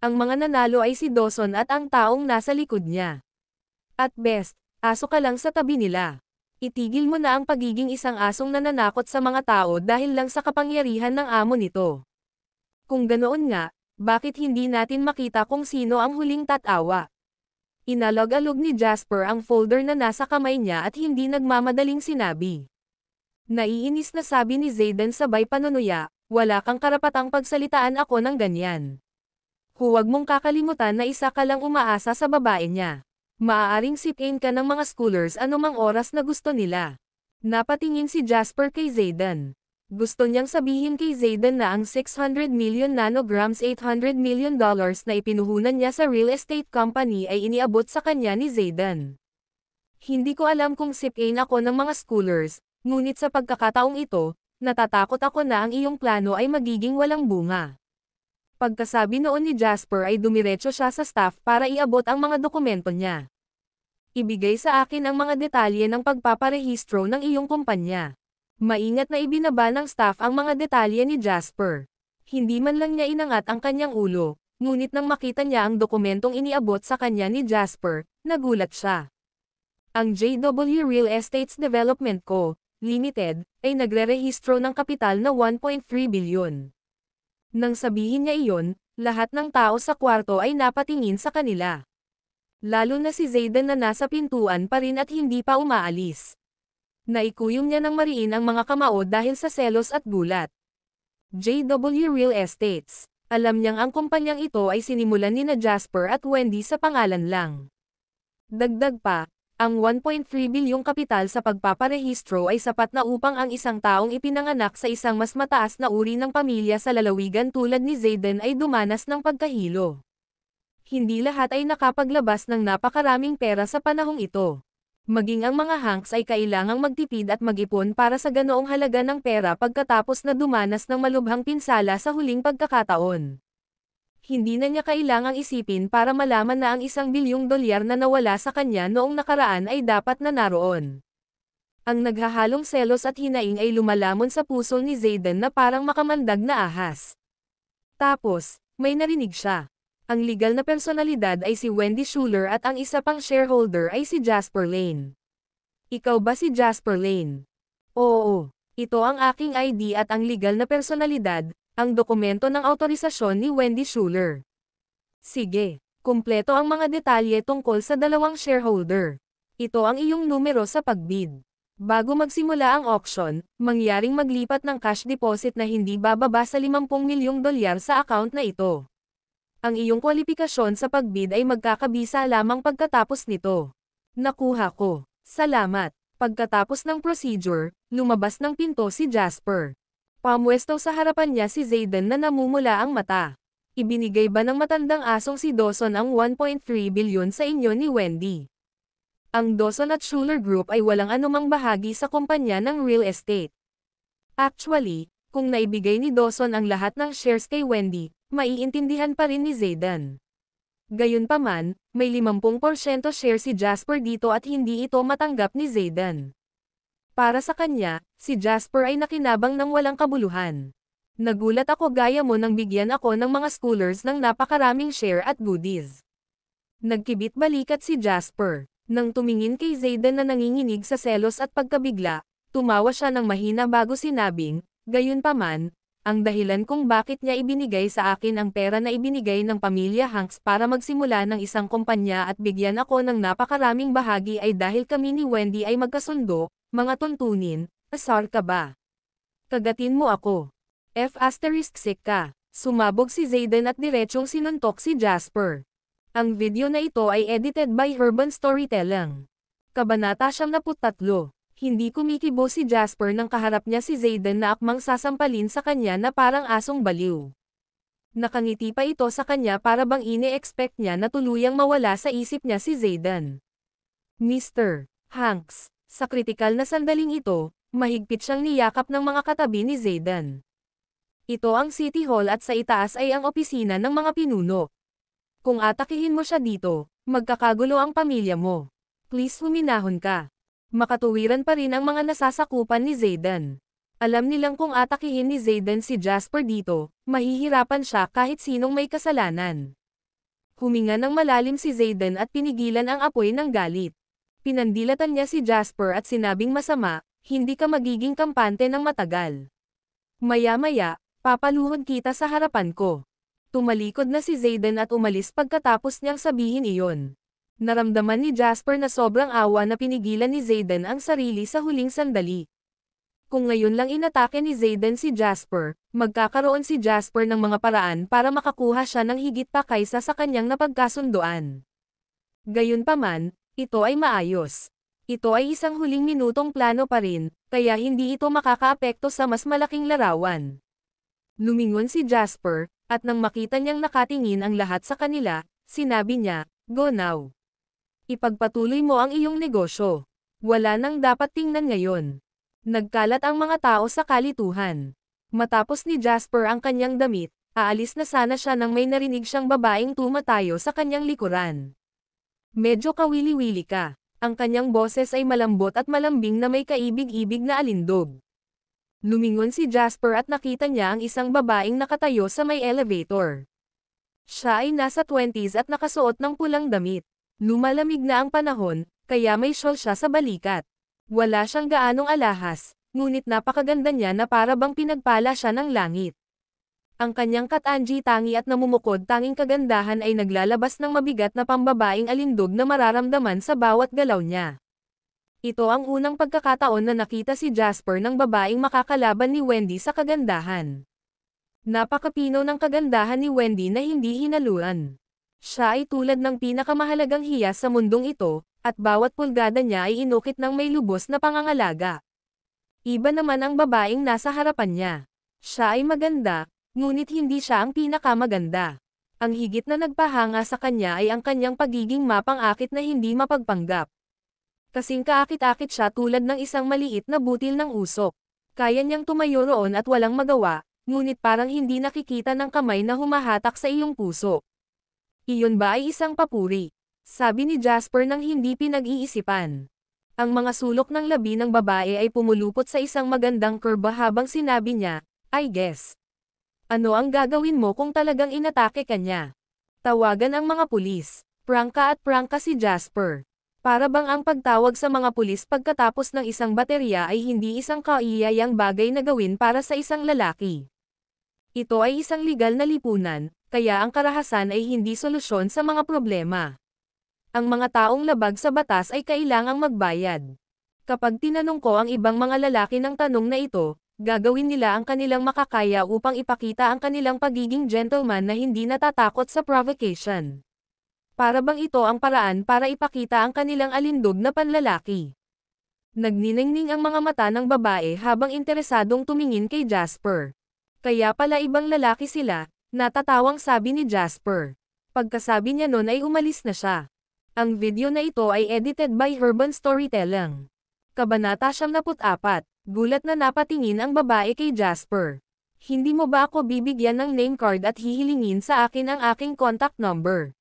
Ang mga nanalo ay si Dawson at ang taong nasa likod niya. At best, aso ka lang sa tabi nila. Itigil mo na ang pagiging isang asong nananakot sa mga tao dahil lang sa kapangyarihan ng amo nito. Kung ganoon nga, bakit hindi natin makita kung sino ang huling tatawa? Inalog-alog ni Jasper ang folder na nasa kamay niya at hindi nagmamadaling sinabi. Naiinis na sabi ni Zayden sabay panunuya, wala kang karapatang pagsalitaan ako ng ganyan. Huwag mong kakalimutan na isa ka lang umaasa sa babae niya. Maaaring sipin ka ng mga Schoolers anumang oras na gusto nila. Napatingin si Jasper kay Zayden. Gusto niyang sabihin kay Zayden na ang 600 million nanograms $800 million na ipinuhunan niya sa real estate company ay iniabot sa kanya ni Zayden. Hindi ko alam kung sipin ako ng mga Schoolers, ngunit sa pagkakataong ito, natatakot ako na ang iyong plano ay magiging walang bunga. Pagkasabi noon ni Jasper ay dumiretso siya sa staff para iabot ang mga dokumento niya. Ibigay sa akin ang mga detalye ng pagpaparehistro ng iyong kumpanya. Maingat na ibinaba ng staff ang mga detalye ni Jasper. Hindi man lang niya inangat ang kanyang ulo, ngunit nang makita niya ang dokumentong iniabot sa kanya ni Jasper, nagulat siya. Ang JW Real Estates Development Co., Limited, ay nagre-rehistro ng kapital na 1.3 bilyon. Nang sabihin niya iyon, lahat ng tao sa kwarto ay napatingin sa kanila. Lalo na si Zayden na nasa pintuan pa rin at hindi pa umaalis. Naikuyom niya ng mariin ang mga kamao dahil sa selos at gulat. JW Real Estates. Alam niyang ang kumpanyang ito ay sinimulan ni na Jasper at Wendy sa pangalan lang. Dagdag pa, ang 1.3 bilyong kapital sa pagpaparehistro ay sapat na upang ang isang taong ipinanganak sa isang mas mataas na uri ng pamilya sa lalawigan tulad ni Zayden ay dumanas ng pagkahilo. Hindi lahat ay nakapaglabas ng napakaraming pera sa panahong ito. Maging ang mga Hanks ay kailangang magtipid at mag-ipon para sa ganoong halaga ng pera pagkatapos na dumanas ng malubhang pinsala sa huling pagkakataon. Hindi na niya kailangang isipin para malaman na ang $1 bilyong na nawala sa kanya noong nakaraan ay dapat na naroon. Ang naghahalong selos at hinaing ay lumalamon sa puso ni Zayden na parang makamandag na ahas. Tapos, may narinig siya. Ang legal na personalidad ay si Wendy Schuler at ang isa pang shareholder ay si Jasper Lane. Ikaw ba si Jasper Lane? Oo. Ito ang aking ID at ang legal na personalidad, ang dokumento ng autorisasyon ni Wendy Schuler. Sige, kumpleto ang mga detalye tungkol sa dalawang shareholder. Ito ang iyong numero sa pagbid. Bago magsimula ang auction, mangyaring maglipat ng cash deposit na hindi bababa sa 50 milyong dolyar sa account na ito. Ang iyong kwalifikasyon sa pagbid ay magkakabisa lamang pagkatapos nito. Nakuha ko. Salamat. Pagkatapos ng procedure, lumabas ng pinto si Jasper. Pamwesto sa harapan niya si Zayden na namumula ang mata. Ibinigay ba ng matandang asong si Dawson ang 1.3 bilyon sa inyo ni Wendy? Ang Dawson at Schuler Group ay walang anumang bahagi sa kumpanya ng real estate. Actually, kung naibigay ni Dawson ang lahat ng shares kay Wendy, maiintindihan pa rin ni Zayden. Gayunpaman, may 50% share si Jasper dito at hindi ito matanggap ni Zayden. Para sa kanya, si Jasper ay nakinabang ng walang kabuluhan. Nagulat ako gaya mo nang bigyan ako ng mga schoolers ng napakaraming share at goodies. Nagkibit balikat si Jasper. Nang tumingin kay Zayden na nanginginig sa selos at pagkabigla, tumawa siya ng mahina bago sinabing, gayunpaman, ang dahilan kung bakit niya ibinigay sa akin ang pera na ibinigay ng pamilya Hanks para magsimula ng isang kumpanya at bigyan ako ng napakaraming bahagi ay dahil kami ni Wendy ay magkasundo, mga tuntunin, asar ka ba? Kagatin mo ako. F***sick ka. Sumabog si Zayden at diretsyong sinuntok si Jasper. Ang video na ito ay edited by Urban Storytelling. Kabanata 73. Hindi kumikibo si Jasper nang kaharap niya si Zayden na akmang sasampalin sa kanya na parang asong baliw. Nakangiti pa ito sa kanya para bang ine-expect niya na tuluyang mawala sa isip niya si Zayden. Mr. Hanks, sa kritikal na sandaling ito, mahigpit siyang niyakap ng mga katabi ni Zayden. Ito ang City Hall at sa itaas ay ang opisina ng mga pinuno. Kung atakihin mo siya dito, magkakagulo ang pamilya mo. Please huminahon ka. Makatuwiran pa rin ang mga nasasakupan ni Zayden. Alam nilang kung atakihin ni Zayden si Jasper dito, mahihirapan siya kahit sinong may kasalanan. Huminga ng malalim si Zayden at pinigilan ang apoy ng galit. Pinandilatan niya si Jasper at sinabing masama, hindi ka magiging kampante ng matagal. Maya-maya, papaluhod kita sa harapan ko. Tumalikod na si Zayden at umalis pagkatapos niyang sabihin iyon. Naramdaman ni Jasper na sobrang awa na pinigilan ni Zayden ang sarili sa huling sandali. Kung ngayon lang inatake ni Zayden si Jasper, magkakaroon si Jasper ng mga paraan para makakuha siya ng higit pa kaysa sa kanyang napagkasunduan. Gayunpaman, ito ay maayos. Ito ay isang huling minutong plano pa rin, kaya hindi ito makakaapekto sa mas malaking larawan. Lumingon si Jasper, at nang makita niyang nakatingin ang lahat sa kanila, sinabi niya, "Go now. Ipagpatuloy mo ang iyong negosyo. Wala nang dapat tingnan ngayon." Nagkalat ang mga tao sa kalituhan. Matapos ni Jasper ang kanyang damit, aalis na sana siya nang may narinig siyang babaeng tumatayo sa kanyang likuran. Medyo kawili-wili ka. Ang kanyang boses ay malambot at malambing na may kaibig-ibig na alindog. Lumingon si Jasper at nakita niya ang isang babaeng nakatayo sa may elevator. Siya ay nasa 20s at nakasuot ng pulang damit. Lumalamig na ang panahon, kaya may shawl siya sa balikat. Wala siyang gaanong alahas, ngunit napakaganda niya na para bang pinagpala siya ng langit. Ang kanyang katanji tangi at namumukod tanging kagandahan ay naglalabas ng mabigat na pambabaing alindog na mararamdaman sa bawat galaw niya. Ito ang unang pagkakataon na nakita si Jasper ng babaeng makakalaban ni Wendy sa kagandahan. Napakapino ng kagandahan ni Wendy na hindi hinaluan. Siya ay tulad ng pinakamahalagang hiyas sa mundong ito, at bawat pulgada niya ay inukit ng may lubos na pangangalaga. Iba naman ang babaeng nasa harapan niya. Siya ay maganda, ngunit hindi siya ang pinakamaganda. Ang higit na nagpahanga sa kanya ay ang kanyang pagiging mapang-akit na hindi mapagpanggap. Kasing kaakit-akit siya tulad ng isang maliit na butil ng usok. Kaya niyang tumayo roon at walang magawa, ngunit parang hindi nakikita ng kamay na humahatak sa iyong puso. Iyon ba ay isang papuri? Sabi ni Jasper nang hindi pinag-iisipan. Ang mga sulok ng labi ng babae ay pumulupot sa isang magandang kurba habang sinabi niya, "I guess. Ano ang gagawin mo kung talagang inatake ka niya? Tawagan ang mga pulis." Prangka at prangka si Jasper. Para bang ang pagtawag sa mga pulis pagkatapos ng isang baterya ay hindi isang kaiyayang bagay na gawin para sa isang lalaki. Ito ay isang legal na lipunan, kaya ang karahasan ay hindi solusyon sa mga problema. Ang mga taong labag sa batas ay kailangang magbayad. Kapag tinanong ko ang ibang mga lalaki ng tanong na ito, gagawin nila ang kanilang makakaya upang ipakita ang kanilang pagiging gentleman na hindi natatakot sa provocation. Para bang ito ang paraan para ipakita ang kanilang alindog na panlalaki. Nagniningning ang mga mata ng babae habang interesadong tumingin kay Jasper. Kaya pala ibang lalaki sila, natatawang sabi ni Jasper. Pagkasabi niya nun ay umalis na siya. Ang video na ito ay edited by Urban Storytelling. Kabanata 74, gulat na napatingin ang babae kay Jasper. Hindi mo ba ako bibigyan ng name card at hihilingin sa akin ang aking contact number?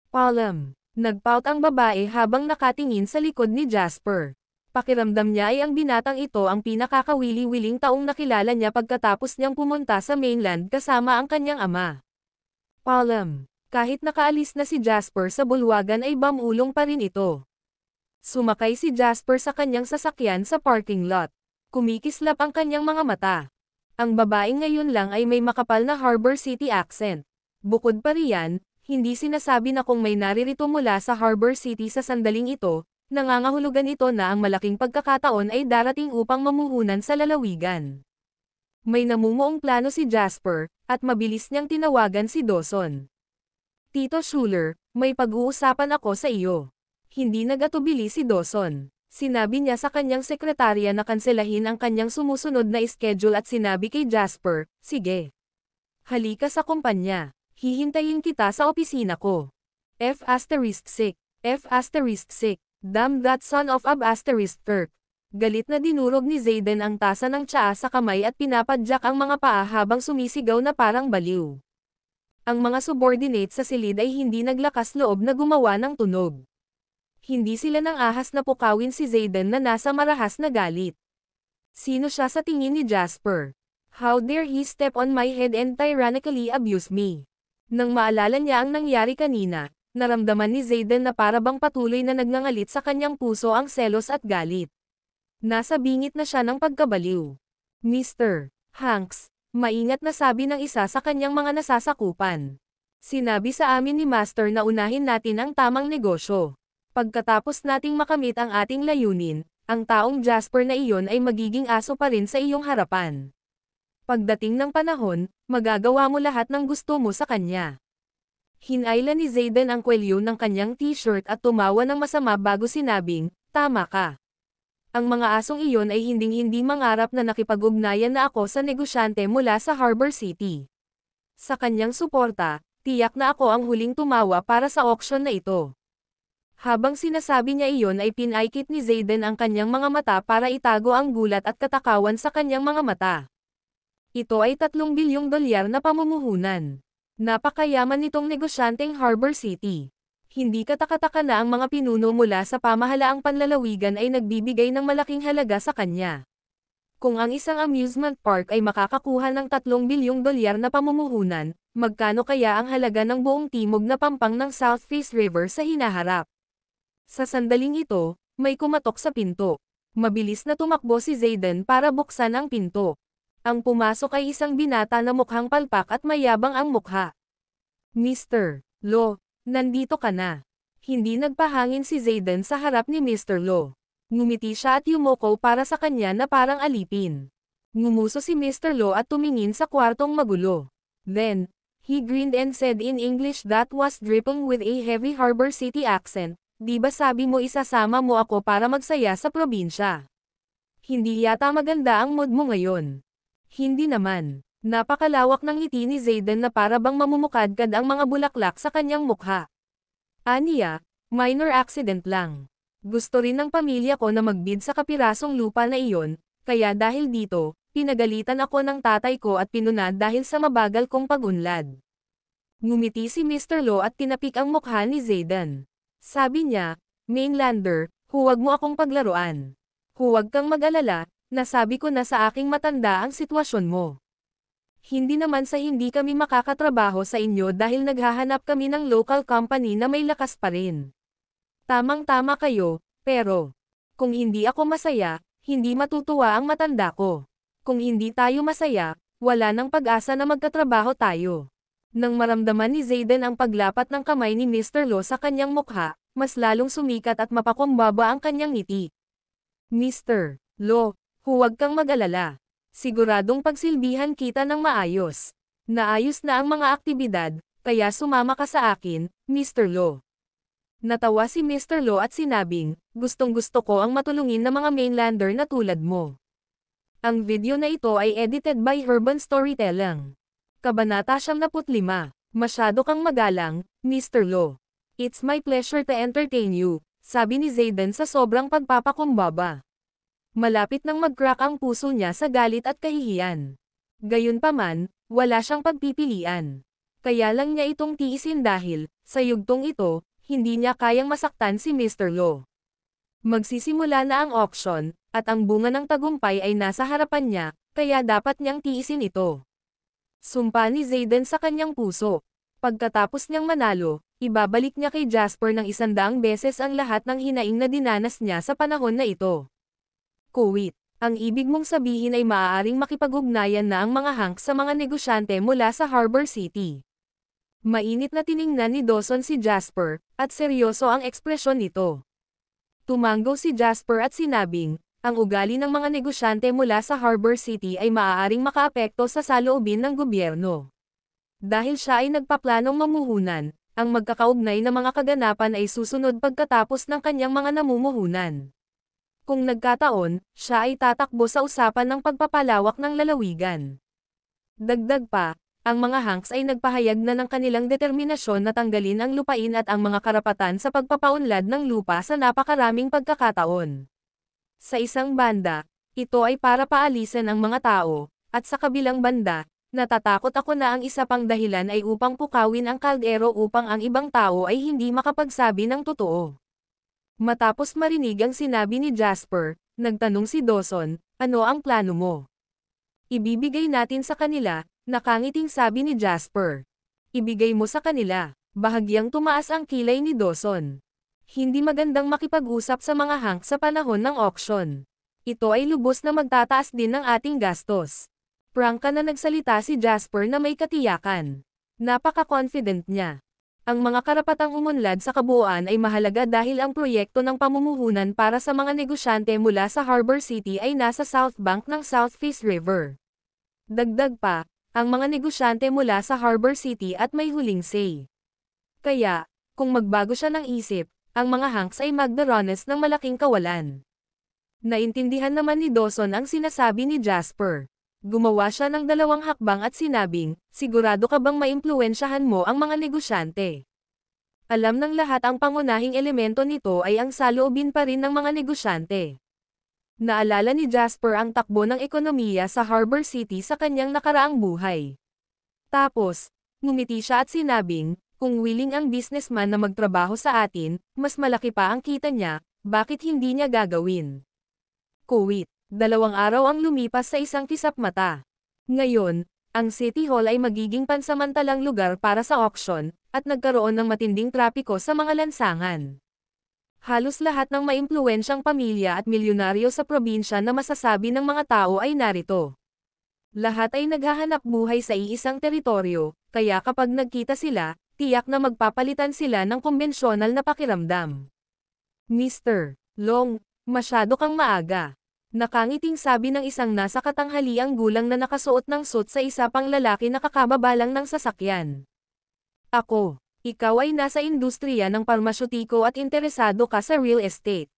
Palam. Nagpout ang babae habang nakatingin sa likod ni Jasper. Pakiramdam niya ay ang binatang ito ang pinakakawili-wiling taong nakilala niya pagkatapos niyang pumunta sa mainland kasama ang kanyang ama. Palam. Kahit nakaalis na si Jasper sa bulwagan ay bamulong pa rin ito. Sumakay si Jasper sa kanyang sasakyan sa parking lot. Kumikislap ang kanyang mga mata. Ang babae ngayon lang ay may makapal na Harbor City accent. Bukod pa riyan, hindi sinasabi na kung may naririto mula sa Harbor City sa sandaling ito, nangangahulugan ito na ang malaking pagkakataon ay darating upang mamuhunan sa lalawigan. May namumuong plano si Jasper, at mabilis niyang tinawagan si Dawson. Tito Schuler, may pag-uusapan ako sa iyo. Hindi nagatubili si Dawson. Sinabi niya sa kanyang sekretarya na kanselahin ang kanyang sumusunod na schedule at sinabi kay Jasper, sige. Halika sa kumpanya. Hihintayin kita sa opisina ko. F*6. Damn that son of a Kirk. Galit na dinurog ni Zayden ang tasa ng tsaa sa kamay at pinapadyak ang mga paa habang sumisigaw na parang baliw. Ang mga subordinate sa silid ay hindi naglakas loob na gumawa ng tunog. Hindi sila nang ahas na pukawin si Zayden na nasa marahas na galit. Sino siya sa tingin ni Jasper? How dare he step on my head and tyrannically abuse me? Nang maalala niya ang nangyari kanina, naramdaman ni Zayden na para bang patuloy na nagngangalit sa kanyang puso ang selos at galit. Nasa bingit na siya ng pagkabaliw. Mr. Hanks, maingat na sabi ng isa sa kanyang mga nasasakupan. Sinabi sa amin ni Master na unahin natin ang tamang negosyo. Pagkatapos nating makamit ang ating layunin, ang taong Jasper na iyon ay magiging aso pa rin sa iyong harapan. Pagdating ng panahon, magagawa mo lahat ng gusto mo sa kanya. Hinayla ni Zayden ang kwelyo ng kanyang t-shirt at tumawa ng masama bago sinabing, tama ka. Ang mga asong iyon ay hinding-hindi mangarap na nakipag-ugnayan na ako sa negosyante mula sa Harbor City. Sa kanyang suporta, tiyak na ako ang huling tumawa para sa auction na ito. Habang sinasabi niya iyon ay pinaikit ni Zayden ang kanyang mga mata para itago ang gulat at katakawan sa kanyang mga mata. Ito ay 3 bilyong dolyar na pamumuhunan. Napakayaman nitong negosyanteng Harbor City. Hindi katakataka na ang mga pinuno mula sa pamahalaang panlalawigan ay nagbibigay ng malaking halaga sa kanya. Kung ang isang amusement park ay makakakuha ng 3 bilyong dolyar na pamumuhunan, magkano kaya ang halaga ng buong timog na pampang ng South Face River sa hinaharap? Sa sandaling ito, may kumatok sa pinto. Mabilis na tumakbo si Zayden para buksan ang pinto. Ang pumasok ay isang binata na mukhang palpak at mayabang ang mukha. Mr. Lo, nandito ka na. Hindi nagpahangin si Zayden sa harap ni Mr. Lo. Ngumiti siya at yumoko para sa kanya na parang alipin. Ngumuso si Mr. Lo at tumingin sa kwartong magulo. Then, he grinned and said in English that was dripping with a heavy Harbor City accent, di ba sabi mo isasama mo ako para magsaya sa probinsya? Hindi yata maganda ang mood mo ngayon. Hindi naman. Napakalawak ng ngiti ni Zayden na para bang mamumukadkad ang mga bulaklak sa kanyang mukha. Aniya, minor accident lang. Gusto rin ng pamilya ko na magbid sa kapirasong lupa na iyon, kaya dahil dito, pinagalitan ako ng tatay ko at pinunad dahil sa mabagal kong pagunlad. Ngumiti si Mr. Lo at tinapik ang mukha ni Zayden. Sabi niya, Mainlander, huwag mo akong paglaruan. Huwag kang mag-alala, nasabi ko na sa aking matanda ang sitwasyon mo. Hindi naman sa hindi kami makakatrabaho sa inyo dahil naghahanap kami ng local company na may lakas pa rin. Tamang-tama kayo, pero kung hindi ako masaya, hindi matutuwa ang matanda ko. Kung hindi tayo masaya, wala nang pag-asa na magkatrabaho tayo. Nang maramdaman ni Zayden ang paglapat ng kamay ni Mr. Lo sa kanyang mukha, mas lalong sumikat at mapakumbaba ang kanyang ngiti. Mr. Lo, huwag kang mag-alala. Siguradong pagsilbihan kita ng maayos. Naayos na ang mga aktibidad, kaya sumama ka sa akin, Mr. Lo. Natawa si Mr. Lo at sinabing, gustong-gusto ko ang matulungin na mga mainlander na tulad mo. Ang video na ito ay edited by Urban Storytelling. Kabanata 75. Masyado kang magalang, Mr. Lo. It's my pleasure to entertain you, sabi ni Zayden sa sobrang pagpapakumbaba. Malapit nang mag-crack ang puso niya sa galit at kahihiyan. Gayunpaman, wala siyang pagpipilian. Kaya lang niya itong tiisin dahil, sa yugtong ito, hindi niya kayang masaktan si Mr. Lo. Magsisimula na ang auction, at ang bunga ng tagumpay ay nasa harapan niya, kaya dapat niyang tiisin ito. Sumpa ni Zayden sa kanyang puso. Pagkatapos niyang manalo, ibabalik niya kay Jasper ng 100 beses ang lahat ng hinaing na dinanas niya sa panahon na ito. Kuwit, ang ibig mong sabihin ay maaaring makipag-ugnayan na ang mga Hanks sa mga negosyante mula sa Harbor City. Mainit na tiningnan ni Dawson si Jasper, at seryoso ang ekspresyon nito. Tumanggo si Jasper at sinabing, ang ugali ng mga negosyante mula sa Harbor City ay maaaring makaapekto sa saloobin ng gobyerno. Dahil siya ay nagpaplanong mamuhunan, ang magkakaugnay na mga kaganapan ay susunod pagkatapos ng kanyang mga namumuhunan. Kung nagkataon, siya ay tatakbo sa usapan ng pagpapalawak ng lalawigan. Dagdag pa, ang mga Hanks ay nagpahayag na ng kanilang determinasyon na tanggalin ang lupain at ang mga karapatan sa pagpapaunlad ng lupa sa napakaraming pagkakataon. Sa isang banda, ito ay para paalisan ang mga tao, at sa kabilang banda, natatakot ako na ang isa pang dahilan ay upang pukawin ang kaldero upang ang ibang tao ay hindi makapagsabi ng totoo. Matapos marinig ang sinabi ni Jasper, nagtanong si Dawson, ano ang plano mo? Ibibigay natin sa kanila, nakangiting sabi ni Jasper. Ibigay mo sa kanila. Bahagyang tumaas ang kilay ni Dawson. Hindi magandang makipag-usap sa mga Hanks sa panahon ng auction. Ito ay lubos na magtataas din ng ating gastos. Prangka na nagsalita si Jasper na may katiyakan. Napaka-confident niya. Ang mga karapatang umunlad sa kabuuan ay mahalaga dahil ang proyekto ng pamumuhunan para sa mga negosyante mula sa Harbor City ay nasa South Bank ng South Peace River. Dagdag pa, ang mga negosyante mula sa Harbor City at may huling say. Kaya, kung magbago siya ng isip, ang mga Hanks ay magdaranas ng malaking kawalan. Naintindihan naman ni Dawson ang sinasabi ni Jasper. Gumawa siya ng 2 hakbang at sinabing, sigurado ka bang maimpluwensyahan mo ang mga negosyante? Alam ng lahat ang pangunahing elemento nito ay ang saloobin pa rin ng mga negosyante. Naalala ni Jasper ang takbo ng ekonomiya sa Harbor City sa kanyang nakaraang buhay. Tapos, ngumiti siya at sinabing, kung willing ang businessman na magtrabaho sa atin, mas malaki pa ang kita niya, bakit hindi niya gagawin? Kuwit. 2 araw ang lumipas sa isang kisap mata. Ngayon, ang City Hall ay magiging pansamantalang lugar para sa auction, at nagkaroon ng matinding trapiko sa mga lansangan. Halos lahat ng maimpluwensyang pamilya at milyonaryo sa probinsya na masasabi ng mga tao ay narito. Lahat ay naghahanap buhay sa iisang teritoryo, kaya kapag nagkita sila, tiyak na magpapalitan sila ng kumbensyonal na pakiramdam. Mr. Long, masyado kang maaga. Nakangiting sabi ng isang nasa katanghaliang gulang na nakasuot ng suit sa isa pang lalaki na kakababa lang ng sasakyan. Ako, ikaw ay nasa industriya ng parmasyutiko at interesado ka sa real estate.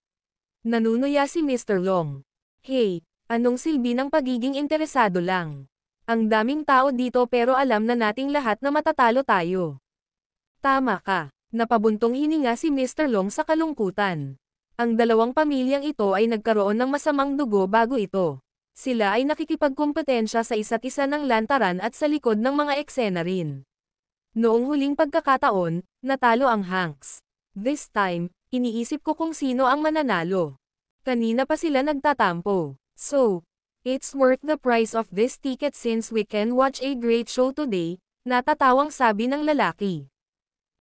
Nanunuya si Mr. Long. Hey, anong silbi ng pagiging interesado lang? Ang daming tao dito pero alam na nating lahat na matatalo tayo. Tama ka, napabuntong hininga si Mr. Long sa kalungkutan. Ang 2 pamilyang ito ay nagkaroon ng masamang dugo bago ito. Sila ay nakikipagkumpetensya sa isa't isa ng lantaran at sa likod ng mga eksena rin. Noong huling pagkakataon, natalo ang Hanks. This time, iniisip ko kung sino ang mananalo. Kanina pa sila nagtatampo. So, it's worth the price of this ticket since we can watch a great show today, natatawang sabi ng lalaki.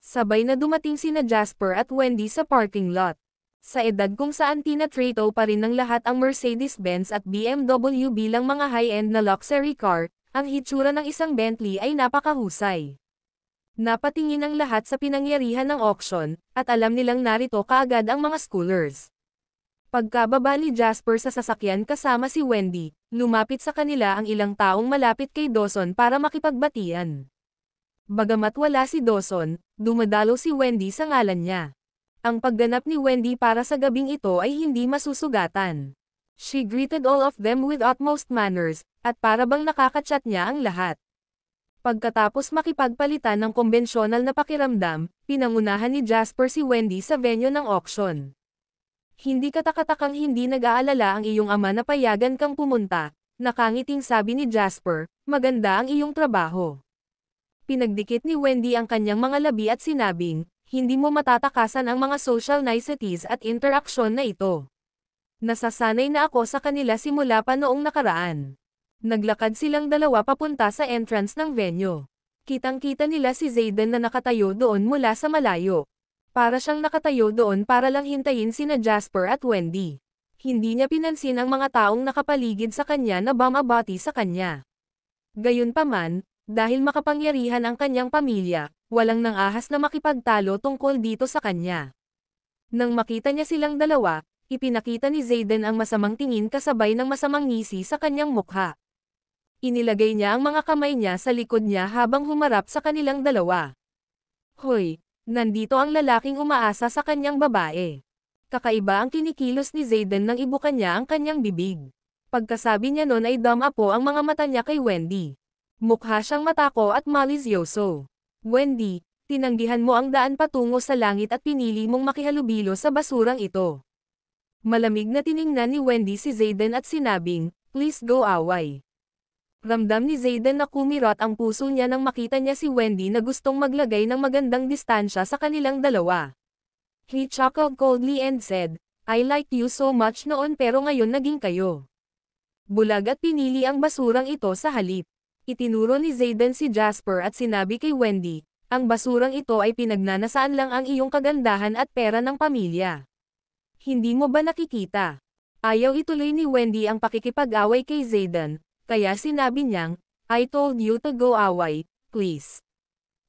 Sabay na dumating sina Jasper at Wendy sa parking lot. Sa edad kung saan tinatrato pa rin ng lahat ang Mercedes-Benz at BMW bilang mga high-end na luxury car, ang hitsura ng isang Bentley ay napakahusay. Napatingin ang lahat sa pinangyarihan ng auction, at alam nilang narito kaagad ang mga schoolers. Pagkababa ni Jasper sa sasakyan kasama si Wendy, lumapit sa kanila ang ilang taong malapit kay Dawson para makipagbatian. Bagamat wala si Dawson, dumadalo si Wendy sa ngalan niya. Ang pagganap ni Wendy para sa gabing ito ay hindi masusugatan. She greeted all of them with utmost manners, at para bang nakakachat niya ang lahat. Pagkatapos makipagpalitan ng kombensyonal na pakiramdam, pinangunahan ni Jasper si Wendy sa venue ng auction. Hindi katakatakang hindi nag-aalala ang iyong ama na payagan kang pumunta, nakangiting sabi ni Jasper, maganda ang iyong trabaho. Pinagdikit ni Wendy ang kanyang mga labi at sinabing, hindi mo matatakasan ang mga social niceties at interaksyon na ito. Nasasanay na ako sa kanila simula pa noong nakaraan. Naglakad silang dalawa papunta sa entrance ng venue. Kitang-kita nila si Zayden na nakatayo doon mula sa malayo. Para siyang nakatayo doon para lang hintayin sina Jasper at Wendy. Hindi niya pinansin ang mga taong nakapaligid sa kanya na bumabati sa kanya. Gayunpaman, dahil makapangyarihan ang kanyang pamilya, walang nang-ahas na makipagtalo tungkol dito sa kanya. Nang makita niya silang dalawa, ipinakita ni Zayden ang masamang tingin kasabay ng masamang ngisi sa kanyang mukha. Inilagay niya ang mga kamay niya sa likod niya habang humarap sa kanilang dalawa. Hoy, nandito ang lalaking umaasa sa kanyang babae. Kakaiba ang kinikilos ni Zayden nang ibukan niya ang kanyang bibig. Pagkasabi niya nun ay dumapo ang mga mata niya kay Wendy. Mukha siyang matako at malisyoso. Wendy, tinanggihan mo ang daan patungo sa langit at pinili mong makihalubilo sa basurang ito. Malamig na tiningnan ni Wendy si Zayden at sinabing, please go away. Ramdam ni Zayden na kumirot ang puso niya nang makita niya si Wendy na gustong maglagay ng magandang distansya sa kanilang dalawa. He chuckled coldly and said, I liked you so much noon pero ngayon naging kayo. Bulag at pinili ang basurang ito sa halip. Itinuro ni Zayden si Jasper at sinabi kay Wendy, ang basurang ito ay pinagnanasaan lang ang iyong kagandahan at pera ng pamilya. Hindi mo ba nakikita? Ayaw ituloy ni Wendy ang pakikipag-away kay Zayden, kaya sinabi niyang, I told you to go away, please.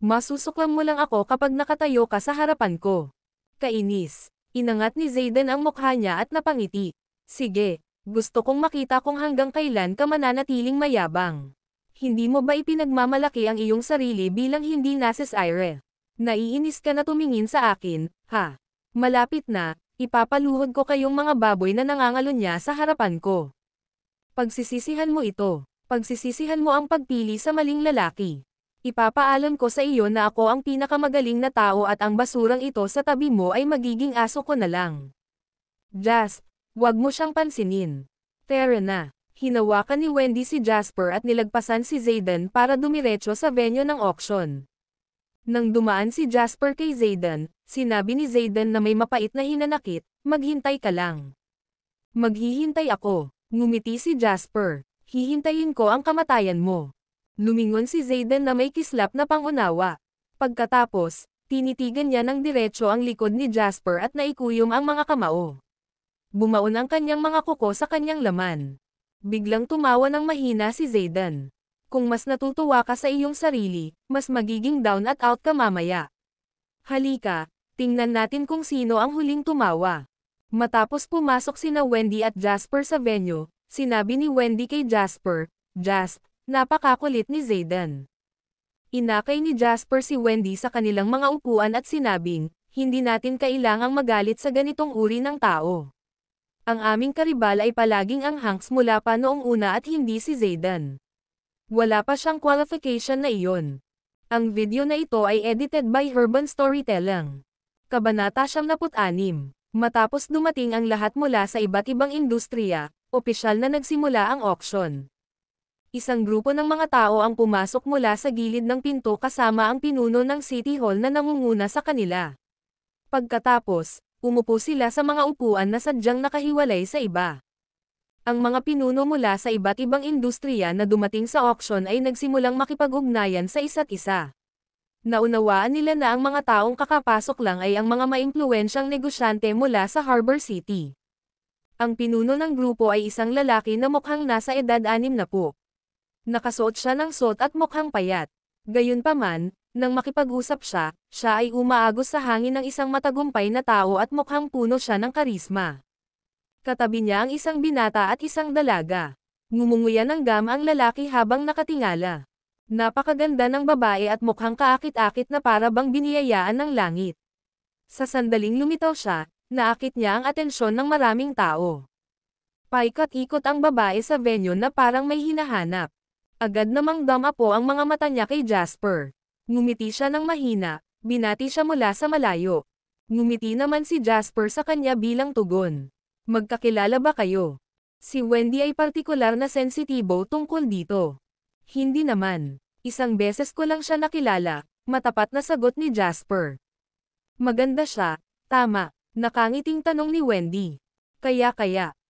Masusuklam mo lang ako kapag nakatayo ka sa harapan ko. Kainis. Inangat ni Zayden ang mukha niya at napangiti. Sige, gusto kong makita kung hanggang kailan ka mananatiling mayabang. Hindi mo ba ipinagmamalaki ang iyong sarili bilang hindi necessary? Naiinis ka na tumingin sa akin, ha? Malapit na, ipapaluhod ko kayong mga baboy na nangangalunya sa harapan ko. Pagsisisihan mo ito. Pagsisisihan mo ang pagpili sa maling lalaki. Ipapaalam ko sa iyo na ako ang pinakamagaling na tao at ang basurang ito sa tabi mo ay magiging aso ko na lang. Just, wag mo siyang pansinin. Tara na. Hinawakan ni Wendy si Jasper at nilagpasan si Zayden para dumiretso sa venue ng auction. Nang dumaan si Jasper kay Zayden, sinabi ni Zayden na may mapait na hinanakit, maghintay ka lang. Maghihintay ako, ngumiti si Jasper. Hihintayin ko ang kamatayan mo. Lumingon si Zayden na may kislap na pangunawa. Pagkatapos, tinitigan niya ng diretso ang likod ni Jasper at naikuyom ang mga kamao. Bumaon ang kanyang mga kuko sa kanyang laman. Biglang tumawa ng mahina si Zayden. Kung mas natutuwa ka sa iyong sarili, mas magiging down at out ka mamaya. Halika, tingnan natin kung sino ang huling tumawa. Matapos pumasok sina Wendy at Jasper sa venue, sinabi ni Wendy kay Jasper, Jasp, napakakulit ni Zayden. Inakay ni Jasper si Wendy sa kanilang mga upuan at sinabing, hindi natin kailangang magalit sa ganitong uri ng tao. Ang aming karibal ay palaging ang Hanks mula pa noong una at hindi si Zayden. Wala pa siyang qualification na iyon. Ang video na ito ay edited by Urban Storytelling. Kabanata 76. Matapos dumating ang lahat mula sa iba't ibang industriya, opisyal na nagsimula ang auction. Isang grupo ng mga tao ang pumasok mula sa gilid ng pinto kasama ang pinuno ng City Hall na nangunguna sa kanila. Pagkatapos, umupo sila sa mga upuan na sadyang nakahiwalay sa iba. Ang mga pinuno mula sa iba't ibang industriya na dumating sa auction ay nagsimulang makipag-ugnayan sa isa't isa. Naunawaan nila na ang mga taong kakapasok lang ay ang mga maimpluwensyang negosyante mula sa Harbor City. Ang pinuno ng grupo ay isang lalaki na mukhang nasa edad 60. Nakasuot siya ng suot at mukhang payat. Gayunpaman, nang makipag-usap siya, siya ay umaagos sa hangin ng isang matagumpay na tao at mukhang puno siya ng karisma. Katabi niya ang isang binata at isang dalaga. Ngumunguya ng gama ang lalaki habang nakatingala. Napakaganda ng babae at mukhang kaakit-akit na para bang biniyayaan ng langit. Sa sandaling lumitaw siya, naakit niya ang atensyon ng maraming tao. Paikot-ikot ang babae sa venue na parang may hinahanap. Agad namang dumapo ang mga mata niya kay Jasper. Ngumiti siya ng mahina, binati siya mula sa malayo. Ngumiti naman si Jasper sa kanya bilang tugon. Magkakilala ba kayo? Si Wendy ay partikular na sensitibo tungkol dito. Hindi naman. Isang beses ko lang siya nakilala, matapat na sagot ni Jasper. Maganda siya, tama, nakangiting tanong ni Wendy. Kaya,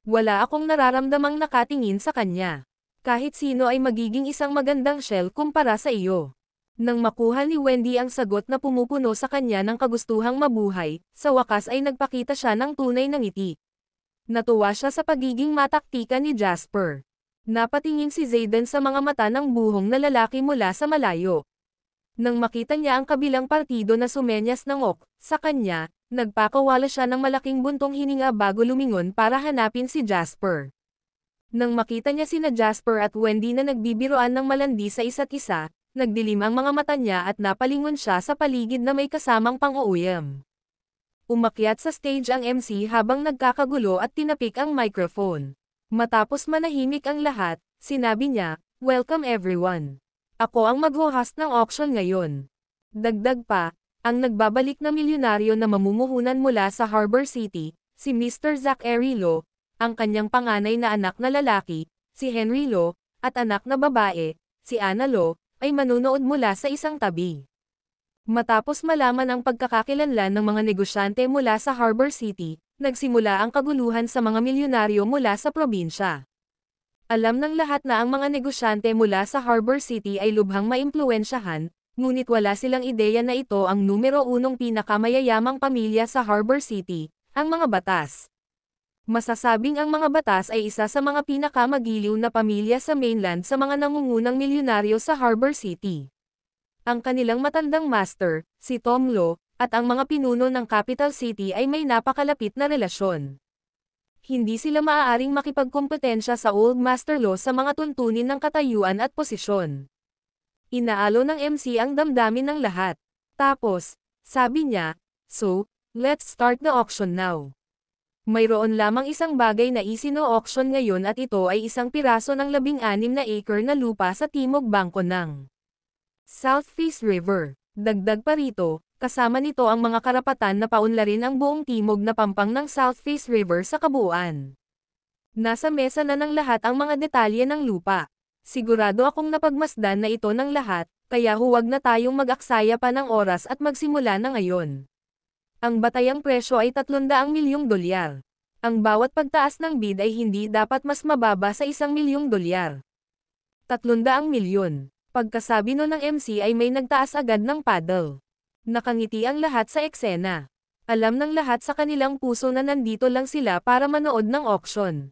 wala akong nararamdamang nakatingin sa kanya. Kahit sino ay magiging isang magandang shell kumpara sa iyo. Nang makuha ni Wendy ang sagot na pumupuno sa kanya ng kagustuhang mabuhay, sa wakas ay nagpakita siya ng tunay na ngiti. Natuwa siya sa pagiging mataktika ni Jasper. Napatingin si Zayden sa mga mata ng buhong na lalaki mula sa malayo. Nang makita niya ang kabilang partido na sumenyas ng sa kanya, nagpakawala siya ng malaking buntong hininga bago lumingon para hanapin si Jasper. Nang makita niya sina Jasper at Wendy na nagbibiroan ng malandi sa isa't isa, nagdilim ang mga mata niya at napalingon siya sa paligid na may kasamang pang-uuyam. Umakyat sa stage ang MC habang nagkakagulo at tinapik ang microphone. Matapos manahimik ang lahat, sinabi niya, "Welcome everyone. Ako ang mag-host ng auction ngayon." Dagdag pa, ang nagbabalik na milyonaryo na mamumuhunan mula sa Harbor City, si Mr. Zachary Lo, ang kanyang panganay na anak na lalaki, si Henry Lo, at anak na babae, si Anna Lo, ay manunood mula sa isang tabi. Matapos malaman ang pagkakakilanlan ng mga negosyante mula sa Harbor City, nagsimula ang kaguluhan sa mga milyonaryo mula sa probinsya. Alam ng lahat na ang mga negosyante mula sa Harbor City ay lubhang maimpluwensyahan, ngunit wala silang ideya na ito ang numero 1 pinakamayayamang pamilya sa Harbor City, ang mga batas. Masasabing ang mga batas ay isa sa mga pinakamagiliw na pamilya sa mainland sa mga nangungunang milyonaryo sa Harbor City. Ang kanilang matandang master, si Tom Lo, at ang mga pinuno ng Capital City ay may napakalapit na relasyon. Hindi sila maaaring makipagkompetensya sa Old Master Lo sa mga tuntunin ng katayuan at posisyon. Inaalo ng MC ang damdamin ng lahat. Tapos, sabi niya, "So, let's start the auction now." Mayroon lamang isang bagay na isino-auction ngayon at ito ay isang piraso ng 16 na acre na lupa sa timog bangko ng South Face River. Dagdag pa rito, kasama nito ang mga karapatan na paunlarin ang buong timog na pampang ng South Face River sa kabuuan. Nasa mesa na ng lahat ang mga detalye ng lupa. Sigurado akong napagmasdan na ito ng lahat, kaya huwag na tayong mag-aksaya pa ng oras at magsimula na ngayon. Ang batayang presyo ay 300 milyong dolyar. Ang bawat pagtaas ng bid ay hindi dapat mas mababa sa 1 milyong dolyar. 300 milyon. Pagkasabi no ng MC ay may nagtaas agad ng paddle. Nakangiti ang lahat sa eksena. Alam ng lahat sa kanilang puso na nandito lang sila para manood ng auction.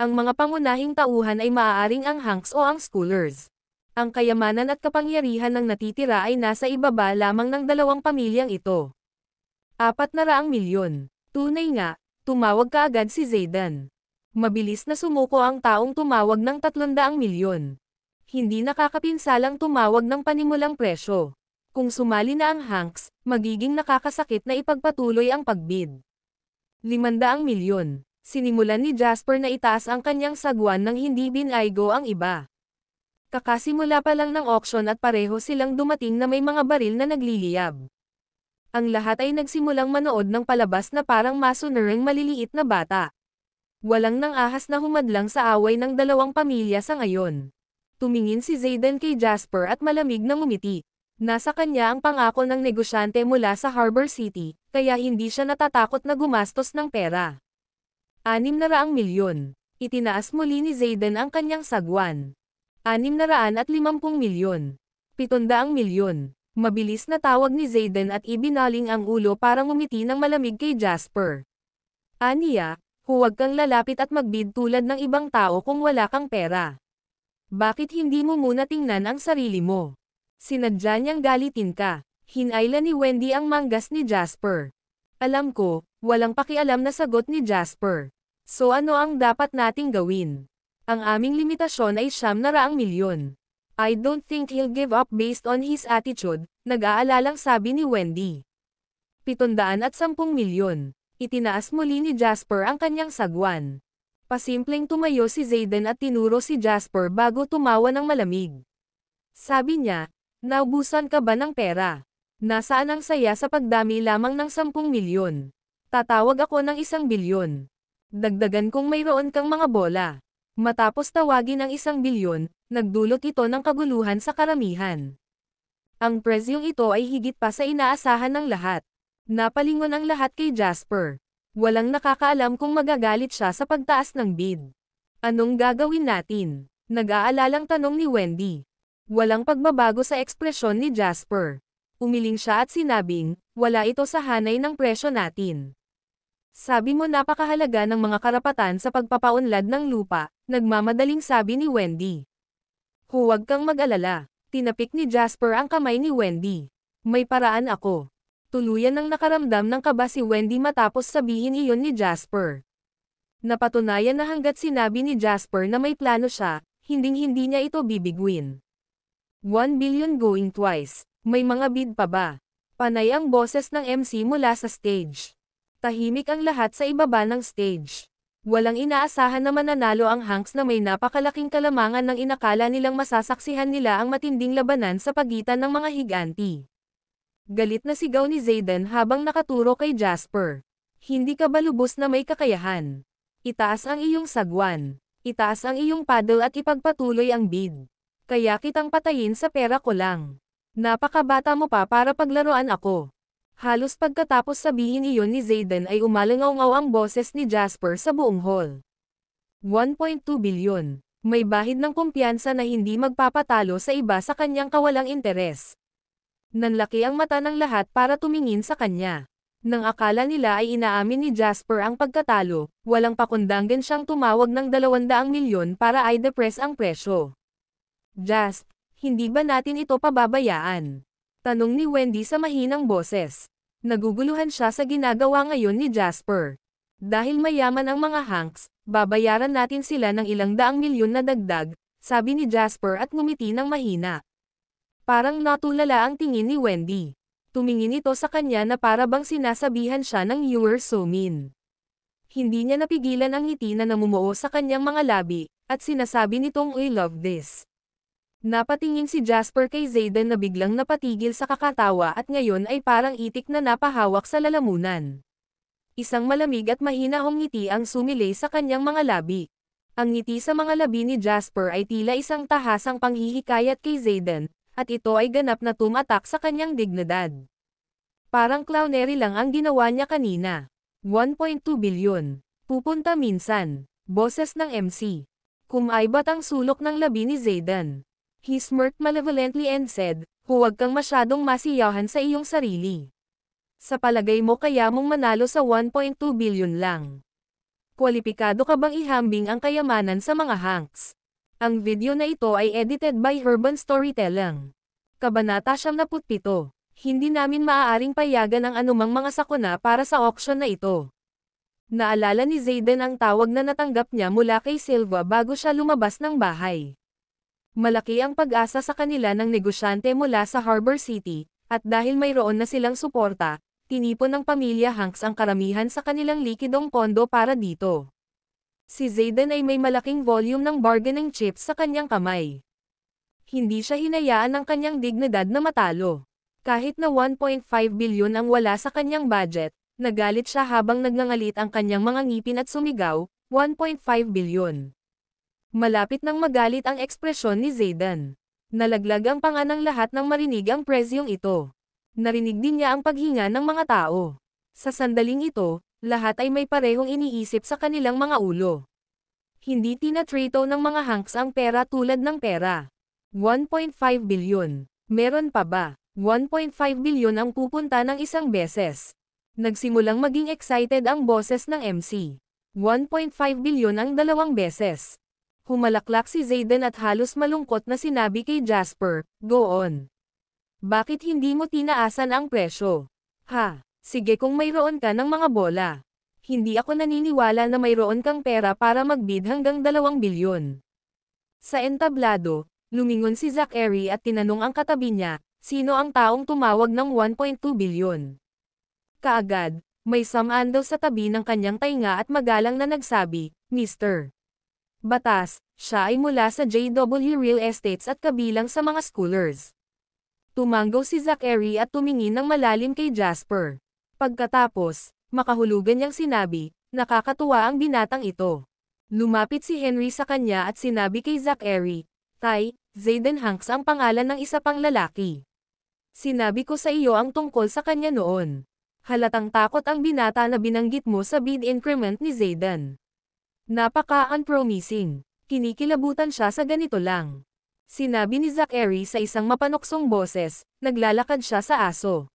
Ang mga pangunahing tauhan ay maaaring ang Hanks o ang Schoolers. Ang kayamanan at kapangyarihan ng natitira ay nasa ibaba lamang ng dalawang pamilyang ito. 400 milyon. Tunay nga, tumawag kaagad si Zayden. Mabilis na sumuko ang taong tumawag ng 300 milyon. Hindi nakakapinsalang tumawag ng panimulang presyo. Kung sumali na ang Hanks, magiging nakakasakit na ipagpatuloy ang pagbid. 500 milyon. Sinimulan ni Jasper na itaas ang kanyang sagwan nang hindi binaygo ang iba. Kakasimula pa lang ng auction at pareho silang dumating na may mga baril na nagliliyab. Ang lahat ay nagsimulang manood ng palabas na parang masunuring maliliit na bata. Walang nang ahas na humadlang sa away ng dalawang pamilya sa ngayon. Tumingin si Zayden kay Jasper at malamig na ngumiti. Nasa kanya ang pangako ng negosyante mula sa Harbor City, kaya hindi siya natatakot na gumastos ng pera. 600 milyon. Itinaas muli ni Zayden ang kanyang sagwan. 650 milyon. 700 milyon. Mabilis na tawag ni Zayden at ibinaling ang ulo para ngumiti ng malamig kay Jasper. Aniya, huwag kang lalapit at magbid tulad ng ibang tao kung wala kang pera. Bakit hindi mo muna tingnan ang sarili mo? Sinadya niyang galitin ka. Hinayla ni Wendy ang manggas ni Jasper. Alam ko, walang pakialam na sagot ni Jasper. So ano ang dapat nating gawin? Ang aming limitasyon ay ₱900,000. I don't think he'll give up based on his attitude, nag-aalalang sabi ni Wendy. 710,000,000. Itinaas muli ni Jasper ang kanyang sagwan. Pasimpleng tumayo si Zayden at tinuro si Jasper bago tumawa ng malamig. Sabi niya, naubusan ka ba ng pera? Nasaan ang saya sa pagdami lamang ng 10,000,000? Tatawag ako ng 1 bilyon. Dagdagan kung mayroon kang mga bola. Matapos tawagin ang 1 bilyon, nagdulot ito ng kaguluhan sa karamihan. Ang presyong ito ay higit pa sa inaasahan ng lahat. Napalingon ang lahat kay Jasper. Walang nakakaalam kung magagalit siya sa pagtaas ng bid. Anong gagawin natin? Nag-aalalang tanong ni Wendy. Walang pagbabago sa ekspresyon ni Jasper. Umiling siya at sinabing, wala ito sa hanay ng presyo natin. Sabi mo napakahalaga ng mga karapatan sa pagpapaunlad ng lupa, nagmamadaling sabi ni Wendy. Huwag kang mag-alala. Tinapik ni Jasper ang kamay ni Wendy. May paraan ako. Tuluyan ng nakaramdam ng kaba si Wendy matapos sabihin iyon ni Jasper. Napatunayan na hanggat sinabi ni Jasper na may plano siya, hinding-hindi niya ito bibiguin. 1 billion going twice. May mga bid pa ba? Panay ang boses ng MC mula sa stage. Tahimik ang lahat sa ibaba ng stage. Walang inaasahan na mananalo ang Hanks na may napakalaking kalamangan ng inakala nilang masasaksihan nila ang matinding labanan sa pagitan ng mga higanti. Galit na sigaw ni Zayden habang nakaturo kay Jasper. Hindi ka ba lubos na may kakayahan? Itaas ang iyong sagwan. Itaas ang iyong paddle at ipagpatuloy ang bid. Kaya kitang patayin sa pera ko lang. Napakabata mo pa para paglaruan ako. Halos pagkatapos sabihin iyon ni Zayden ay umalangaw-ngaw ang boses ni Jasper sa buong hall. 1.2 bilyon. May bahid ng kumpiyansa na hindi magpapatalo sa iba sa kanyang kawalang interes. Nanlaki ang mata ng lahat para tumingin sa kanya. Nang akala nila ay inaamin ni Jasper ang pagkatalo, walang pakundangan siyang tumawag ng 200 milyon para i-depress ang presyo. Jasp, hindi ba natin ito pababayaan? Tanong ni Wendy sa mahinang boses. Naguguluhan siya sa ginagawa ngayon ni Jasper. Dahil mayaman ang mga Hanks, babayaran natin sila ng ilang daang milyon na dagdag, sabi ni Jasper at ngumiti ng mahina. Parang natulala ang tingin ni Wendy. Tumingin ito sa kanya na para bang sinasabihan siya ng "You were so mean." Hindi niya napigilan ang ngiti na namumuo sa kanyang mga labi, at sinasabi nitong "I love this." Napatingin si Jasper kay Zayden na biglang napatigil sa kakatawa at ngayon ay parang itik na napahawak sa lalamunan. Isang malamig at mahinahong ngiti ang sumilay sa kanyang mga labi. Ang ngiti sa mga labi ni Jasper ay tila isang tahasang panghihikayat kay Zayden, at ito ay ganap na tumatak sa kanyang dignidad. Parang clownery lang ang ginawa niya kanina. 1.2 bilyon. Pupunta minsan. Boses ng MC. Kumaibat ang sulok ng labi ni Zayden. He smirked malevolently and said, huwag kang masyadong masiyahan sa iyong sarili. Sa palagay mo kaya mong manalo sa 1.2 bilyon lang. Kwalipikado ka bang ihambing ang kayamanan sa mga Hanks? Ang video na ito ay edited by Urban Storytelling. Kabanata 77. Hindi namin maaaring payagan ang anumang mga sakuna para sa auction na ito. Naalala ni Zayden ang tawag na natanggap niya mula kay Silva bago siya lumabas ng bahay. Malaki ang pag-asa sa kanila ng negosyante mula sa Harbor City, at dahil mayroon na silang suporta, tinipon ng pamilya Hanks ang karamihan sa kanilang likidong pondo para dito. Si Zayden ay may malaking volume ng bargaining chips sa kanyang kamay. Hindi siya hinayaan ng kanyang dignidad na matalo. Kahit na 1.5 bilyon ang wala sa kanyang budget, nagalit siya habang nagngangalit ang kanyang mga ngipin at sumigaw, 1.5 bilyon. Malapit nang magalit ang ekspresyon ni Zayden. Nalaglag ang panga ng lahat nang marinig ang presyong ito. Narinig din niya ang paghinga ng mga tao. Sa sandaling ito, lahat ay may parehong iniisip sa kanilang mga ulo. Hindi tinatrito ng mga Hanks ang pera tulad ng pera. 1.5 bilyon. Meron pa ba? 1.5 bilyon ang pupunta ng isang beses. Nagsimulang maging excited ang boses ng MC. 1.5 bilyon ang 2 beses. Humalaklak si Zayden at halos malungkot na sinabi kay Jasper, "Go on. Bakit hindi mo tinaasan ang presyo? Ha, sige kung mayroon ka ng mga bola. Hindi ako naniniwala na mayroon kang pera para magbid hanggang 2 bilyon." Sa entablado, lumingon si Zachary at tinanong ang katabi niya, sino ang taong tumawag ng 1.2 bilyon. Kaagad, may samando sa tabi ng kanyang tainga at magalang na nagsabi, "Mr. Batas, siya ay mula sa JW Real Estates at kabilang sa mga schoolers." Tumanggaw si Zachary at tumingin ng malalim kay Jasper. Pagkatapos, makahulugan niyang sinabi, "Nakakatuwa ang binatang ito." Lumapit si Henry sa kanya at sinabi kay Zachary, "Tay, Zayden Hanks ang pangalan ng isa pang lalaki. Sinabi ko sa iyo ang tungkol sa kanya noon." Halatang takot ang binata na binanggit mo sa bid increment ni Zayden. Napaka-unpromising. Kinikilabutan siya sa ganito lang. Sinabi ni Zachary sa isang mapanuksong boses, naglalakad siya sa aso.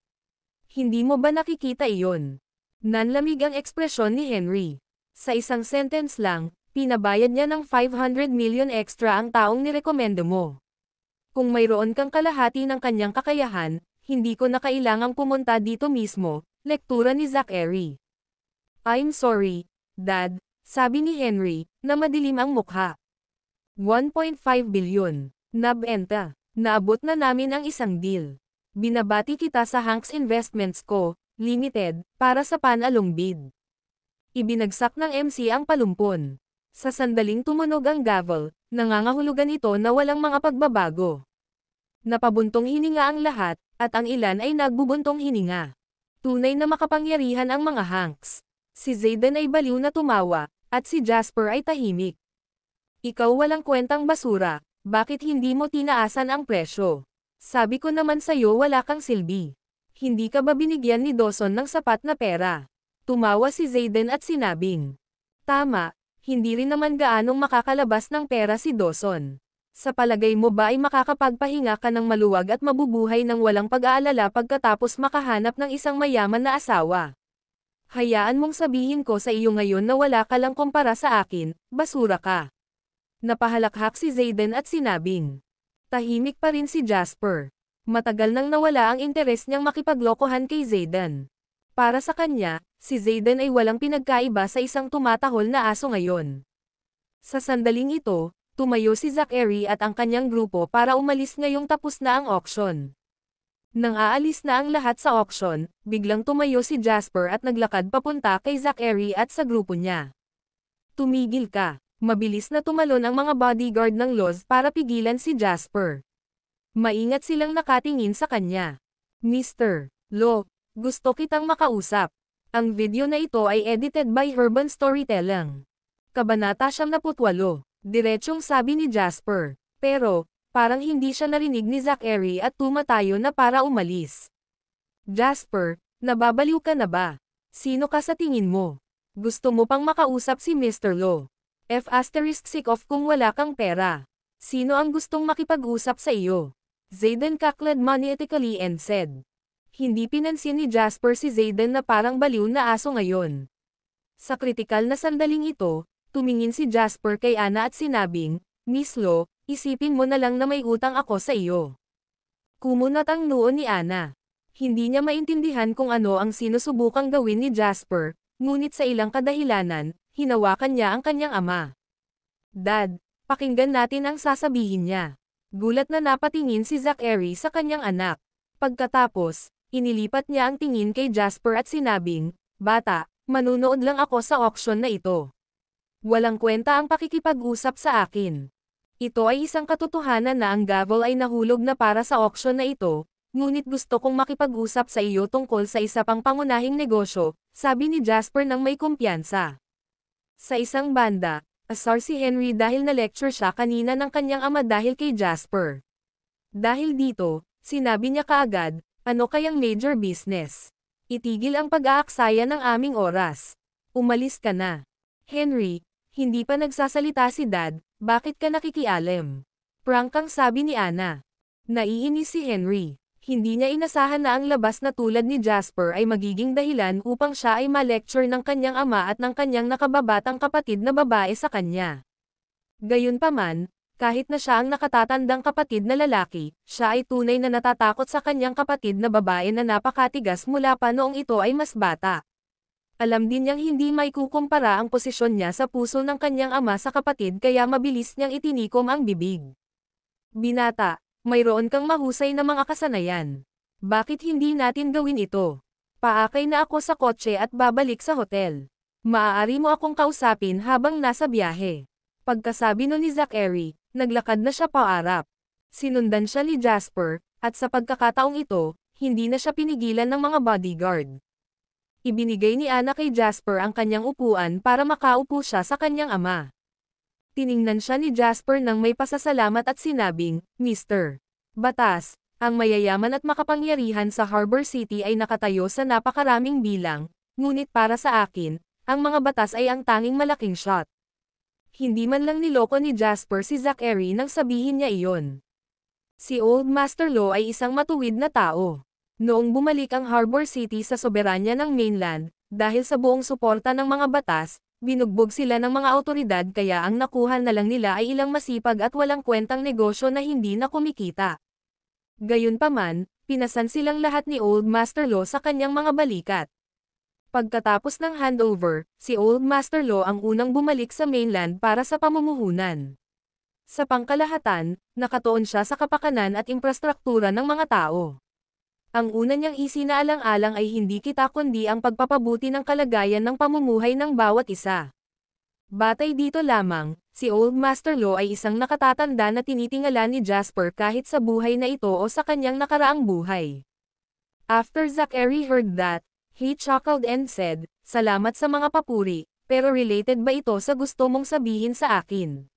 Hindi mo ba nakikita iyon? Nanlamig ang ekspresyon ni Henry. Sa isang sentence lang, pinabayad niya ng 500 million extra ang taong nirekomendo mo. Kung mayroon kang kalahati ng kanyang kakayahan, hindi ko na kailangang pumunta dito mismo, lektura ni Zachary. "I'm sorry, Dad," sabi ni Henry, na madilim ang mukha. 1.5 bilyon. Nabenta. Naabot na namin ang isang deal. Binabati kita sa Hanks Investments Co., Limited, para sa panalong bid. Ibinagsak ng MC ang palumpon. Sa sandaling tumunog ang gavel, nangangahulugan ito na walang mga pagbabago. Napabuntong hininga ang lahat, at ang ilan ay nagbubuntong hininga. Tunay na makapangyarihan ang mga Hanks. Si Zayden ay baliw na tumawa, at si Jasper ay tahimik. "Ikaw walang kwentang basura, bakit hindi mo tinaasan ang presyo? Sabi ko naman sa'yo wala kang silbi. Hindi ka ba binigyan ni Dawson ng sapat na pera?" Tumawa si Zayden at sinabing, "Tama, hindi rin naman gaanong makakalabas ng pera si Dawson. Sa palagay mo ba ay makakapagpahinga ka ng maluwag at mabubuhay ng walang pag-aalala pagkatapos makahanap ng isang mayaman na asawa? Hayaan mong sabihin ko sa iyo ngayon na wala ka lang kumpara sa akin, basura ka." Napahalakhak si Zayden at sinabing. Tahimik pa rin si Jasper. Matagal nang nawala ang interes niyang makipaglokohan kay Zayden. Para sa kanya, si Zayden ay walang pinagkaiba sa isang tumatahol na aso ngayon. Sa sandaling ito, tumayo si Zachary at ang kanyang grupo para umalis ngayong tapos na ang auction. Nang aalis na ang lahat sa auction, biglang tumayo si Jasper at naglakad papunta kay Zachary at sa grupo niya. "Tumigil ka." Mabilis na tumalon ang mga bodyguard ng Loz para pigilan si Jasper. Maingat silang nakatingin sa kanya. "Mr. Lo, gusto kitang makausap." Ang video na ito ay edited by Urban Storytelling. Kabanata 78. Diretsyong sabi ni Jasper. Pero, parang hindi siya narinig ni Zachary at tumatayo na para umalis. "Jasper, nababaliw ka na ba? Sino ka sa tingin mo? Gusto mo pang makausap si Mr. Lo? Sick off kung wala kang pera. Sino ang gustong makipag-usap sa iyo?" Zayden cackled maniacally and said. Hindi pinansin ni Jasper si Zayden na parang baliw na aso ngayon. Sa kritikal na sandaling ito, tumingin si Jasper kay Anna at sinabing, "Miss Lo, isipin mo na lang na may utang ako sa iyo." Kumunat ang noo ni Anna. Hindi niya maintindihan kung ano ang sinusubukang gawin ni Jasper, ngunit sa ilang kadahilanan, hinawakan niya ang kanyang ama. "Dad, pakinggan natin ang sasabihin niya." Gulat na napatingin si Zachary sa kanyang anak. Pagkatapos, inilipat niya ang tingin kay Jasper at sinabing, "Bata, manunood lang ako sa auction na ito. Walang kwenta ang pakikipag-usap sa akin. Ito ay isang katotohanan na ang gavel ay nahulog na para sa auction na ito, ngunit gusto kong makipag-usap sa iyo tungkol sa isa pang pangunahing negosyo," sabi ni Jasper nang may kumpiyansa. Sa isang banda, asar si Henry dahil na-lecture siya kanina ng kanyang ama dahil kay Jasper. Dahil dito, sinabi niya kaagad, "Ano kayang major business? Itigil ang pag-aaksaya ng aming oras. Umalis ka na." "Henry, hindi pa nagsasalita si Dad, bakit ka nakikialam?" Prangkang sabi ni Anna. Naiinis si Henry. Hindi niya inasahan na ang labas na tulad ni Jasper ay magiging dahilan upang siya ay ma-lecture ng kanyang ama at ng kanyang nakababatang kapatid na babae sa kanya. Gayunpaman, kahit na siya ang nakatatandang kapatid na lalaki, siya ay tunay na natatakot sa kanyang kapatid na babae na napakatigas mula pa noong ito ay mas bata. Alam din niyang hindi may kukumpara ang posisyon niya sa puso ng kanyang ama sa kapatid kaya mabilis niyang itinikom ang bibig. Binata, mayroon kang mahusay na mga kasanayan. Bakit hindi natin gawin ito? Paakay na ako sa kotse at babalik sa hotel. Maaari mo akong kausapin habang nasa biyahe. Pagkasabi no ni Zachary, naglakad na siya paarap. Sinundan siya ni Jasper, at sa pagkakataong ito, hindi na siya pinigilan ng mga bodyguard. Ibinigay ni Anna kay Jasper ang kanyang upuan para makaupo siya sa kanyang ama. Tiningnan siya ni Jasper nang may pasasalamat at sinabing, Mr. Batas, ang mayayaman at makapangyarihan sa Harbor City ay nakatayo sa napakaraming bilang, ngunit para sa akin, ang mga batas ay ang tanging malaking shot. Hindi man lang niloko ni Jasper si Zachary nang sabihin niya iyon. Si Old Master Law ay isang matuwid na tao. Noong bumalik ang Harbor City sa soberanya ng mainland, dahil sa buong suporta ng mga batas, binugbog sila ng mga awtoridad kaya ang nakuha na lang nila ay ilang masipag at walang kwentang negosyo na hindi na kumikita. Gayunpaman, pinasan silang lahat ni Old Master Law sa kanyang mga balikat. Pagkatapos ng handover, si Old Master Law ang unang bumalik sa mainland para sa pamumuhunan. Sa pangkalahatan, nakatuon siya sa kapakanan at infrastruktura ng mga tao. Ang una niyang isinaalang-alang ay hindi kita kundi ang pagpapabuti ng kalagayan ng pamumuhay ng bawat isa. Batay dito lamang, si Old Master Law ay isang nakatatanda na tinitingala ni Jasper kahit sa buhay na ito o sa kanyang nakaraang buhay. After Zachary heard that, he chuckled and said, "Salamat sa mga papuri, pero related ba ito sa gusto mong sabihin sa akin?"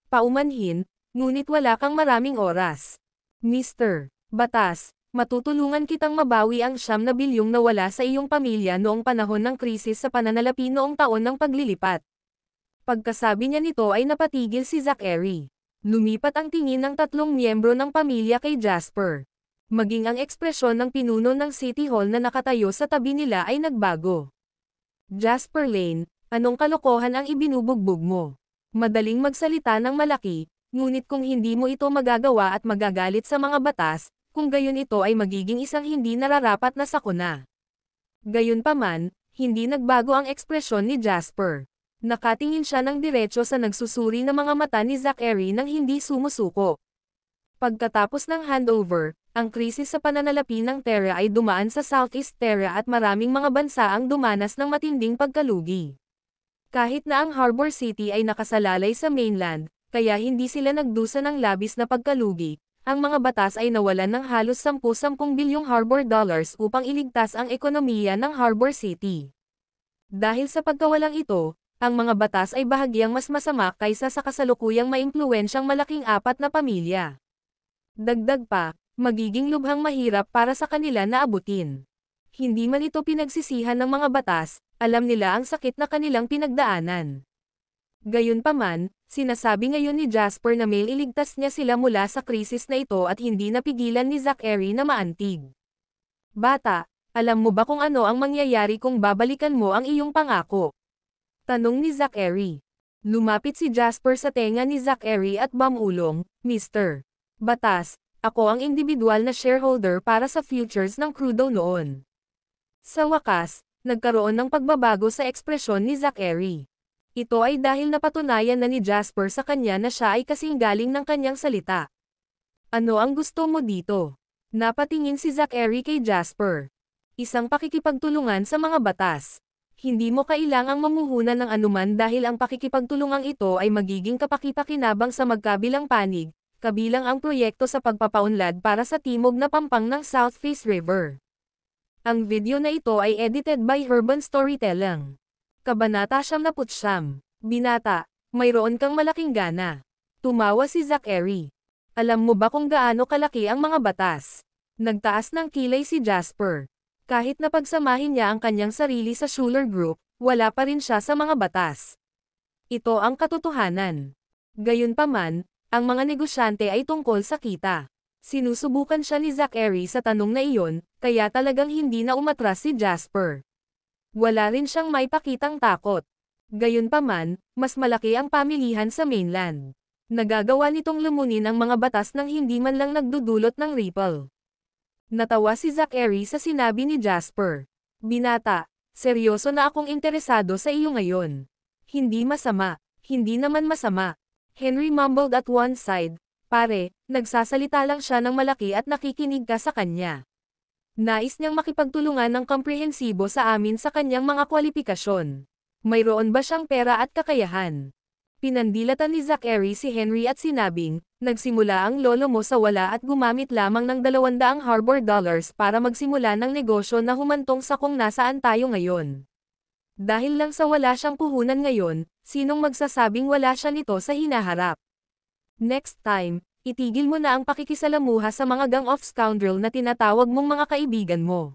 Paumanhin, ngunit wala kang maraming oras. Mr. Batas, matutulungan kitang mabawi ang 9 bilyong nawala sa iyong pamilya noong panahon ng krisis sa pananalapi noong taon ng paglilipat. Pagkasabi niya nito ay napatigil si Zachary. Lumipat ang tingin ng 3 miyembro ng pamilya kay Jasper. Maging ang ekspresyon ng pinuno ng City Hall na nakatayo sa tabi nila ay nagbago. Jasper Lane, anong kalokohan ang ibinubugbog mo? Madaling magsalita ng malaki, ngunit kung hindi mo ito magagawa at magagalit sa mga batas, kung gayon ito ay magiging isang hindi nararapat na sakuna. Gayunpaman, hindi nagbago ang ekspresyon ni Jasper. Nakatingin siya ng diretso sa nagsusuri na mga mata ni Zachary nang hindi sumusuko. Pagkatapos ng handover, ang krisis sa pananalapi ng Terra ay dumaan sa Southeast Terra at maraming mga bansa ang dumanas ng matinding pagkalugi. Kahit na ang Harbor City ay nakasalalay sa mainland, kaya hindi sila nagdusa ng labis na pagkalugi, ang mga batas ay nawalan ng halos 10 bilyong harbor dollars upang iligtas ang ekonomiya ng Harbor City. Dahil sa pagkawalang ito, ang mga batas ay bahagyang mas masama kaysa sa kasalukuyang maimpluwensyang malaking 4 na pamilya. Dagdag pa, magiging lubhang mahirap para sa kanila na abutin. Hindi man ito pinagsisihan ng mga batas, alam nila ang sakit na kanilang pinagdaanan. Gayunpaman, sinasabi ngayon ni Jasper na may iligtas niya sila mula sa krisis na ito at hindi napigilan ni Zachary na maantig. Bata, alam mo ba kung ano ang mangyayari kung babalikan mo ang iyong pangako? Tanong ni Zachary. Lumapit si Jasper sa tenga ni Zachary at bumulong, Mr. Batas, ako ang individual na shareholder para sa futures ng crudo noon. Sa wakas, nagkaroon ng pagbabago sa ekspresyon ni Zachary. Ito ay dahil napatunayan na ni Jasper sa kanya na siya ay kasing galing ng kanyang salita. Ano ang gusto mo dito? Napatingin si Zachary kay Jasper. Isang pakikipagtulungan sa mga batas. Hindi mo kailangang mamuhunan ng anuman dahil ang pakikipagtulungang ito ay magiging kapakipakinabang sa magkabilang panig, kabilang ang proyekto sa pagpapaunlad para sa timog na pampang ng South Face River. Ang video na ito ay edited by Urban Storytelling. Kabanata 79. Binata, mayroon kang malaking gana. Tumawa si Zachary. Alam mo ba kung gaano kalaki ang mga batas? Nagtaas ng kilay si Jasper. Kahit na pagsamahin niya ang kanyang sarili sa Schuler Group, wala pa rin siya sa mga batas. Ito ang katotohanan. Gayunpaman, ang mga negosyante ay tungkol sa kita. Sinusubukan siya ni Zachary sa tanong na iyon, kaya talagang hindi na umatras si Jasper. Wala rin siyang maipakitang takot. Gayunpaman, mas malaki ang pamilihan sa mainland. Nagagawa nitong lumunin ang mga batas nang hindi man lang nagdudulot ng ripple. Natawa si Zachary sa sinabi ni Jasper. Binata, seryoso na akong interesado sa iyo ngayon. Hindi masama, hindi naman masama. Henry mumbled at one side. Pare, nagsasalita lang siya ng malaki at nakikinig ka sa kanya. Nais niyang makipagtulungan ng komprehensibo sa amin sa kanyang mga kwalifikasyon. Mayroon ba siyang pera at kakayahan? Pinandilatan ni Zachary si Henry at sinabing, nagsimula ang lolo mo sa wala at gumamit lamang ng 200 harbor dollars para magsimula ng negosyo na humantong sa kung nasaan tayo ngayon. Dahil lang sa wala siyang puhunan ngayon, sinong magsasabing wala siya nito sa hinaharap? Next time, itigil mo na ang pakikisalamuha sa mga gang of scoundrel na tinatawag mong mga kaibigan mo.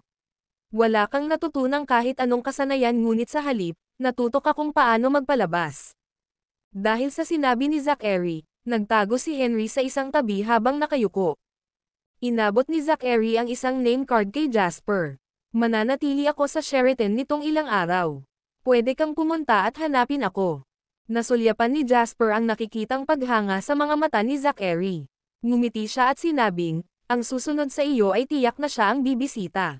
Wala kang natutunang kahit anong kasanayan ngunit sa halip, natuto ka kung paano magpalabas. Dahil sa sinabi ni Zachary, nagtago si Henry sa isang tabi habang nakayuko. Inabot ni Zachary ang isang name card kay Jasper. Mananatili ako sa Sheraton nitong ilang araw. Pwede kang pumunta at hanapin ako. Nasulyapan ni Jasper ang nakikitang paghanga sa mga mata ni Zachary. Ngumiti siya at sinabing, ang susunod sa iyo ay tiyak na siya ang bibisita.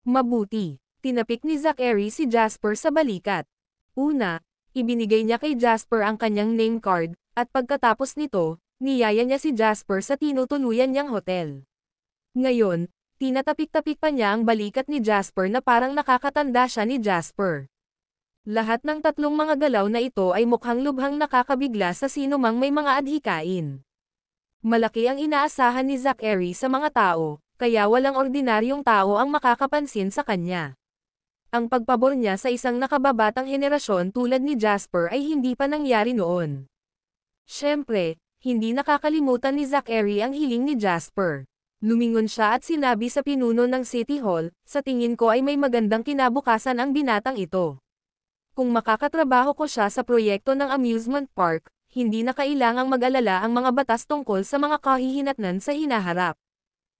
Mabuti, tinapik ni Zachary si Jasper sa balikat. Una, ibinigay niya kay Jasper ang kanyang name card, at pagkatapos nito, niyaya niya si Jasper sa tinutuluyan niyang hotel. Ngayon, tinatapik-tapik pa niya ang balikat ni Jasper na parang nakakatanda siya ni Jasper. Lahat ng tatlong mga galaw na ito ay mukhang lubhang nakakabigla sa sino mang may mga adhikain. Malaki ang inaasahan ni Zachary sa mga tao, kaya walang ordinaryong tao ang makakapansin sa kanya. Ang pagpabor niya sa isang nakababatang henerasyon tulad ni Jasper ay hindi pa nangyari noon. Siyempre, hindi nakakalimutan ni Zachary ang hiling ni Jasper. Lumingon siya at sinabi sa pinuno ng City Hall, sa tingin ko ay may magandang kinabukasan ang binatang ito. Kung makakatrabaho ko siya sa proyekto ng amusement park, hindi na kailangang mag-alala ang mga batas tungkol sa mga kahihinatnan sa hinaharap.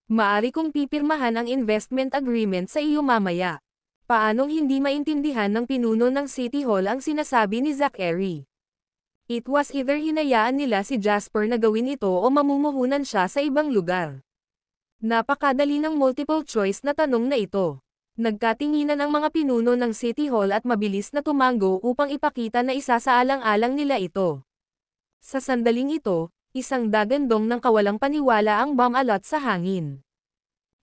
Maari kong pipirmahan ang investment agreement sa iyo mamaya. Paanong hindi maintindihan ng pinuno ng City Hall ang sinasabi ni Zachary? It was either hinayaan nila si Jasper na gawin ito o mamumuhunan siya sa ibang lugar. Napakadali ng multiple choice na tanong na ito. Nagkatinginan ang mga pinuno ng City Hall at mabilis na tumango upang ipakita na isasaalang-alang nila ito. Sa sandaling ito, isang dagandong ng kawalang paniwala ang bumalot sa hangin.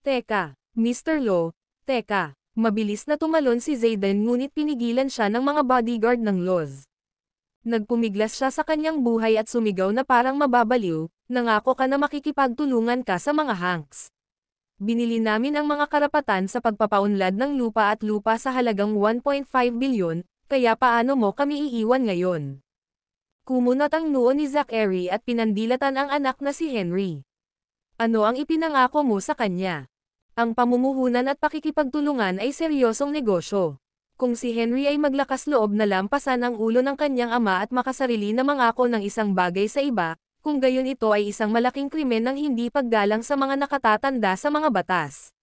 Teka, Mr. Lo, teka, mabilis na tumalon si Zayden ngunit pinigilan siya ng mga bodyguard ng Loz. Nagpumiglas siya sa kanyang buhay at sumigaw na parang mababaliw, nangako ka na makikipagtulungan ka sa mga Hanks. Binili namin ang mga karapatan sa pagpapaunlad ng lupa at lupa sa halagang 1.5 bilyon, kaya paano mo kami iiwan ngayon? Kumunat ang noo ni Zachary at pinandilatan ang anak na si Henry. Ano ang ipinangako mo sa kanya? Ang pamumuhunan at pakikipagtulungan ay seryosong negosyo. Kung si Henry ay maglakas loob na lampasan ang ulo ng kanyang ama at makasarili na mangako ng isang bagay sa iba, kung gayon ito ay isang malaking krimen ng hindi paggalang sa mga nakatatanda sa mga batas.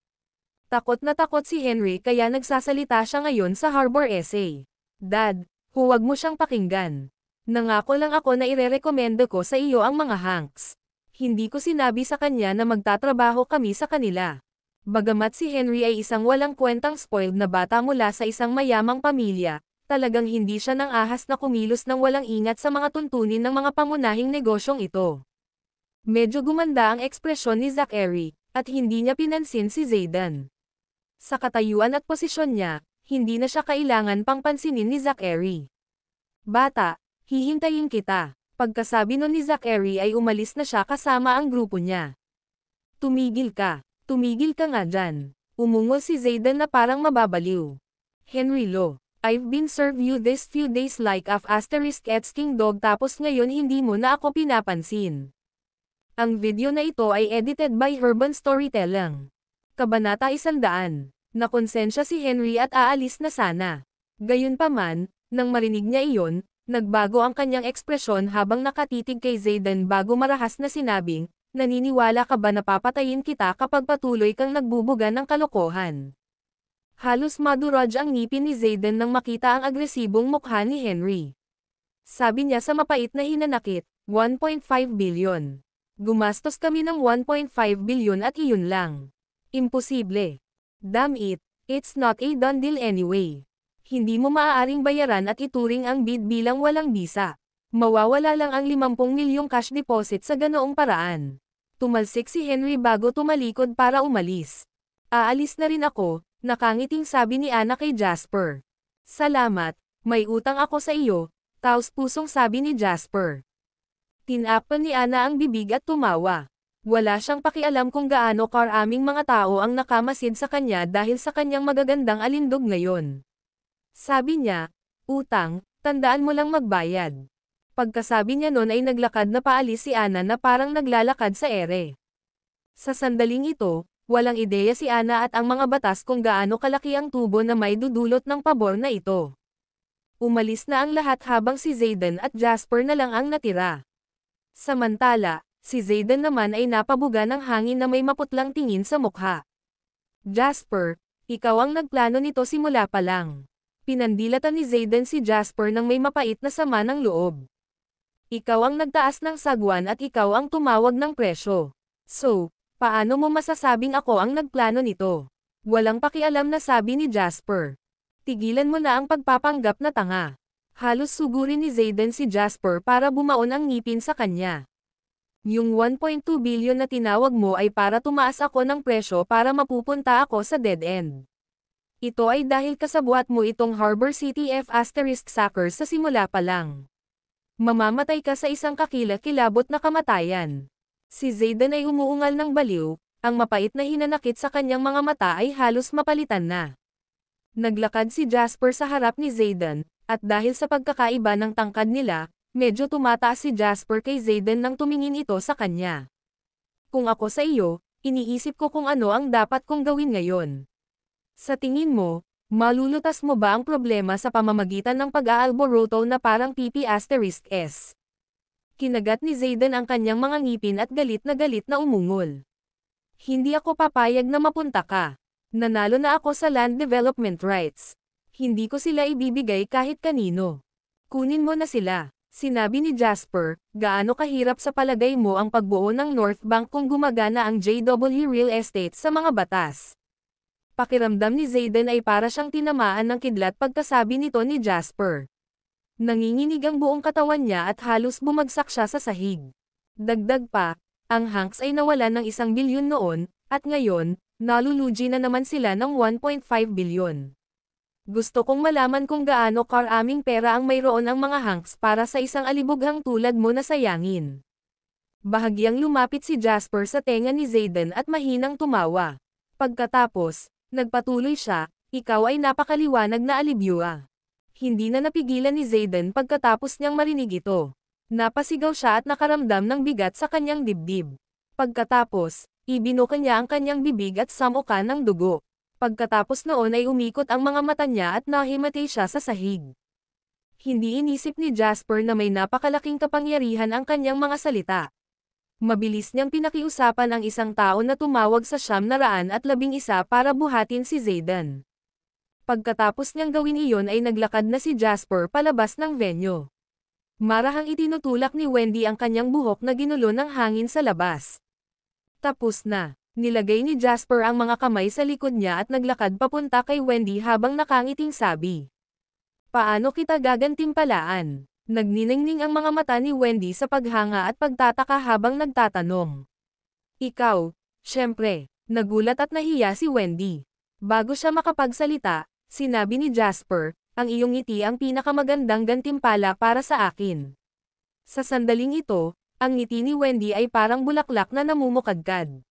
Takot na takot si Henry kaya nagsasalita siya ngayon sa Harbor Essay. Dad, huwag mo siyang pakinggan. Nangako lang ako na irerekomendo ko sa iyo ang mga Hanks. Hindi ko sinabi sa kanya na magtatrabaho kami sa kanila. Bagamat si Henry ay isang walang kwentang spoiled na bata mula sa isang mayamang pamilya, talagang hindi siya nang ahas na kumilos ng walang ingat sa mga tuntunin ng mga pangunahing negosyong ito. Medyo gumanda ang ekspresyon ni Zachary, at hindi niya pinansin si Zayden. Sa katayuan at posisyon niya, hindi na siya kailangan pang pansinin ni Zachary. Bata, hihintayin kita. Pagkasabi nun ni Zachary ay umalis na siya kasama ang grupo niya. Tumigil ka nga dyan. Umungol si Zayden na parang mababaliw. Henry Lo. I've been served you this few days like a ***king dog tapos ngayon hindi mo na ako pinapansin. Ang video na ito ay edited by Urban Storytelling. Kabanata 100. Nakonsensya si Henry at aalis na sana. Gayunpaman, nang marinig niya iyon, nagbago ang kanyang ekspresyon habang nakatitig kay Zayden bago marahas na sinabing, Naniniwala ka ba na papatayin kita kapag patuloy kang nagbubuga ng kalokohan? Halos madurog ang ngipin ni Zayden nang makita ang agresibong mukha ni Henry. Sabi niya sa mapait na hinanakit, 1.5 billion. Gumastos kami ng 1.5 billion at iyon lang. Imposible. Damn it, it's not a done deal anyway. Hindi mo maaaring bayaran at ituring ang bid bilang walang bisa. Mawawala lang ang 50 milyong cash deposit sa ganoong paraan. Tumalsik si Henry bago tumalikod para umalis. Aalis na rin ako, nakangiting sabi ni Anna kay Jasper. Salamat, may utang ako sa iyo, taos pusong sabi ni Jasper. Tinapan ni Anna ang bibig at tumawa. Wala siyang pakialam kung gaano karaming mga tao ang nakamasid sa kanya dahil sa kanyang magagandang alindog ngayon. Sabi niya, utang, tandaan mo lang magbayad. Pagkasabi niya nun ay naglakad na paalis si Anna na parang naglalakad sa ere. Sa sandaling ito, walang ideya si Anna at ang mga batas kung gaano kalaki ang tubo na may dudulot ng pabor na ito. Umalis na ang lahat habang si Zayden at Jasper na lang ang natira. Samantala, si Zayden naman ay napabuga ng hangin na may maputlang tingin sa mukha. Jasper, ikaw ang nagplano nito simula pa lang. Pinandilatan ni Zayden si Jasper ng may mapait na sama ng loob. Ikaw ang nagtaas ng sagwan at ikaw ang tumawag ng presyo. So, paano mo masasabing ako ang nagplano nito? Walang pakialam na sabi ni Jasper. Tigilan mo na ang pagpapanggap na tanga. Halos sugurin ni Zayden si Jasper para bumaon ang ngipin sa kanya. Yung 1.2 billion na tinawag mo ay para tumaas ako ng presyo para mapupunta ako sa dead end. Ito ay dahil kasabwat mo itong Harbor City F** Sackers sa simula pa lang. Mamamatay ka sa isang kakilakilabot na kamatayan. Si Zayden ay umuungal ng baliw, ang mapait na hinanakit sa kanyang mga mata ay halos mapalitan na. Naglakad si Jasper sa harap ni Zayden, at dahil sa pagkakaiba ng tangkad nila, medyo tumataas si Jasper kay Zayden nang tumingin ito sa kanya. Kung ako sa iyo, iniisip ko kung ano ang dapat kong gawin ngayon. Sa tingin mo, malulutas mo ba ang problema sa pamamagitan ng pag-aalboroto na parang PP***S? Kinagat ni Zayden ang kanyang mga ngipin at galit na umungol. Hindi ako papayag na mapunta ka. Nanalo na ako sa land development rights. Hindi ko sila ibibigay kahit kanino. Kunin mo na sila. Sinabi ni Jasper, gaano kahirap sa palagay mo ang pagbuo ng North Bank kung gumagana ang JW Real Estate sa mga batas? Pakiramdam ni Zayden ay para siyang tinamaan ng kidlat pagkasabi nito ni Jasper. Nanginginig ang buong katawan niya at halos bumagsak siya sa sahig. Dagdag pa, ang Hanks ay nawalan ng 1 bilyon noon, at ngayon, nalulugi na naman sila ng 1.5 bilyon. Gusto kong malaman kung gaano karaming pera ang mayroon ang mga Hanks para sa isang alibughang tulad mo na sayangin. Bahagyang lumapit si Jasper sa tenga ni Zayden at mahinang tumawa. Pagkatapos, nagpatuloy siya, ikaw ay napakaliwanag na alibyua. Hindi na napigilan ni Zayden pagkatapos niyang marinig ito. Napasigaw siya at nakaramdam ng bigat sa kanyang dibdib. Pagkatapos, ibinuka niya ang kanyang bibig at samuka ng dugo. Pagkatapos noon ay umikot ang mga mata niya at nahimatay siya sa sahig. Hindi inisip ni Jasper na may napakalaking kapangyarihan ang kanyang mga salita. Mabilis niyang pinakiusapan ang isang tao na tumawag sa 911 para buhatin si Zayden. Pagkatapos niyang gawin iyon ay naglakad na si Jasper palabas ng venue. Marahang itinutulak ni Wendy ang kanyang buhok na ginulo ng hangin sa labas. Tapos na. Nilagay ni Jasper ang mga kamay sa likod niya at naglakad papunta kay Wendy habang nakangiting sabi. Paano kita gagantimpalaan? Nagniningning ang mga mata ni Wendy sa paghanga at pagtataka habang nagtatanong. Ikaw, syempre, nagulat at nahiya si Wendy. Bago siya makapagsalita, sinabi ni Jasper, ang iyong ngiti ang pinakamagandang gantimpala para sa akin. Sa sandaling ito, ang ngiti ni Wendy ay parang bulaklak na namumukadkad.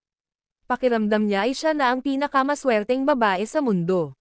Pakiramdam niya ay siya na ang pinakamaswerteng babae sa mundo.